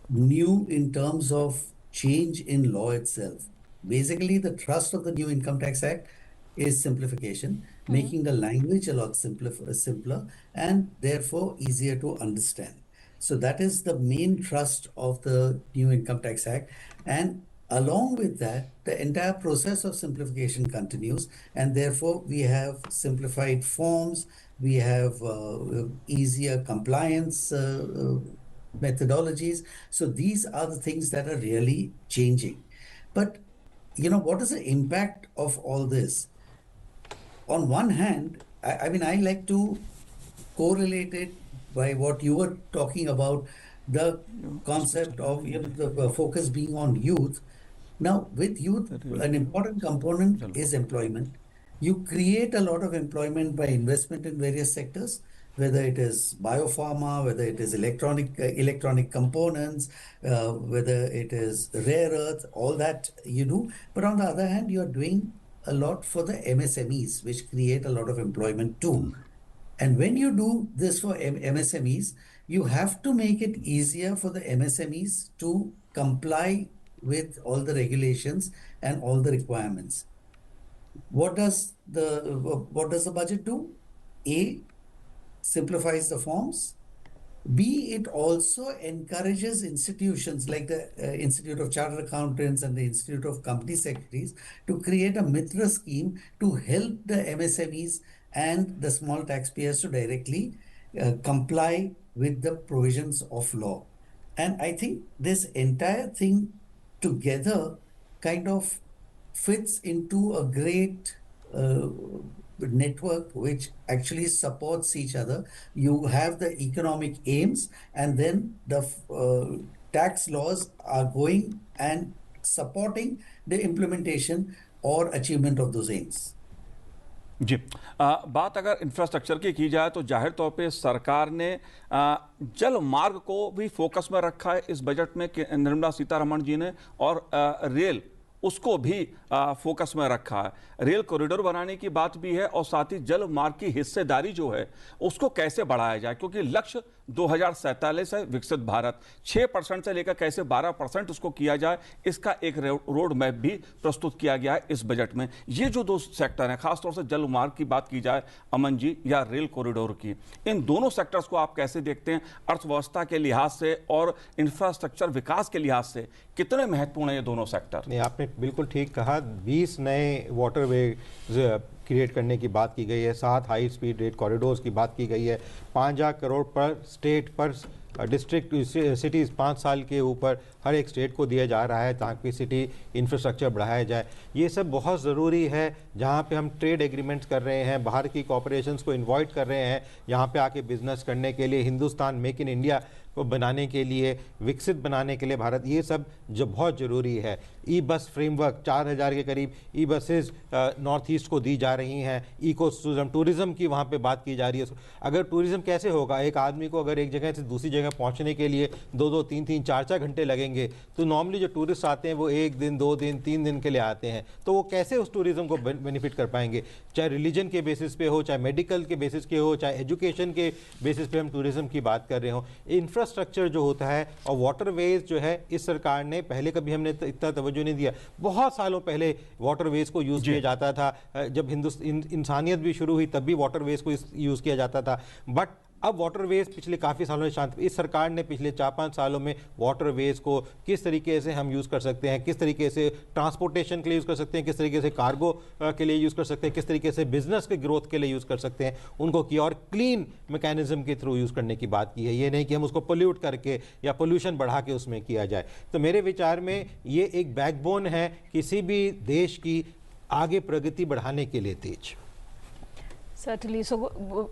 new in terms of change in law itself. Basically, the thrust of the new Income Tax Act is simplification, making the language a lot simpler and therefore easier to understand. So that is the main thrust of the new Income Tax Act. And along with that, the entire process of simplification continues, and therefore we have simplified forms, we have easier compliance methodologies. So these are the things that are really changing. But what is the impact of all this? On one hand, I mean, I like to correlate it by what you were talking about, the concept of the focus being on youth. Now, with youth, an important component is employment. You create a lot of employment by investment in various sectors, whether it is biopharma, whether it is electronic components, whether it is rare earth, all that you do. But on the other hand, you are doing a lot for the MSMEs, which create a lot of employment too. And when you do this for MSMEs, you have to make it easier for the MSMEs to comply with all the regulations and all the requirements. What does the budget do? A, simplifies the forms. B, it also encourages institutions like the Institute of Chartered Accountants and the Institute of Company Secretaries to create a Mitra scheme to help the MSMEs and the small taxpayers to directly comply with the provisions of law. And I think this entire thing together kind of fits into a great network which actually supports each other. You have the economic aims, and then the tax laws are going and supporting the implementation or achievement of those aims. जी बात अगर infrastructure की जाए तो जाहिर तौर पे सरकार ने जल मार्ग को भी फोकस में रखा है इस बजट में निर्मला सीतारमण जी ने, और रेल उसको भी फोकस में रखा है। रेल कॉरिडोर बनाने की बात भी है और साथ ही जल मार्ग की हिस्सेदारी जो है उसको कैसे बढ़ाया जाए, क्योंकि लक्ष्य 2047 है विकसित भारत, 6% से लेकर कैसे 12% उसको किया जाए, इसका एक रोड मैप भी प्रस्तुत किया गया है इस बजट में। ये जो दो सेक्टर हैं, खासतौर से जल मार्ग की बात की जाए अमन जी, या रेल कॉरिडोर की, इन दोनों सेक्टर्स को आप कैसे देखते हैं अर्थव्यवस्था के लिहाज से और इंफ्रास्ट्रक्चर विकास के लिहाज से, कितने महत्वपूर्ण है ये दोनों सेक्टर? नहीं, आपने बिल्कुल ठीक कहा। 20 नए वाटरवे क्रिएट करने की बात की गई है, 7 हाई स्पीड रेल कॉरिडोर्स की बात की गई है, 5,000 करोड़ पर स्टेट पर डिस्ट्रिक्ट सिटीज़ 5 साल के ऊपर हर एक स्टेट को दिया जा रहा है ताकि सिटी इंफ्रास्ट्रक्चर बढ़ाया जाए। ये सब बहुत ज़रूरी है। जहाँ पे हम ट्रेड एग्रीमेंट्स कर रहे हैं, बाहर की कॉरपोरेशंस को इनवाइट कर रहे हैं यहाँ पे आके बिजनेस करने के लिए, हिंदुस्तान मेक इन इंडिया को बनाने के लिए, विकसित बनाने के लिए भारत, ये सब जो बहुत ज़रूरी है। ई बस फ्रेमवर्क 4,000 के करीब ई बसेस नॉर्थ ईस्ट को दी जा रही हैं। इको टूरिज़्म की वहाँ पे बात की जा रही है। अगर टूरिज़्म कैसे होगा, एक आदमी को अगर एक जगह से दूसरी जगह पहुँचने के लिए 2-2, 3-3, 4-4 घंटे लगेंगे, तो नॉर्मली जो टूरिस्ट आते हैं वो 1 दिन, 2 दिन, 3 दिन के लिए आते हैं, तो वो कैसे उस टूरिज़्म को बेनिफिट कर पाएंगे? चाहे रिलीजन के बेसिस पे हो, चाहे मेडिकल के बेसिस के हो, चाहे एजुकेशन के बेसिस पे हम टूरिज़्म की बात कर रहे हो। इंफ्रास्ट्रक्चर जो होता है और वाटरवेज जो है, इस सरकार ने पहले कभी हमने इतना तवज्जो नहीं दिया। बहुत सालों पहले वाटरवेज को यूज़ किया जाता था, जब इंसानियत भी शुरू हुई तब भी वाटरवेज को यूज़ किया जाता था। बट अब वाटरवेज पिछले काफ़ी सालों से शांत, इस सरकार ने पिछले 4-5 सालों में वाटरवेज को किस तरीके से हम यूज़ कर सकते हैं, किस तरीके से ट्रांसपोर्टेशन के लिए यूज़ कर सकते हैं, किस तरीके से कार्गो के लिए यूज़ कर सकते हैं, किस तरीके से बिजनेस के ग्रोथ के लिए यूज़ कर सकते हैं, उनको किया और क्लीन मैकेनिज्म के थ्रू यूज़ करने की बात की है। ये नहीं कि हम उसको पोल्यूट करके या पोल्यूशन बढ़ा के उसमें किया जाए। तो मेरे विचार में ये एक बैकबोन है किसी भी देश की आगे प्रगति बढ़ाने के लिए तेज। Certainly. So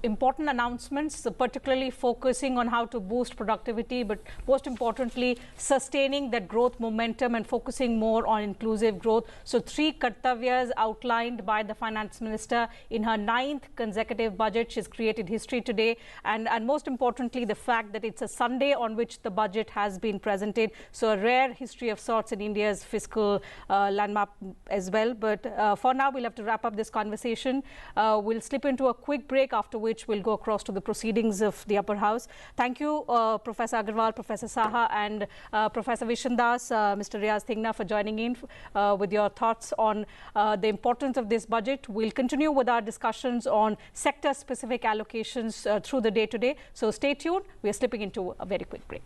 important announcements, particularly focusing on how to boost productivity, but most importantly, sustaining that growth momentum and focusing more on inclusive growth. So 3 kartavyas outlined by the finance minister in her 9th consecutive budget. She's created history today. And most importantly, the fact that it's a Sunday on which the budget has been presented. So a rare history of sorts in India's fiscal landmark as well. But for now, we'll have to wrap up this conversation. We'll slip into into a quick break, after which we'll go across to the proceedings of the upper house. Thank you, Professor Agarwal, Professor Saha, and Professor Vishandas, Mr. Riaz Thingna, for joining in with your thoughts on the importance of this budget. We'll continue with our discussions on sector-specific allocations through the day today. So stay tuned. We are slipping into a very quick break.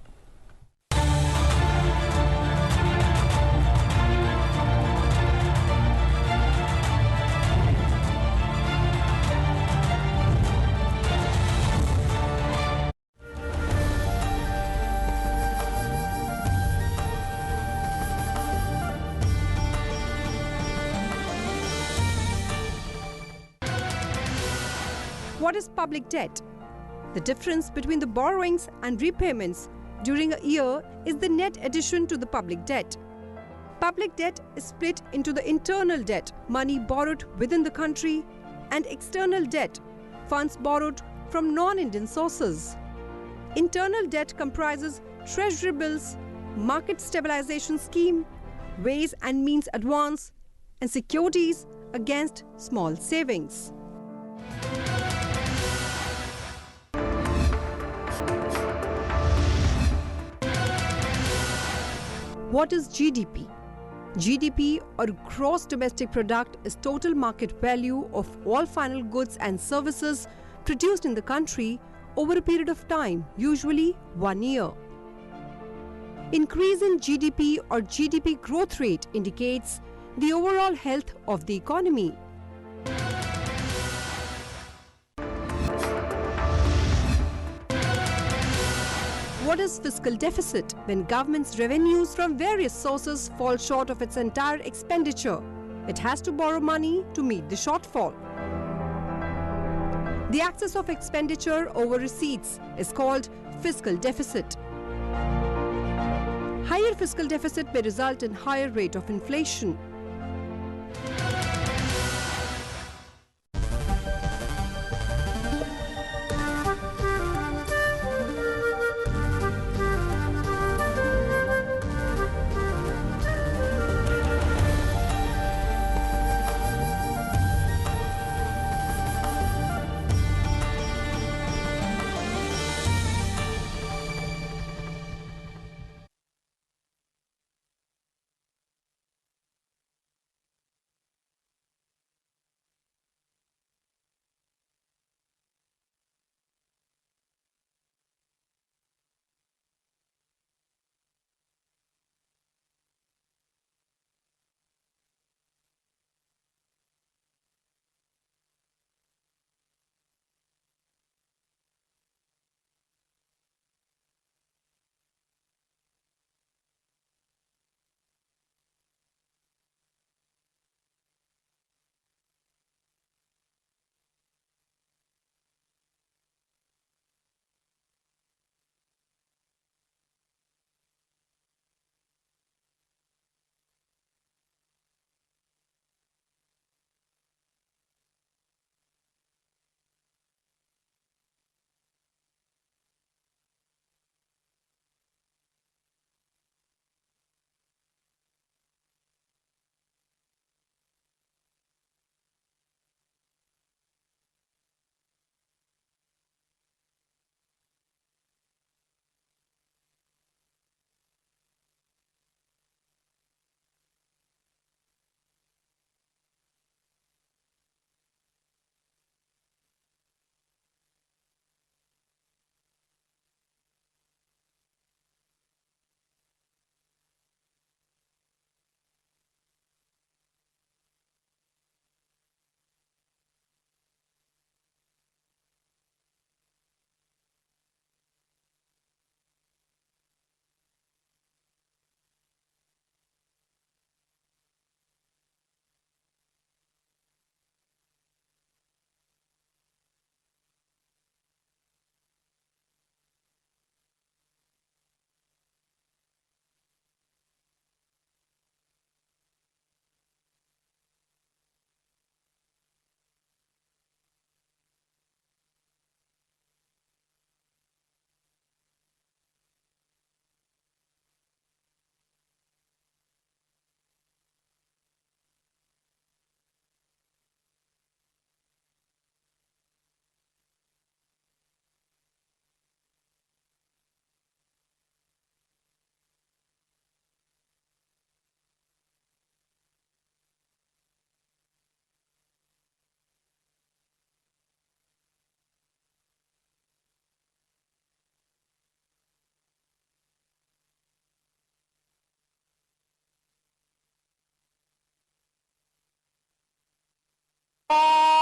What is public debt? The difference between the borrowings and repayments during a year is the net addition to the public debt. Public debt is split into the internal debt, money borrowed within the country, and external debt, funds borrowed from non-Indian sources. Internal debt comprises treasury bills, market stabilization scheme, ways and means advance, and securities against small savings. What is GDP? GDP, or gross domestic product, is total market value of all final goods and services produced in the country over a period of time, usually 1 year. Increase in GDP or GDP growth rate indicates the overall health of the economy. What is fiscal deficit? When government's revenues from various sources fall short of its entire expenditure, it has to borrow money to meet the shortfall. The excess of expenditure over receipts is called fiscal deficit. Higher fiscal deficit may result in higher rate of inflation.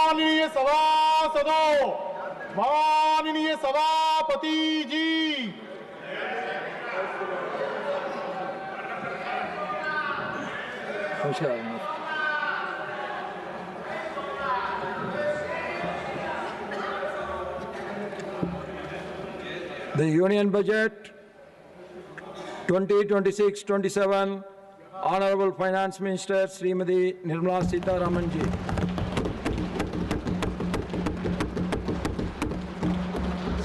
माननीय सभासदों, माननीय सभापति जी, The Union Budget 2026-27, Honorable Finance Minister Srimati Nirmala Sitharaman ji.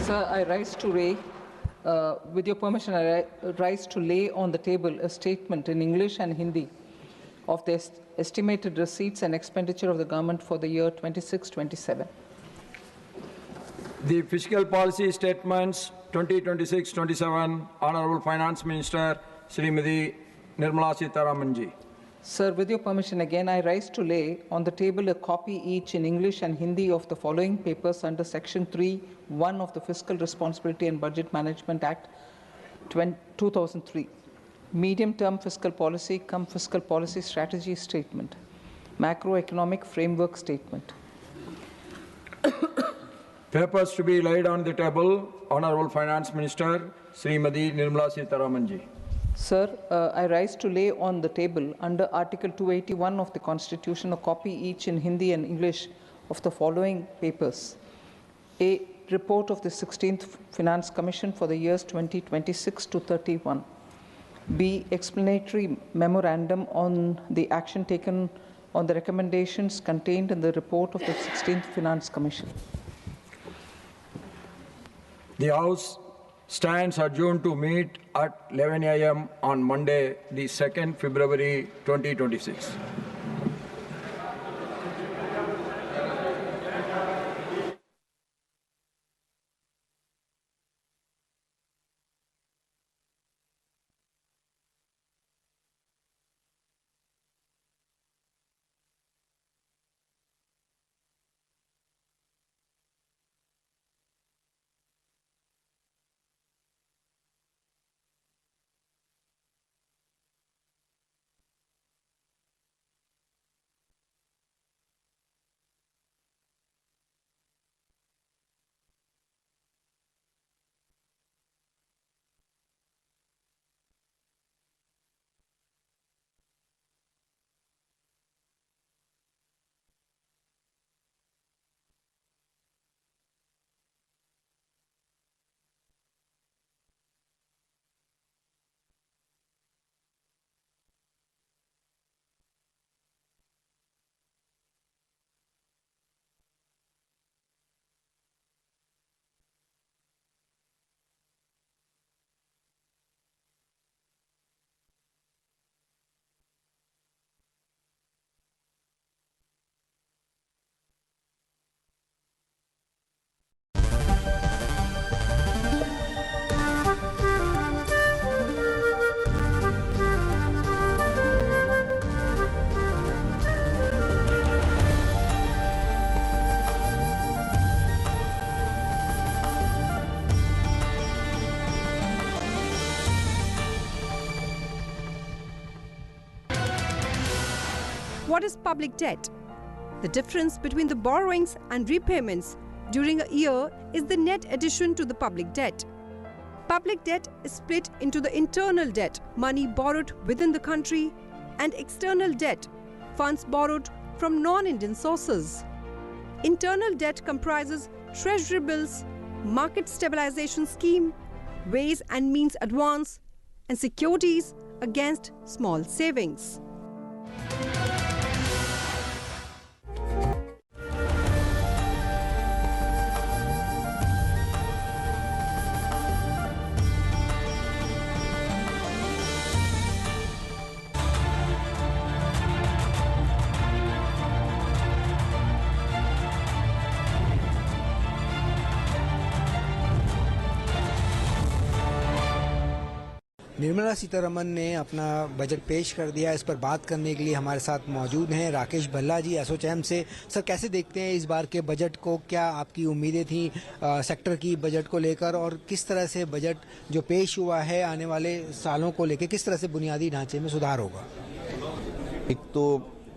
Sir, I rise to lay, with your permission, I rise to lay on the table a statement in English and Hindi of the estimated receipts and expenditure of the government for the year 26-27. The Fiscal Policy Statements 2026-27, Honorable Finance Minister Srimati Nirmala Sitharaman ji. Sir, with your permission again, I rise to lay on the table a copy each in English and Hindi of the following papers under Section 3(1) of the Fiscal Responsibility and Budget Management Act 2003. Medium-term fiscal policy cum fiscal policy strategy statement. Macroeconomic framework statement. Papers to be laid on the table, Honorable Finance Minister Srimati Nirmala Sitharaman ji. Sir, I rise to lay on the table under Article 281 of the Constitution a copy each in Hindi and English of the following papers. A report of the 16th Finance Commission for the years 2026 to 31. B. Explanatory memorandum on the action taken on the recommendations contained in the report of the 16th Finance Commission. The House stands adjourned to meet at 11 a.m. on Monday, the 2nd February 2026. What is public debt? The difference between the borrowings and repayments during a year is the net addition to the public debt. Public debt is split into the internal debt, money borrowed within the country, and external debt, funds borrowed from non-Indian sources. Internal debt comprises treasury bills, market stabilization scheme, ways and means advance, and securities against small savings. Nirmala Sitharaman ने अपना budget पेश कर दिया। इस पर बात करने के लिए हमारे साथ मौजूद हैं राकेश भल्ला जी एसोचैम से। सर, कैसे देखते हैं इस बार के बजट को? क्या आपकी उम्मीदें थी सेक्टर की बजट को लेकर, और किस तरह से बजट जो पेश हुआ है आने वाले सालों को लेकर किस तरह से बुनियादी ढांचे में सुधार होगा? एक तो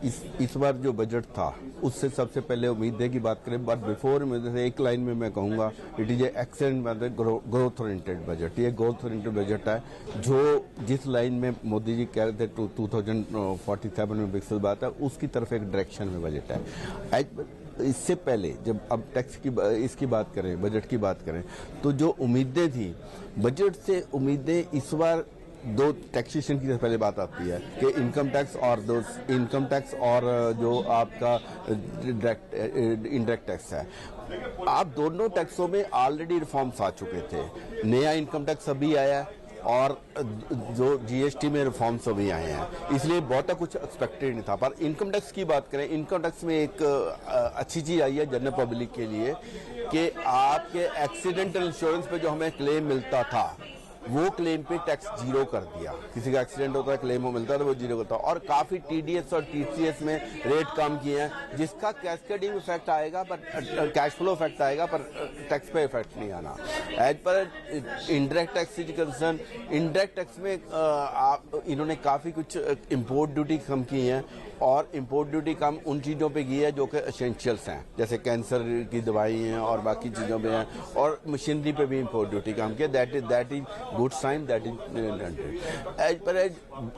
इस बार जो बजट था उससे सबसे पहले उम्मीदें की बात करें, बट बिफोर एक लाइन में मैं कहूँगा it is a excellent budget, growth oriented budget. ये ग्रोथ ओरिएंटेड बजट है जो जिस लाइन में मोदी जी कह रहे थे 2047 में विकसित भारत है, उसकी तरफ एक डायरेक्शन में बजट है। इससे पहले जब अब टैक्स की इसकी बात करें, बजट की बात करें, तो जो उम्मीदें थी बजट से, उम्मीदें इस बार दो टैक्सेशन की पहले बात आती है कि इनकम टैक्स और जो आपका इनडायरेक्ट टैक्स है। आप दोनों टैक्सों में ऑलरेडी रिफॉर्म्स आ चुके थे। नया इनकम टैक्स अभी आया है और जो जीएसटी में रिफॉर्म्स अभी आए हैं, इसलिए बहुत कुछ एक्सपेक्टेड नहीं था। पर इनकम टैक्स की बात करें, इनकम टैक्स में एक अच्छी चीज आई है जनरल पब्लिक के लिए कि आपके एक्सीडेंटल इंश्योरेंस पे जो हमें क्लेम मिलता था वो क्लेम पे टैक्स जीरो कर दिया। किसी का एक्सीडेंट होता है, क्लेम वो मिलता है तो वो जीरो करता है। और काफी टीडीएस और टीसीएस में रेट कम किए हैं, जिसका कैस्केडिंग इफेक्ट आएगा, पर कैश फ्लो इफेक्ट आएगा, पर टैक्स पे इफेक्ट नहीं आना। As far indirect tax is concern, indirect tax में इन्होंने काफी कुछ इम्पोर्ट ड्यूटी कम की है, और इम्पोर्ट ड्यूटी कम उन चीज़ों पे की है जो कि एसेंशियल्स हैं, जैसे कैंसर की दवाई हैं और बाकी चीज़ों पे हैं, और मशीनरी पे भी इम्पोर्ट ड्यूटी कम किया। That is good sign, that is as far as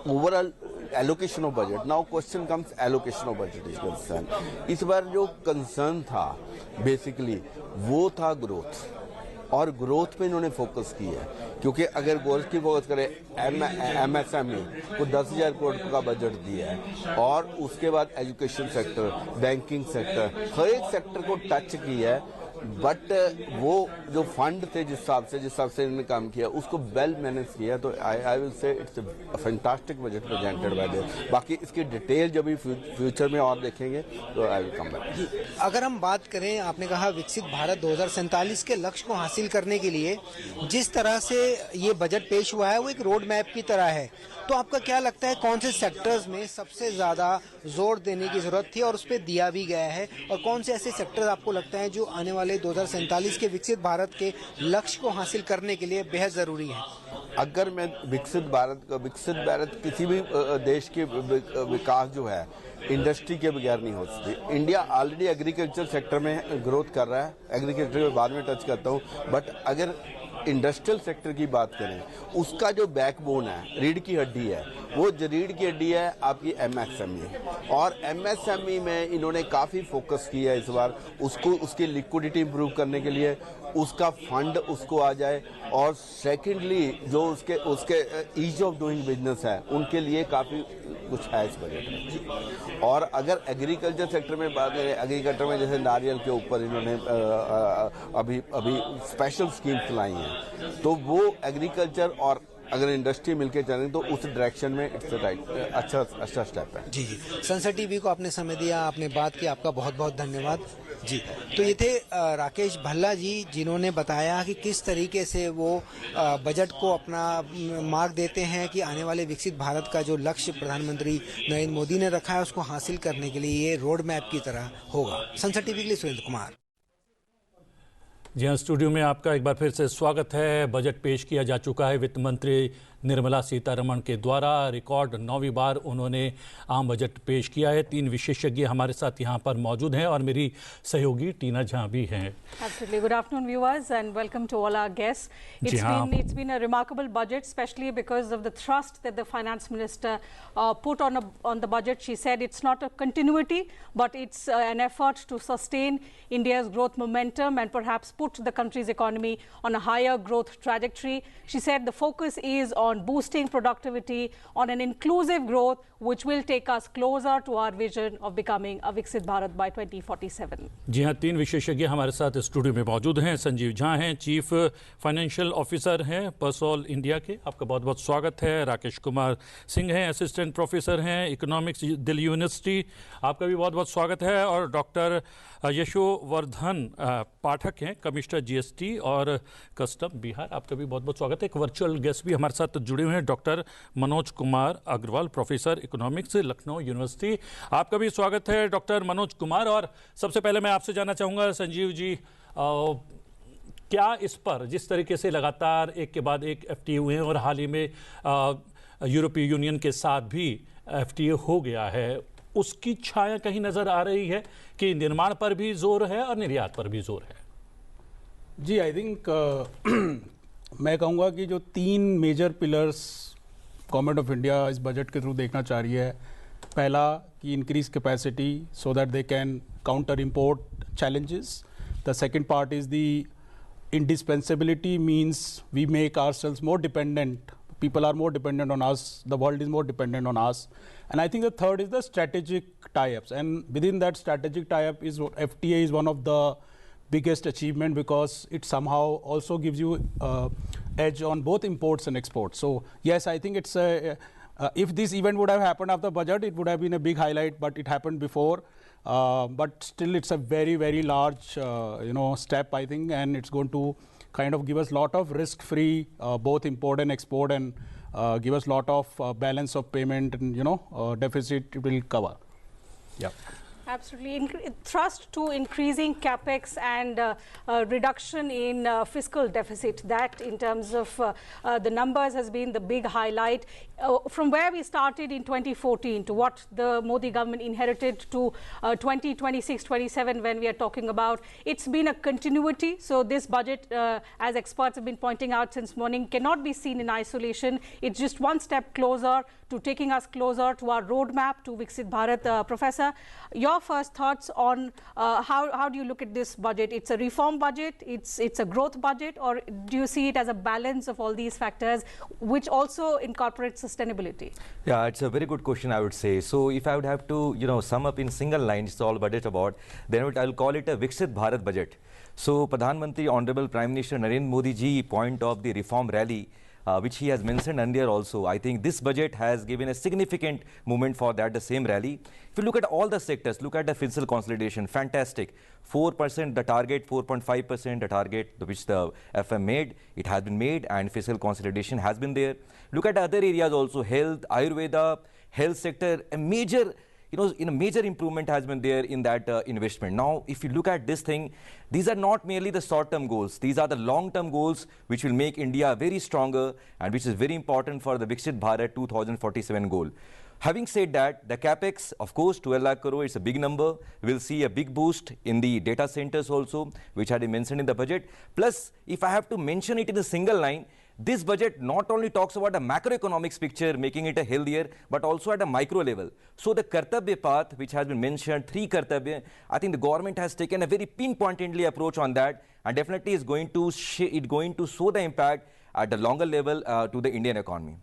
overall allocation of budget. Now question comes allocation of budget is concern. इस बार जो कंसर्न था बेसिकली वो था ग्रोथ, और ग्रोथ पे इन्होंने फोकस किया है, क्योंकि अगर ग्रोथ की फोकस करें, एमएसएमई को 10,000 करोड़ का बजट दिया है, और उसके बाद एजुकेशन सेक्टर, बैंकिंग सेक्टर, हर एक सेक्टर को टच किया है। बट वो जो फंड थे जिस हिसाब से इन्होंने काम किया उसको वेल मैनेज किया। तो I will say it's a fantastic budget presented by this. बाकी इसकी डिटेल जब भी फ्यूचर में और देखेंगे तो आई विल कम बैक। अगर हम बात करें, आपने कहा विकसित भारत 2047 के लक्ष्य को हासिल करने के लिए जिस तरह से ये बजट पेश हुआ है वो एक रोड मैप की तरह है, तो आपका क्या लगता है कौन से सेक्टर्स में सबसे ज्यादा जोर देने की जरूरत थी और उस पर दिया भी गया है, और कौन से ऐसे सेक्टर्स आपको लगता है जो आने वाले 2047 के विकसित भारत के लक्ष्य को हासिल करने के लिए बेहद जरूरी है? अगर मैं विकसित भारत किसी भी देश के विकास जो है इंडस्ट्री के बगैर नहीं हो सकती। इंडिया ऑलरेडी एग्रीकल्चर सेक्टर में ग्रोथ कर रहा है, एग्रीकल्चर में बाद में टच करता हूँ, बट अगर इंडस्ट्रियल सेक्टर की बात करें, उसका जो बैकबोन है, रीढ़ की हड्डी है, वो जो रीढ़ की हड्डी है आपकी एमएसएमई, और एमएसएमई में इन्होंने काफ़ी फोकस किया है इस बार। उसको उसकी लिक्विडिटी इंप्रूव करने के लिए उसका फंड उसको आ जाए, और सेकेंडली जो उसके ईज ऑफ डूइंग बिजनेस है उनके लिए काफ़ी कुछ है इस बजट में। और अगर एग्रीकल्चर सेक्टर में बात करें, एग्रीकल्चर में जैसे नारियल के ऊपर इन्होंने अभी स्पेशल स्कीम चलाई हैं, तो वो एग्रीकल्चर और अगर इंडस्ट्री मिलकर चलें तो उस डायरेक्शन में इट्स राइट अच्छा स्टेप है। जी, संसद टीवी को आपने समय दिया, आपने बात की, आपका बहुत बहुत धन्यवाद जी। तो ये थे राकेश भल्ला जी, जिन्होंने बताया कि किस तरीके से वो बजट को अपना मार्ग देते हैं कि आने वाले विकसित भारत का जो लक्ष्य प्रधानमंत्री नरेंद्र मोदी ने रखा है उसको हासिल करने के लिए ये रोड मैप की तरह होगा। संसद टीवी के लिए सुरेंद्र कुमार। जी हाँ, स्टूडियो में आपका एक बार फिर से स्वागत है। बजट पेश किया जा चुका है वित्त मंत्री निर्मला सीतारमण के द्वारा। रिकॉर्ड 9वीं बार उन्होंने आम बजट पेश किया है। 3 विशेषज्ञ हमारे साथ यहाँ पर मौजूद हैं और मेरी सहयोगी टीना झा भी हैं। Absolutely. Good afternoon, viewers, and welcome to all our guests. It's been a remarkable budget, especially because of the thrust that the finance minister put on the budget. She said it's not a continuity, but it's an effort to sustain India's growth momentum and perhaps put the country's economy on a higher growth trajectory. She said the focus is on boosting productivity, on an inclusive growth, which will take us closer to our vision of becoming a Viksit Bharat by 2047. जी हाँ, 3 विशेषज्ञ हमारे साथ studio में मौजूद हैं। संजीव झा हैं, chief financial officer हैं पर्सोल India के, आपका बहुत बहुत स्वागत है। राकेश कुमार सिंह हैं, असिस्टेंट प्रोफेसर हैं इकोनॉमिक्स दिल्ली यूनिवर्सिटी, आपका भी बहुत बहुत स्वागत है। और डॉक्टर यशोवर्धन पाठक हैं, कमिश्नर जीएसटी और कस्टम बिहार, आपका भी बहुत बहुत स्वागत है। एक वर्चुअल गेस्ट भी हमारे साथ जुड़े हुए हैं, doctor Manoj Kumar Agarwal, professor economics Lucknow university, आपका भी स्वागत है डॉक्टर मनोज कुमार। और सबसे पहले मैं आपसे जानना चाहूँगा संजीव जी, क्या इस पर जिस तरीके से लगातार एक के बाद एक एफटीए हुए हैं और हाल ही में यूरोपीय यूनियन के साथ भी एफटीए हो गया है, उसकी छाया कहीं नजर आ रही है कि निर्माण पर भी जोर है और निर्यात पर भी जोर है? जी, आई थिंक मैं कहूँगा कि जो 3 major pillars government of India इस बजट के थ्रू देखना चाह रही है, पहला कि increase capacity so that they can counter import challenges. The second part is the indispensability, means we make ourselves more dependent. People are more dependent on us. The world is more dependent on us. And I think the third is the strategic tie-ups. And within that strategic tie-up is FTA is one of the biggest achievement, because it somehow also gives you edge on both imports and exports. So yes, I think it's a if this event would have happened after budget, it would have been a big highlight, but it happened before. But still, it's a very, very large, step, I think, and it's going to kind of give us a lot of risk-free, both import and export, and give us a lot of balance of payment, and deficit will cover. Yeah. Absolutely. Thrust to increasing capex and reduction in fiscal deficit. That, in terms of the numbers, has been the big highlight. From where we started in 2014 to what the Modi government inherited to 2026-27, when we are talking about, it's been a continuity. So this budget, as experts have been pointing out since morning, cannot be seen in isolation. It's just one step closer to taking us closer to our roadmap to Viksit Bharat. Professor, your first thoughts on how do you look at this budget? It's a reform budget, it's a growth budget, or do you see it as a balance of all these factors which also incorporates sustainability? Yeah, it's a very good question, I would say. So if I would have to sum up in single line, it's all budget about, then I'll call it a Viksit Bharat budget. So Pradhan Mantri, Honorable Prime Minister Narendra Modi ji, point of the reform rally, which he has mentioned earlier also, I think this budget has given a significant movement for that, the same rally. If you look at all the sectors, look at the fiscal consolidation, fantastic. 4% the target, 4.5% the target which the FM made, it has been made, and fiscal consolidation has been there. Look at other areas also, health, Ayurveda, health sector, a major major improvement has been there in that investment. Now, if you look at this thing, these are not merely the short-term goals. These are the long-term goals which will make India very stronger, and which is very important for the Viksit Bharat 2047 goal. Having said that, the capex, of course, 12 lakh crore is a big number. We'll see a big boost in the data centers also, which had been mentioned in the budget. Plus, if I have to mention it in a single line, this budget not only talks about a macroeconomics picture, making it a healthier, but also at a micro level. So the Kartabya path, which has been mentioned, 3 Kartabya, I think the government has taken a very pinpointedly approach on that, and definitely is going to show the impact at the longer level to the Indian economy.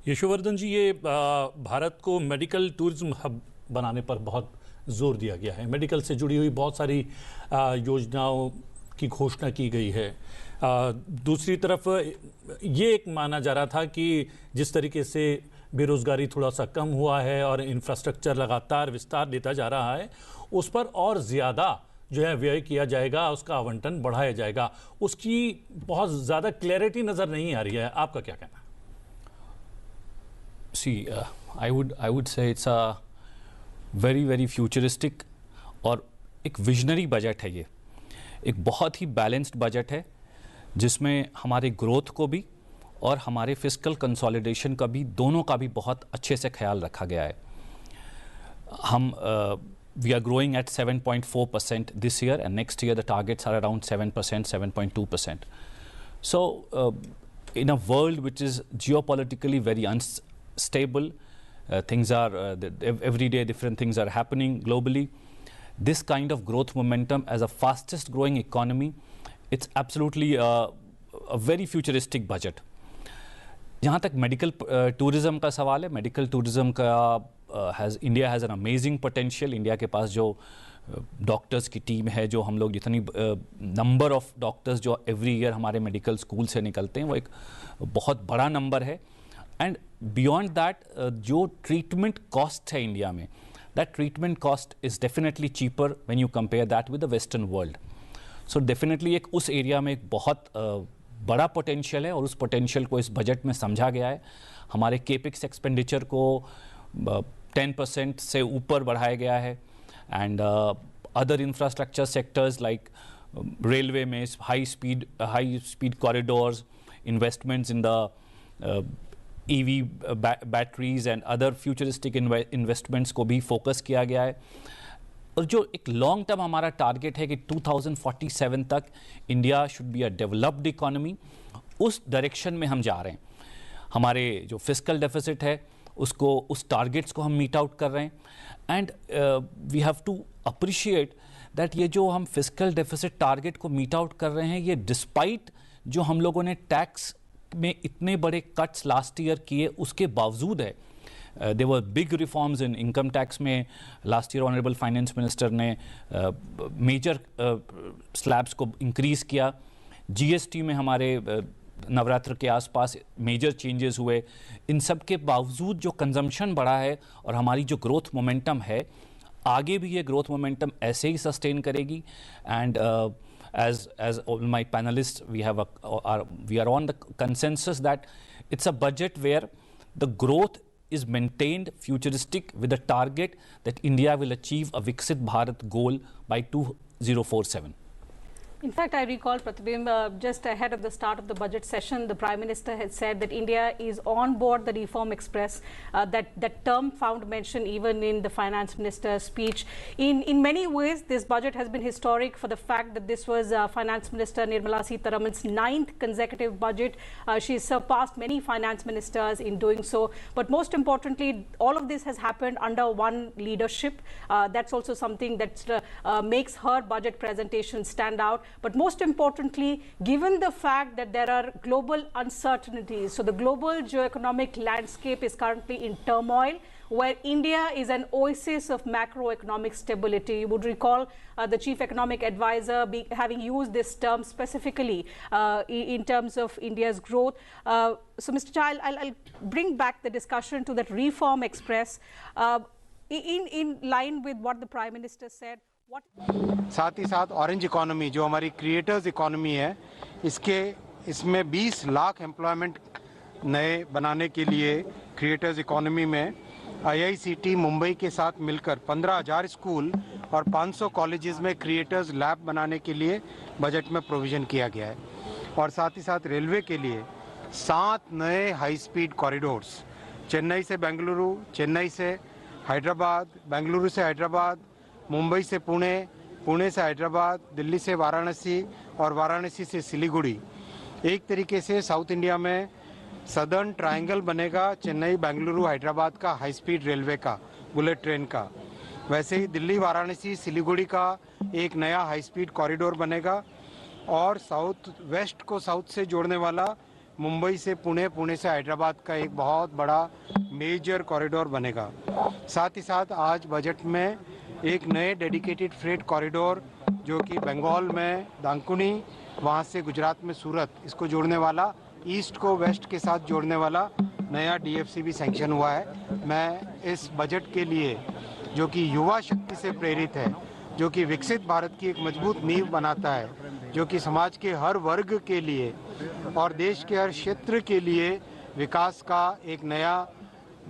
Yashovardhan ji, ये भारत को medical tourism hub बनाने पर बहुत जोर दिया गया है। Medical से जुड़ी हुई बहुत सारी योजनाओं की घोषणा की गई है। दूसरी तरफ ये एक माना जा रहा था कि जिस तरीके से बेरोजगारी थोड़ा सा कम हुआ है और इंफ्रास्ट्रक्चर लगातार विस्तार देता जा रहा है, उस पर और ज़्यादा जो है व्यय किया जाएगा, उसका आवंटन बढ़ाया जाएगा। उसकी बहुत ज़्यादा क्लैरिटी नज़र नहीं आ रही है। आपका क्या कहना है? See, I would say it's a very futuristic और एक विजनरी बजट है। ये एक बहुत ही बैलेंस्ड बजट है, जिसमें हमारे ग्रोथ को भी और हमारे फिस्कल कंसोलिडेशन का भी, दोनों का भी बहुत अच्छे से ख्याल रखा गया है। हम we are growing at 7.4% this year, and next year the targets are around 7%, 7.2%. So in a world which is geopolitically very unstable, things are every day different things are happening globally. This kind of growth momentum as a fastest growing economy, it's absolutely a very futuristic budget. जहाँ तक medical tourism का सवाल है, medical tourism का India has an amazing potential. India के पास जो doctors की team है, जो हम लोग जितनी नंबर ऑफ़ डॉक्टर्स जो एवरी ईयर हमारे मेडिकल स्कूल से निकलते हैं, वो एक बहुत बड़ा नंबर है। एंड बियॉन्ड दैट, जो ट्रीटमेंट कॉस्ट है इंडिया में, that treatment cost is definitely cheaper when you compare that with the western world. So definitely एक उस एरिया में एक बहुत बड़ा पोटेंशियल है, और उस पोटेंशियल को इस बजट में समझा गया है। हमारे केपिक्स एक्सपेंडिचर को 10% से ऊपर बढ़ाया गया है, and other infrastructure sectors like railway में high speed corridors, investments in the EV batteries and other futuristic investments को भी फोकस किया गया है। और जो एक लॉन्ग टर्म हमारा टारगेट है कि 2047 तक India should be a developed economy, उस डायरेक्शन में हम जा रहे हैं। हमारे जो फिस्कल डेफिसिट है उसको, उस टारगेट्स को हम मीट आउट कर रहे हैं। And we have to appreciate that ये जो हम फिस्कल डेफिसिट टारगेट को मीट आउट कर रहे हैं, ये डिस्पाइट जो हम लोगों ने टैक्स में इतने बड़े कट्स लास्ट ईयर किए उसके बावजूद है। There were big reforms in income tax में last year honourable finance minister ने मेजर स्लैब्स को इंक्रीज़ किया। GST में हमारे नवरात्र के आसपास मेजर चेंजेस हुए। इन सब के बावजूद जो कंजम्पशन बढ़ा है और हमारी जो ग्रोथ मोमेंटम है, आगे भी ये ग्रोथ मोमेंटम ऐसे ही सस्टेन करेगी। And as all my panelists, we are on the consensus that it's a budget where the growth is maintained futuristic with a target that India will achieve a Viksit Bharat goal by 2047. In fact, I recall, Pratibim, just ahead of the start of the budget session, the Prime Minister had said that India is on board the Reform Express. That term found mention even in the Finance Minister's speech. In many ways, this budget has been historic for the fact that this was Finance Minister Nirmala Sitharaman's 9th consecutive budget. She surpassed many finance ministers in doing so. But most importantly, all of this has happened under one leadership. That's also something that makes her budget presentation stand out. But most importantly, given the fact that there are global uncertainties, so the global geoeconomic landscape is currently in turmoil, where India is an oasis of macroeconomic stability. You would recall the chief economic advisor having used this term specifically in terms of India's growth. So, Mr. Chai, I'll bring back the discussion to that Reform Express in line with what the Prime Minister said. साथ ही साथ orange economy जो हमारी creators economy है, इसमें 20 lakh employment नए बनाने के लिए क्रिएटर्स इकोनॉमी में IICT मुंबई के साथ मिलकर 15,000 स्कूल और 500 कॉलेजेस में क्रिएटर्स लैब बनाने के लिए बजट में प्रोविज़न किया गया है। और साथ ही साथ रेलवे के लिए 7 नए हाई स्पीड कॉरिडोर्स, चेन्नई से बेंगलुरु, चेन्नई से हैदराबाद, बेंगलुरु से हैदराबाद, मुंबई से पुणे, पुणे से हैदराबाद, दिल्ली से वाराणसी और वाराणसी से सिलीगुड़ी। एक तरीके से साउथ इंडिया में सदर्न ट्रायंगल बनेगा, चेन्नई, बेंगलुरु, हैदराबाद का हाई स्पीड रेलवे का, बुलेट ट्रेन का। वैसे ही दिल्ली, वाराणसी, सिलीगुड़ी का एक नया हाई स्पीड कॉरिडोर बनेगा और साउथ वेस्ट को साउथ से जोड़ने वाला मुंबई से पुणे, पुणे से हैदराबाद का एक बहुत बड़ा मेजर कॉरिडोर बनेगा। साथ ही साथ आज बजट में एक नए डेडिकेटेड फ्रेट कॉरिडोर जो कि बंगाल में दांकुनी, वहाँ से गुजरात में सूरत, इसको जोड़ने वाला, ईस्ट को वेस्ट के साथ जोड़ने वाला नया DFC भी सैंक्शन हुआ है। मैं इस बजट के लिए जो कि युवा शक्ति से प्रेरित है, जो कि विकसित भारत की एक मजबूत नींव बनाता है, जो कि समाज के हर वर्ग के लिए और देश के हर क्षेत्र के लिए विकास का एक नया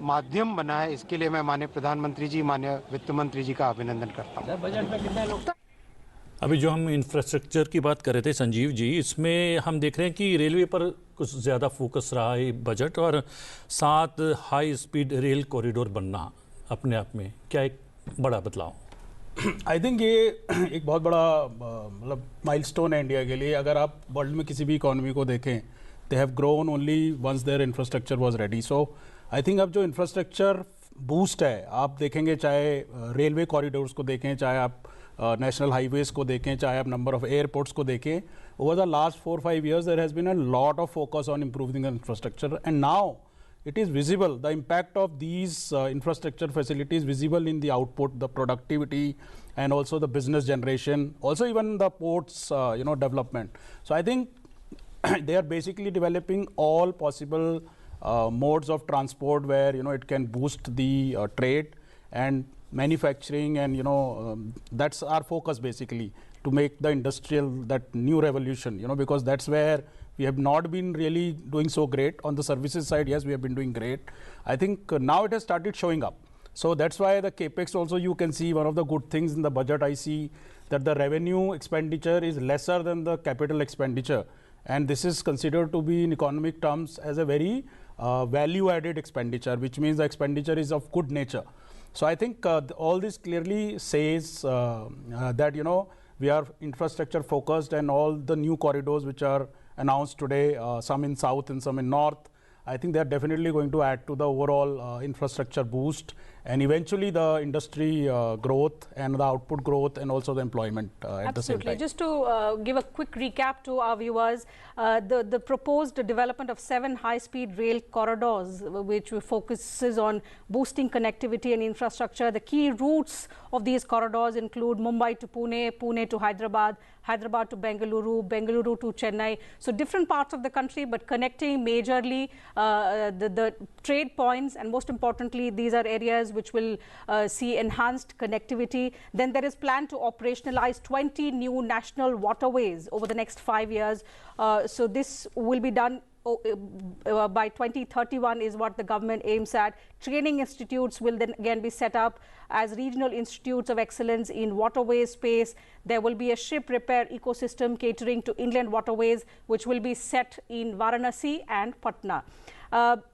माध्यम बना है, इसके लिए मैं माननीय प्रधानमंत्री जी, माननीय वित्त मंत्री जी का अभिनंदन करता हूँ। अभी जो हम इंफ्रास्ट्रक्चर की बात कर रहे थे संजीव जी, इसमें हम देख रहे हैं कि रेलवे पर कुछ ज़्यादा फोकस रहा है बजट, और 7 हाई स्पीड रेल कॉरिडोर बनना अपने आप में क्या एक बड़ा बदलाव? आई थिंक ये एक बहुत बड़ा मतलब माइलस्टोन है इंडिया के लिए। अगर आप वर्ल्ड में किसी भी इकोनॉमी को देखें, they have grown only once their infrastructure was ready. So I think अब जो इंफ्रास्ट्रक्चर बूस्ट है, आप देखेंगे, चाहे रेलवे कॉरिडोर्स को देखें, चाहे आप नेशनल हाईवेज को देखें, चाहे आप नंबर ऑफ एयरपोर्ट्स को देखें, over the last 4-5 years there has been a lot of focus on improving infrastructure, and now it is visible, the impact of these infrastructure facilities visible in the output, the productivity, and also the business generation, also even the ports development. So I think they are basically developing all possible modes of transport where it can boost the trade and manufacturing, and that's our focus basically, to make the industrial, that new revolution, because that's where we have not been really doing so great. On the services side, yes, we have been doing great. I think now it has started showing up. So that's why the capex also, you can see one of the good things in the budget, I see that the revenue expenditure is lesser than the capital expenditure, and this is considered to be in economic terms as a very value-added expenditure, which means the expenditure is of good nature. So I think all this clearly says that we are infrastructure focused, and all the new corridors which are announced today, some in south and some in north, I think they are definitely going to add to the overall infrastructure boost, and eventually the industry growth and the output growth and also the employment at the same time. Just to give a quick recap to our viewers, the proposed development of 7 high-speed rail corridors, which focuses on boosting connectivity and infrastructure. The key routes of these corridors include Mumbai to Pune, Pune to Hyderabad, Hyderabad to Bengaluru, Bengaluru to Chennai. So different parts of the country, but connecting majorly the trade points, and most importantly, these are areas which will see enhanced connectivity. Then there is plan to operationalize 20 new national waterways over the next 5 years. So this will be done by 2031 is what the government aims at. Training institutes will then again be set up as regional institutes of excellence in waterway space. There will be a ship repair ecosystem catering to inland waterways, which will be set in Varanasi and Patna.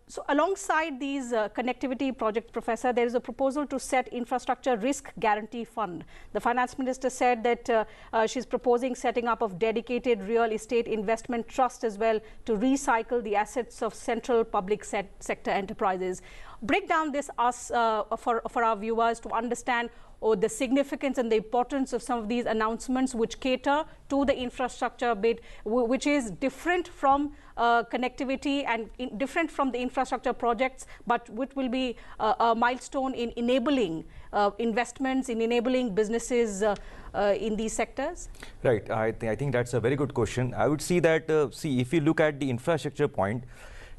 So alongside these connectivity projects, Professor, there is a proposal to set infrastructure risk guarantee fund. The finance minister said that she's proposing setting up of dedicated real estate investment trust as well to recycle the assets of central public sector enterprises. Break down this for our viewers to understand the significance and the importance of some of these announcements which cater to the infrastructure bit, which is different from connectivity and different from the infrastructure projects, but which will be a milestone in enabling investments, in enabling businesses in these sectors? Right. I think that's a very good question. I would see that, if you look at the infrastructure point,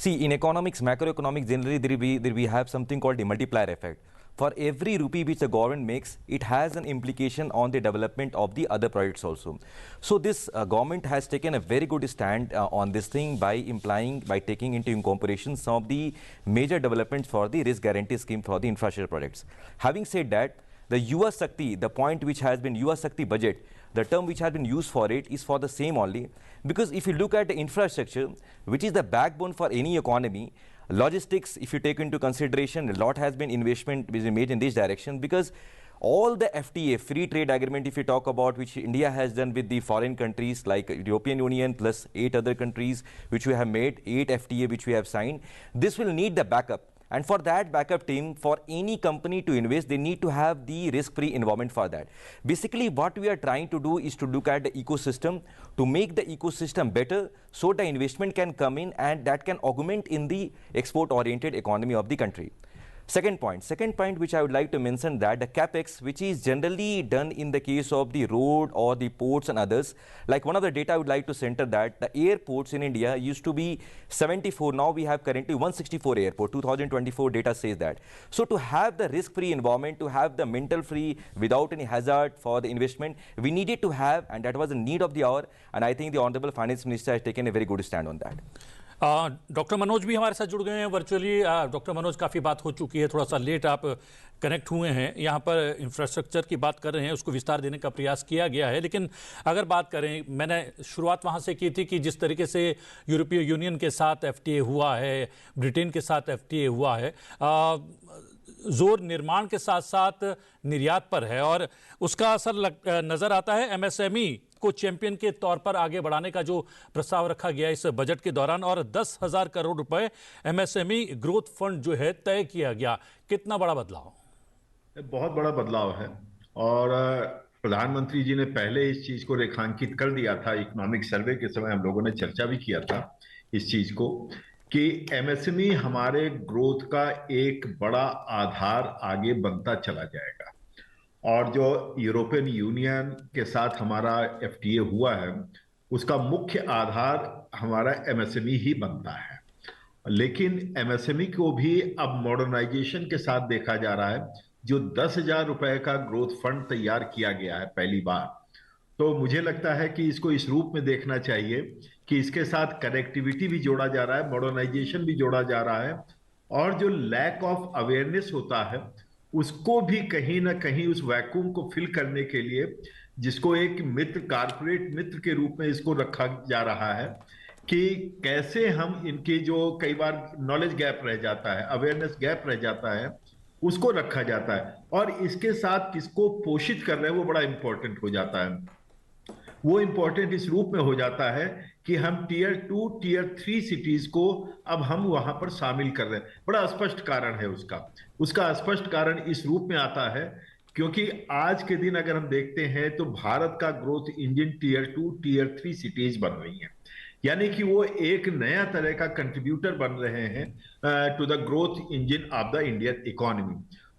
in economics, macroeconomics, generally we have something called the multiplier effect. For every rupee which the government makes, it has an implication on the development of the other projects also. So this government has taken a very good stand on this thing by taking into incorporation some of the major developments for the risk guarantee scheme for the infrastructure projects. Having said that, the Yuva Shakti, the point which has been Yuva Shakti budget, the term which has been used for it is for the same only, because if you look at the infrastructure, which is the backbone for any economy, logistics, if you take into consideration, a lot has been investment made in this direction, because all the FTA, free trade agreement, if you talk about, which India has done with the foreign countries like European Union plus 8 other countries, which we have made, 8 FTA which we have signed, this will need the backup. And for that backup team, for any company to invest, they need to have the risk-free environment for that. Basically, what we are trying to do is to look at the ecosystem, to make the ecosystem better, so the investment can come in and that can augment in the export-oriented economy of the country. Second point which I would like to mention, that the capex, which is generally done in the case of the road or the ports and others, like one of the data I would like to center that the airports in India used to be 74, now we have currently 164 airport, 2024 data says that. So to have the risk-free environment, to have the mental-free without any hazard for the investment, we needed to have, and that was a need of the hour, and I think the Honorable Finance Minister has taken a very good stand on that. Doctor Manoj भी हमारे साथ जुड़ गए हैं virtually. Doctor Manoj, काफ़ी बात हो चुकी है, थोड़ा सा लेट आप कनेक्ट हुए हैं, यहाँ पर इंफ्रास्ट्रक्चर की बात कर रहे हैं, उसको विस्तार देने का प्रयास किया गया है, लेकिन अगर बात करें, मैंने शुरुआत वहाँ से की थी कि जिस तरीके से यूरोपीय यूनियन के साथ FTA हुआ है, ब्रिटेन के साथ FTA हुआ है, जोर निर्माण के साथ साथ निर्यात पर है और उसका असर नज़र आता है। MSME को चैंपियन के तौर पर आगे बढ़ाने का जो प्रस्ताव रखा गया इस बजट के दौरान, और 10,000 करोड़ रुपए MSME ग्रोथ फंड जो है तय किया गया, कितना बड़ा बदलाव? बहुत बड़ा बदलाव है, और प्रधानमंत्री जी ने पहले इस चीज को रेखांकित कर दिया था। इकोनॉमिक सर्वे के समय हम लोगों ने चर्चा भी किया था इस चीज को कि MSME हमारे ग्रोथ का एक बड़ा आधार आगे बनता चला जाएगा, और जो यूरोपियन यूनियन के साथ हमारा FTA हुआ है उसका मुख्य आधार हमारा MSME ही बनता है। लेकिन MSME को भी अब मॉडर्नाइजेशन के साथ देखा जा रहा है। जो 10,000 रुपए का ग्रोथ फंड तैयार किया गया है पहली बार, तो मुझे लगता है कि इसको इस रूप में देखना चाहिए कि इसके साथ कनेक्टिविटी भी जोड़ा जा रहा है, मॉडर्नाइजेशन भी जोड़ा जा रहा है, और जो लैक ऑफ अवेयरनेस होता है उसको भी कहीं ना कहीं उस वैक्यूम को फिल करने के लिए, जिसको एक मित्र, कारपोरेट मित्र के रूप में इसको रखा जा रहा है, कि कैसे हम इनके जो कई बार नॉलेज गैप रह जाता है, अवेयरनेस गैप रह जाता है, उसको रखा जाता है, और इसके साथ किसको पोषित कर रहे हैं वो बड़ा इंपॉर्टेंट हो जाता है। वो इंपॉर्टेंट इस रूप में हो जाता है कि हम टीयर 2 टीयर 3 सिटीज को अब हम वहां पर शामिल कर रहे हैं। बड़ा स्पष्ट कारण है उसका। उसका स्पष्ट कारण इस रूप में आता है क्योंकि आज के दिन अगर हम देखते हैं तो भारत का growth engine tier 2 tier 3 cities बन रही हैं, यानी कि वो एक नया तरह का कंट्रीब्यूटर बन रहे हैं to the growth engine of the Indian economy.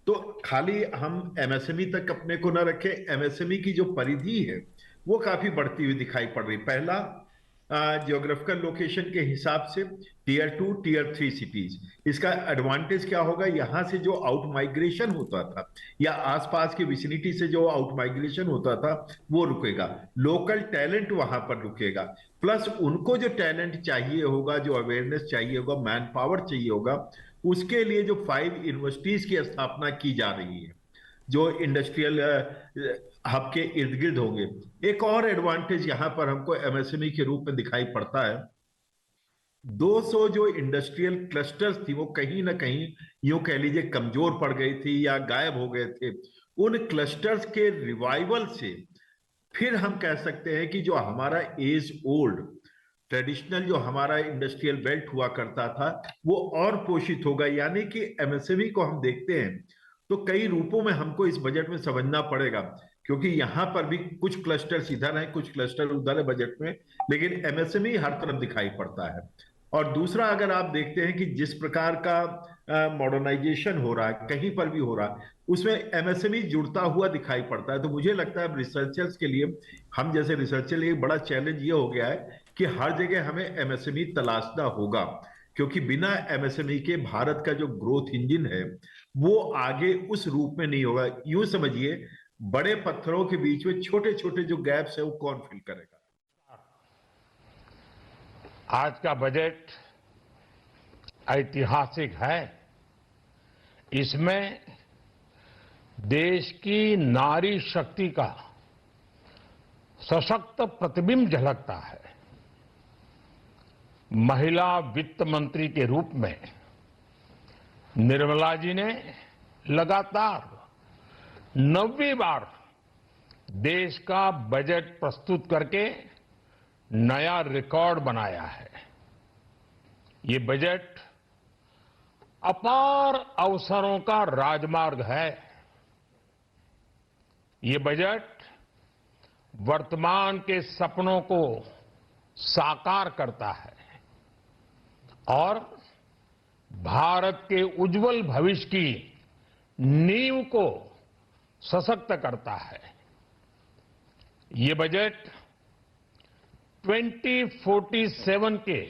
तो खाली हम एमएसएमई तक अपने को न रखें, एमएसएमई की जो परिधि है वो काफी बढ़ती हुई दिखाई पड़ रही। पहला, जियोग्राफिकल लोकेशन के हिसाब से टीयर 2 टीयर 3 सिटीज, इसका एडवांटेज क्या होगा, यहां से जो आउट माइग्रेशन होता था या आसपास की विसिनिटी से जो आउट माइग्रेशन होता था वो रुकेगा, लोकल टैलेंट वहां पर रुकेगा, प्लस उनको जो टैलेंट चाहिए होगा, जो अवेयरनेस चाहिए होगा, मैन पावर चाहिए होगा, उसके लिए जो 5 यूनिवर्सिटीज की स्थापना की जा रही है जो इंडस्ट्रियल हब के इर्द गिर्द होंगे। एक और एडवांटेज यहां पर हमको एमएसएमई के रूप में दिखाई पड़ता है। 200 जो इंडस्ट्रियल क्लस्टर्स थी वो कहीं ना कहीं यूं कह लीजिए कमजोर पड़ गई थी या गायब हो गए थे। उन क्लस्टर्स के रिवाइवल से फिर हम कह सकते हैं कि जो हमारा एज ओल्ड ट्रेडिशनल जो हमारा इंडस्ट्रियल बेल्ट हुआ करता था वो और पोषित होगा। यानी कि एमएसएमई को हम देखते हैं तो कई रूपों में हमको इस बजट में समझना पड़ेगा, क्योंकि यहां पर भी कुछ क्लस्टर इधर है कुछ क्लस्टर उधर है बजट में, लेकिन एमएसएमई हर तरफ दिखाई पड़ता है। और दूसरा, अगर आप देखते हैं कि जिस प्रकार का मॉडर्नाइजेशन हो रहा है कहीं पर भी हो रहा है उसमें एमएसएमई जुड़ता हुआ दिखाई पड़ता है। तो मुझे लगता है रिसर्चर्स के लिए, हम जैसे रिसर्चर लिए बड़ा चैलेंज ये हो गया है कि हर जगह हमें एमएसएमई तलाशना होगा, क्योंकि बिना एमएसएमई के भारत का जो ग्रोथ इंजन है वो आगे उस रूप में नहीं होगा। यूं समझिए, बड़े पत्थरों के बीच में छोटे छोटे जो गैप्स है वो कौन फिल करेगा। आज का बजट ऐतिहासिक है। इसमें देश की नारी शक्ति का सशक्त प्रतिबिंब झलकता है। महिला वित्त मंत्री के रूप में निर्मला जी ने लगातार 9वीं बार देश का बजट प्रस्तुत करके नया रिकॉर्ड बनाया है। ये बजट अपार अवसरों का राजमार्ग है। ये बजट वर्तमान के सपनों को साकार करता है और भारत के उज्जवल भविष्य की नींव को सशक्त करता है। ये बजट 2047 के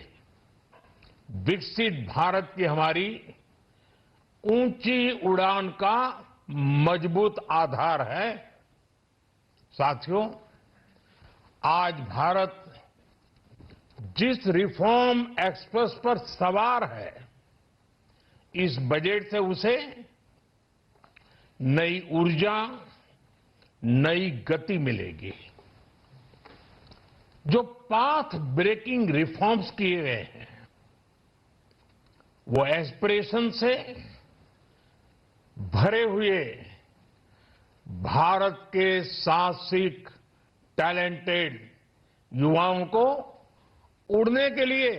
विकसित भारत की हमारी ऊंची उड़ान का मजबूत आधार है। साथियों, आज भारत जिस रिफॉर्म एक्सप्रेस पर सवार है, इस बजट से उसे नई ऊर्जा, नई गति मिलेगी। जो पाथ ब्रेकिंग रिफॉर्म्स किए गए हैं वो एस्पिरेशन से भरे हुए भारत के साहसिक टैलेंटेड युवाओं को उड़ने के लिए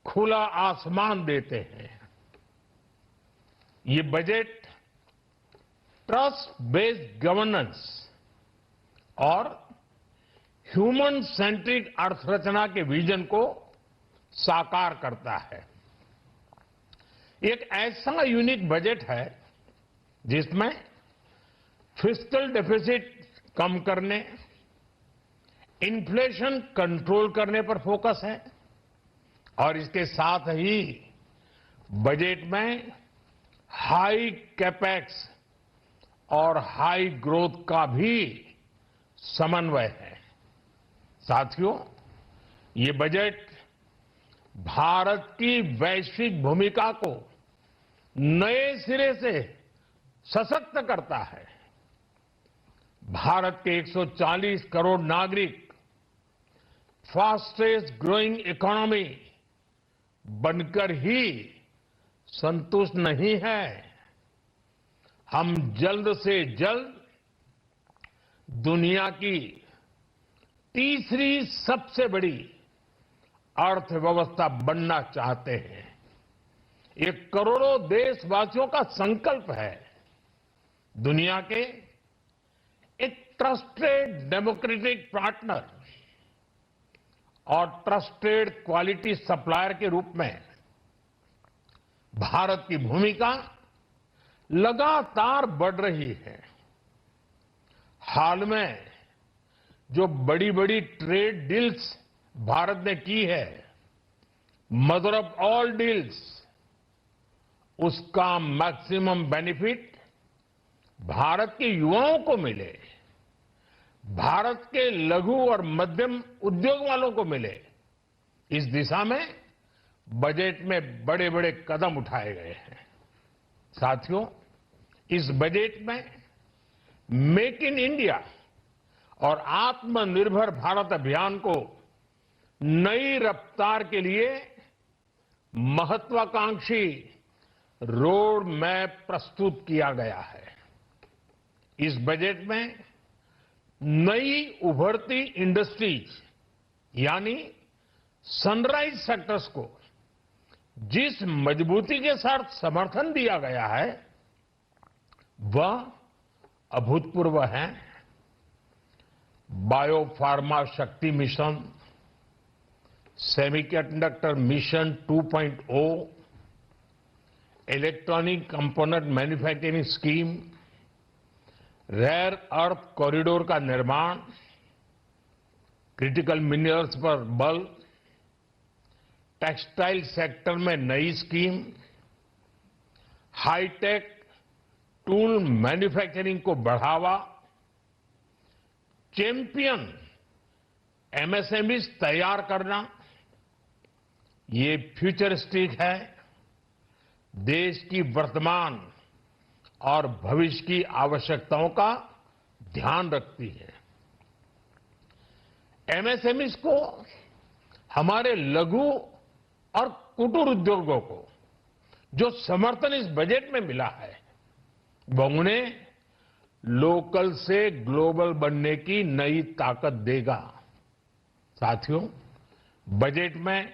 खुला आसमान देते हैं। ये बजट ट्रस्ट बेस्ड गवर्नेंस और ह्यूमन सेंट्रिक अर्थरचना के विजन को साकार करता है। एक ऐसा यूनिक बजट है जिसमें फिस्कल डेफिसिट कम करने, इन्फ्लेशन कंट्रोल करने पर फोकस है और इसके साथ ही बजट में हाई कैपेक्स और हाई ग्रोथ का भी समन्वय है। साथियों, ये बजट भारत की वैश्विक भूमिका को नए सिरे से सशक्त करता है। भारत के 140 करोड़ नागरिक फास्टेस्ट ग्रोइंग इकोनॉमी बनकर ही संतुष्ट नहीं है। हम जल्द से जल्द दुनिया की तीसरी सबसे बड़ी अर्थव्यवस्था बनना चाहते हैं। ये करोड़ों देशवासियों का संकल्प है। दुनिया के एक ट्रस्टेड डेमोक्रेटिक पार्टनर और ट्रस्टेड क्वालिटी सप्लायर के रूप में भारत की भूमिका लगातार बढ़ रही है। हाल में जो बड़ी बड़ी ट्रेड डील्स भारत ने की है, मदर ऑफ ऑल डील्स, उसका मैक्सिमम बेनिफिट भारत के युवाओं को मिले, भारत के लघु और मध्यम उद्योग वालों को मिले, इस दिशा में बजट में बड़े बड़े कदम उठाए गए हैं। साथियों, इस बजट में मेक इन इंडिया और आत्मनिर्भर भारत अभियान को नई रफ्तार के लिए महत्वाकांक्षी रोड मैप प्रस्तुत किया गया है। इस बजट में नई उभरती इंडस्ट्रीज यानी सनराइज सेक्टर्स को जिस मजबूती के साथ समर्थन दिया गया है वह अभूतपूर्व है। Biopharma Shakti mission, semiconductor mission 2.0, electronic component manufacturing scheme, rare earth corridor का निर्माण, क्रिटिकल मिनरल्स पर बल, टेक्सटाइल सेक्टर में नई स्कीम, हाईटेक टूल मैन्युफैक्चरिंग को बढ़ावा, चैंपियन एमएसएमईज तैयार करना, ये फ्यूचरिस्टिक है, देश की वर्तमान और भविष्य की आवश्यकताओं का ध्यान रखती है। एमएसएमईज को, हमारे लघु और कुटीर उद्योगों को जो समर्थन इस बजट में मिला है वह उन्हें लोकल से ग्लोबल बनने की नई ताकत देगा। साथियों, बजट में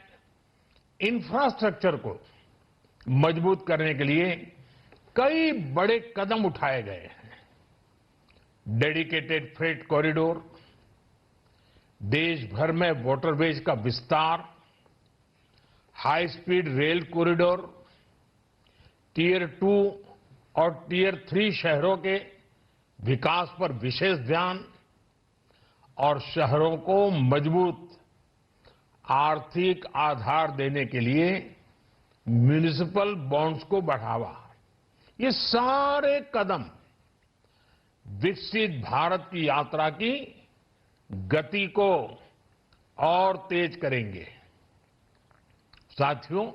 इंफ्रास्ट्रक्चर को मजबूत करने के लिए कई बड़े कदम उठाए गए हैं। डेडिकेटेड फ्रेट कॉरिडोर, देश भर में वाटरवेज का विस्तार, high speed rail corridor, tier 2 और टियर 3 शहरों के विकास पर विशेष ध्यान और शहरों को मजबूत आर्थिक आधार देने के लिए म्युनिसिपल बॉन्ड्स को बढ़ावा। ये सारे कदम विकसित भारत की यात्रा की गति को और तेज करेंगे। साथियों,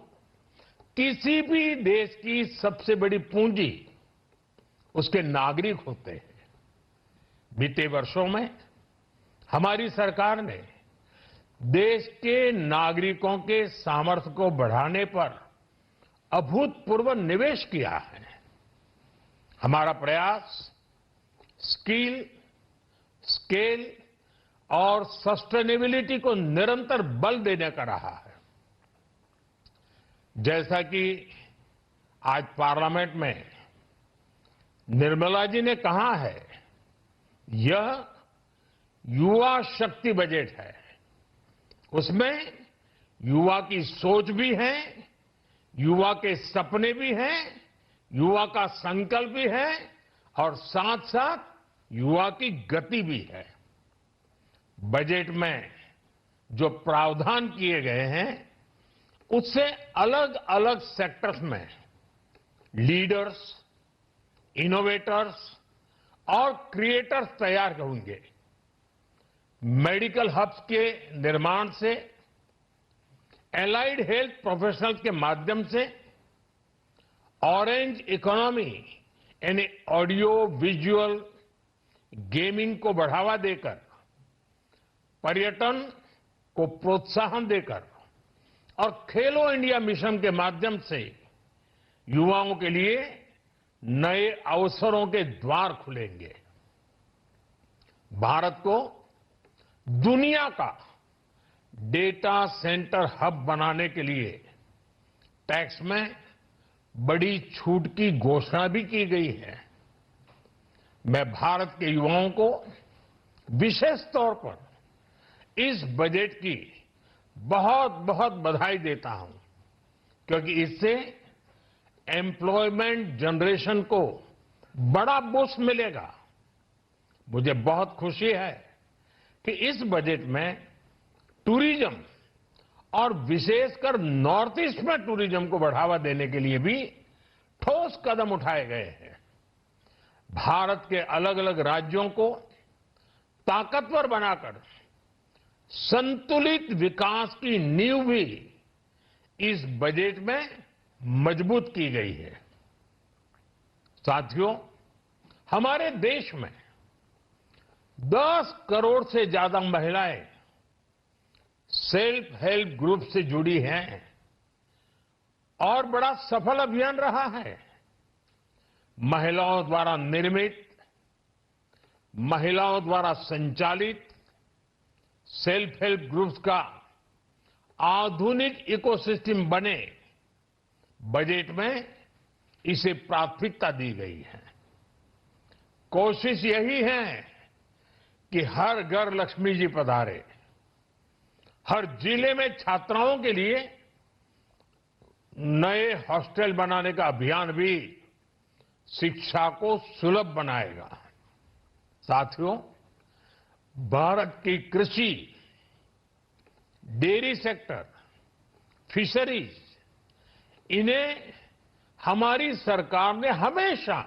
किसी भी देश की सबसे बड़ी पूंजी उसके नागरिक होते हैं। बीते वर्षों में हमारी सरकार ने देश के नागरिकों के सामर्थ्य को बढ़ाने पर अभूतपूर्व निवेश किया है। हमारा प्रयास स्किल, स्केल और सस्टेनेबिलिटी को निरंतर बल देने का रहा है। जैसा कि आज पार्लियामेंट में निर्मला जी ने कहा है, यह युवा शक्ति बजट है। उसमें युवा की सोच भी है, युवा के सपने भी हैं, युवा का संकल्प भी है और साथ साथ युवा की गति भी है। बजट में जो प्रावधान किए गए हैं उससे अलग अलग सेक्टर्स में लीडर्स, इनोवेटर्स और क्रिएटर्स तैयार होंगे। मेडिकल हब्स के निर्माण से, एलाइड हेल्थ प्रोफेशनल्स के माध्यम से, ऑरेंज इकोनॉमी यानी ऑडियो विजुअल गेमिंग को बढ़ावा देकर पर्यटन को प्रोत्साहन देकर और खेलो इंडिया मिशन के माध्यम से युवाओं के लिए नए अवसरों के द्वार खुलेंगे। भारत को दुनिया का डेटा सेंटर हब बनाने के लिए टैक्स में बड़ी छूट की घोषणा भी की गई है। मैं भारत के युवाओं को विशेष तौर पर इस बजट की बहुत बहुत बधाई देता हूं, क्योंकि इससे एम्प्लॉयमेंट जनरेशन को बड़ा बूस्ट मिलेगा। मुझे बहुत खुशी है कि इस बजट में टूरिज्म और विशेषकर नॉर्थ ईस्ट में टूरिज्म को बढ़ावा देने के लिए भी ठोस कदम उठाए गए हैं। भारत के अलग अलग राज्यों को ताकतवर बनाकर संतुलित विकास की नींव भी इस बजट में मजबूत की गई है। साथियों, हमारे देश में 10 करोड़ से ज्यादा महिलाएं सेल्फ हेल्प ग्रुप से जुड़ी हैं और बड़ा सफल अभियान रहा है। महिलाओं द्वारा निर्मित, महिलाओं द्वारा संचालित सेल्फ हेल्प ग्रुप्स का आधुनिक इकोसिस्टम बने, बजट में इसे प्राथमिकता दी गई है। कोशिश यही है कि हर घर लक्ष्मी जी पधारे। हर जिले में छात्राओं के लिए नए हॉस्टल बनाने का अभियान भी शिक्षा को सुलभ बनाएगा। साथियों, भारत की कृषि, डेयरी सेक्टर, फिशरीज, इन्हें हमारी सरकार ने हमेशा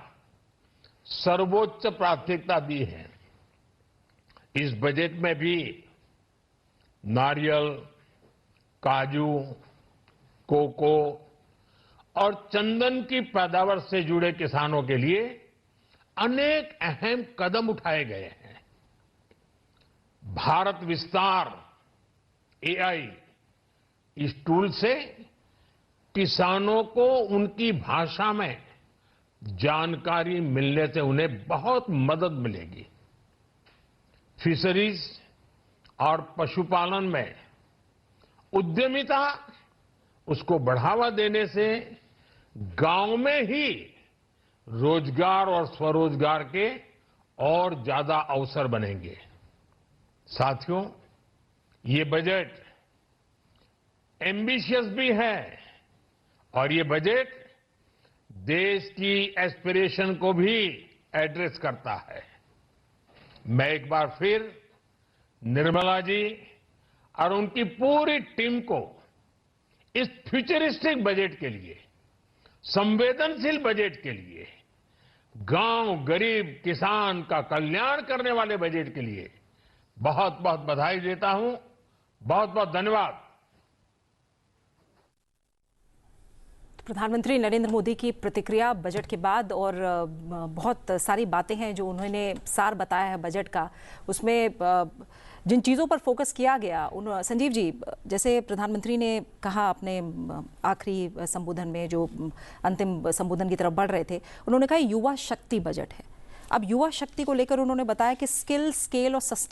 सर्वोच्च प्राथमिकता दी है। इस बजट में भी नारियल, काजू, कोको और चंदन की पैदावार से जुड़े किसानों के लिए अनेक अहम कदम उठाए गए हैं। भारत विस्तार एआई, इस टूल से किसानों को उनकी भाषा में जानकारी मिलने से उन्हें बहुत मदद मिलेगी। फिशरीज और पशुपालन में उद्यमिता, उसको बढ़ावा देने से गांव में ही रोजगार और स्वरोजगार के और ज्यादा अवसर बनेंगे। साथियों, ये बजट एम्बिशियस भी है और ये बजट देश की एस्पिरेशन को भी एड्रेस करता है। मैं एक बार फिर निर्मला जी और उनकी पूरी टीम को इस फ्यूचरिस्टिक बजट के लिए, संवेदनशील बजट के लिए, गांव, गरीब, किसान का कल्याण करने वाले बजट के लिए बहुत बहुत बधाई देता हूं। बहुत बहुत धन्यवाद। प्रधानमंत्री नरेंद्र मोदी की प्रतिक्रिया बजट के बाद, और बहुत सारी बातें हैं जो उन्होंने सार बताया है बजट का। उसमें जिन चीज़ों पर फोकस किया गया, संजीव जी, जैसे प्रधानमंत्री ने कहा अपने आखिरी संबोधन में, जो अंतिम संबोधन की तरफ बढ़ रहे थे, उन्होंने कहा युवा शक्ति बजट है। अब युवा शक्ति को लेकर उन्होंने बताया कि स्किल, स्केल और सस्टेन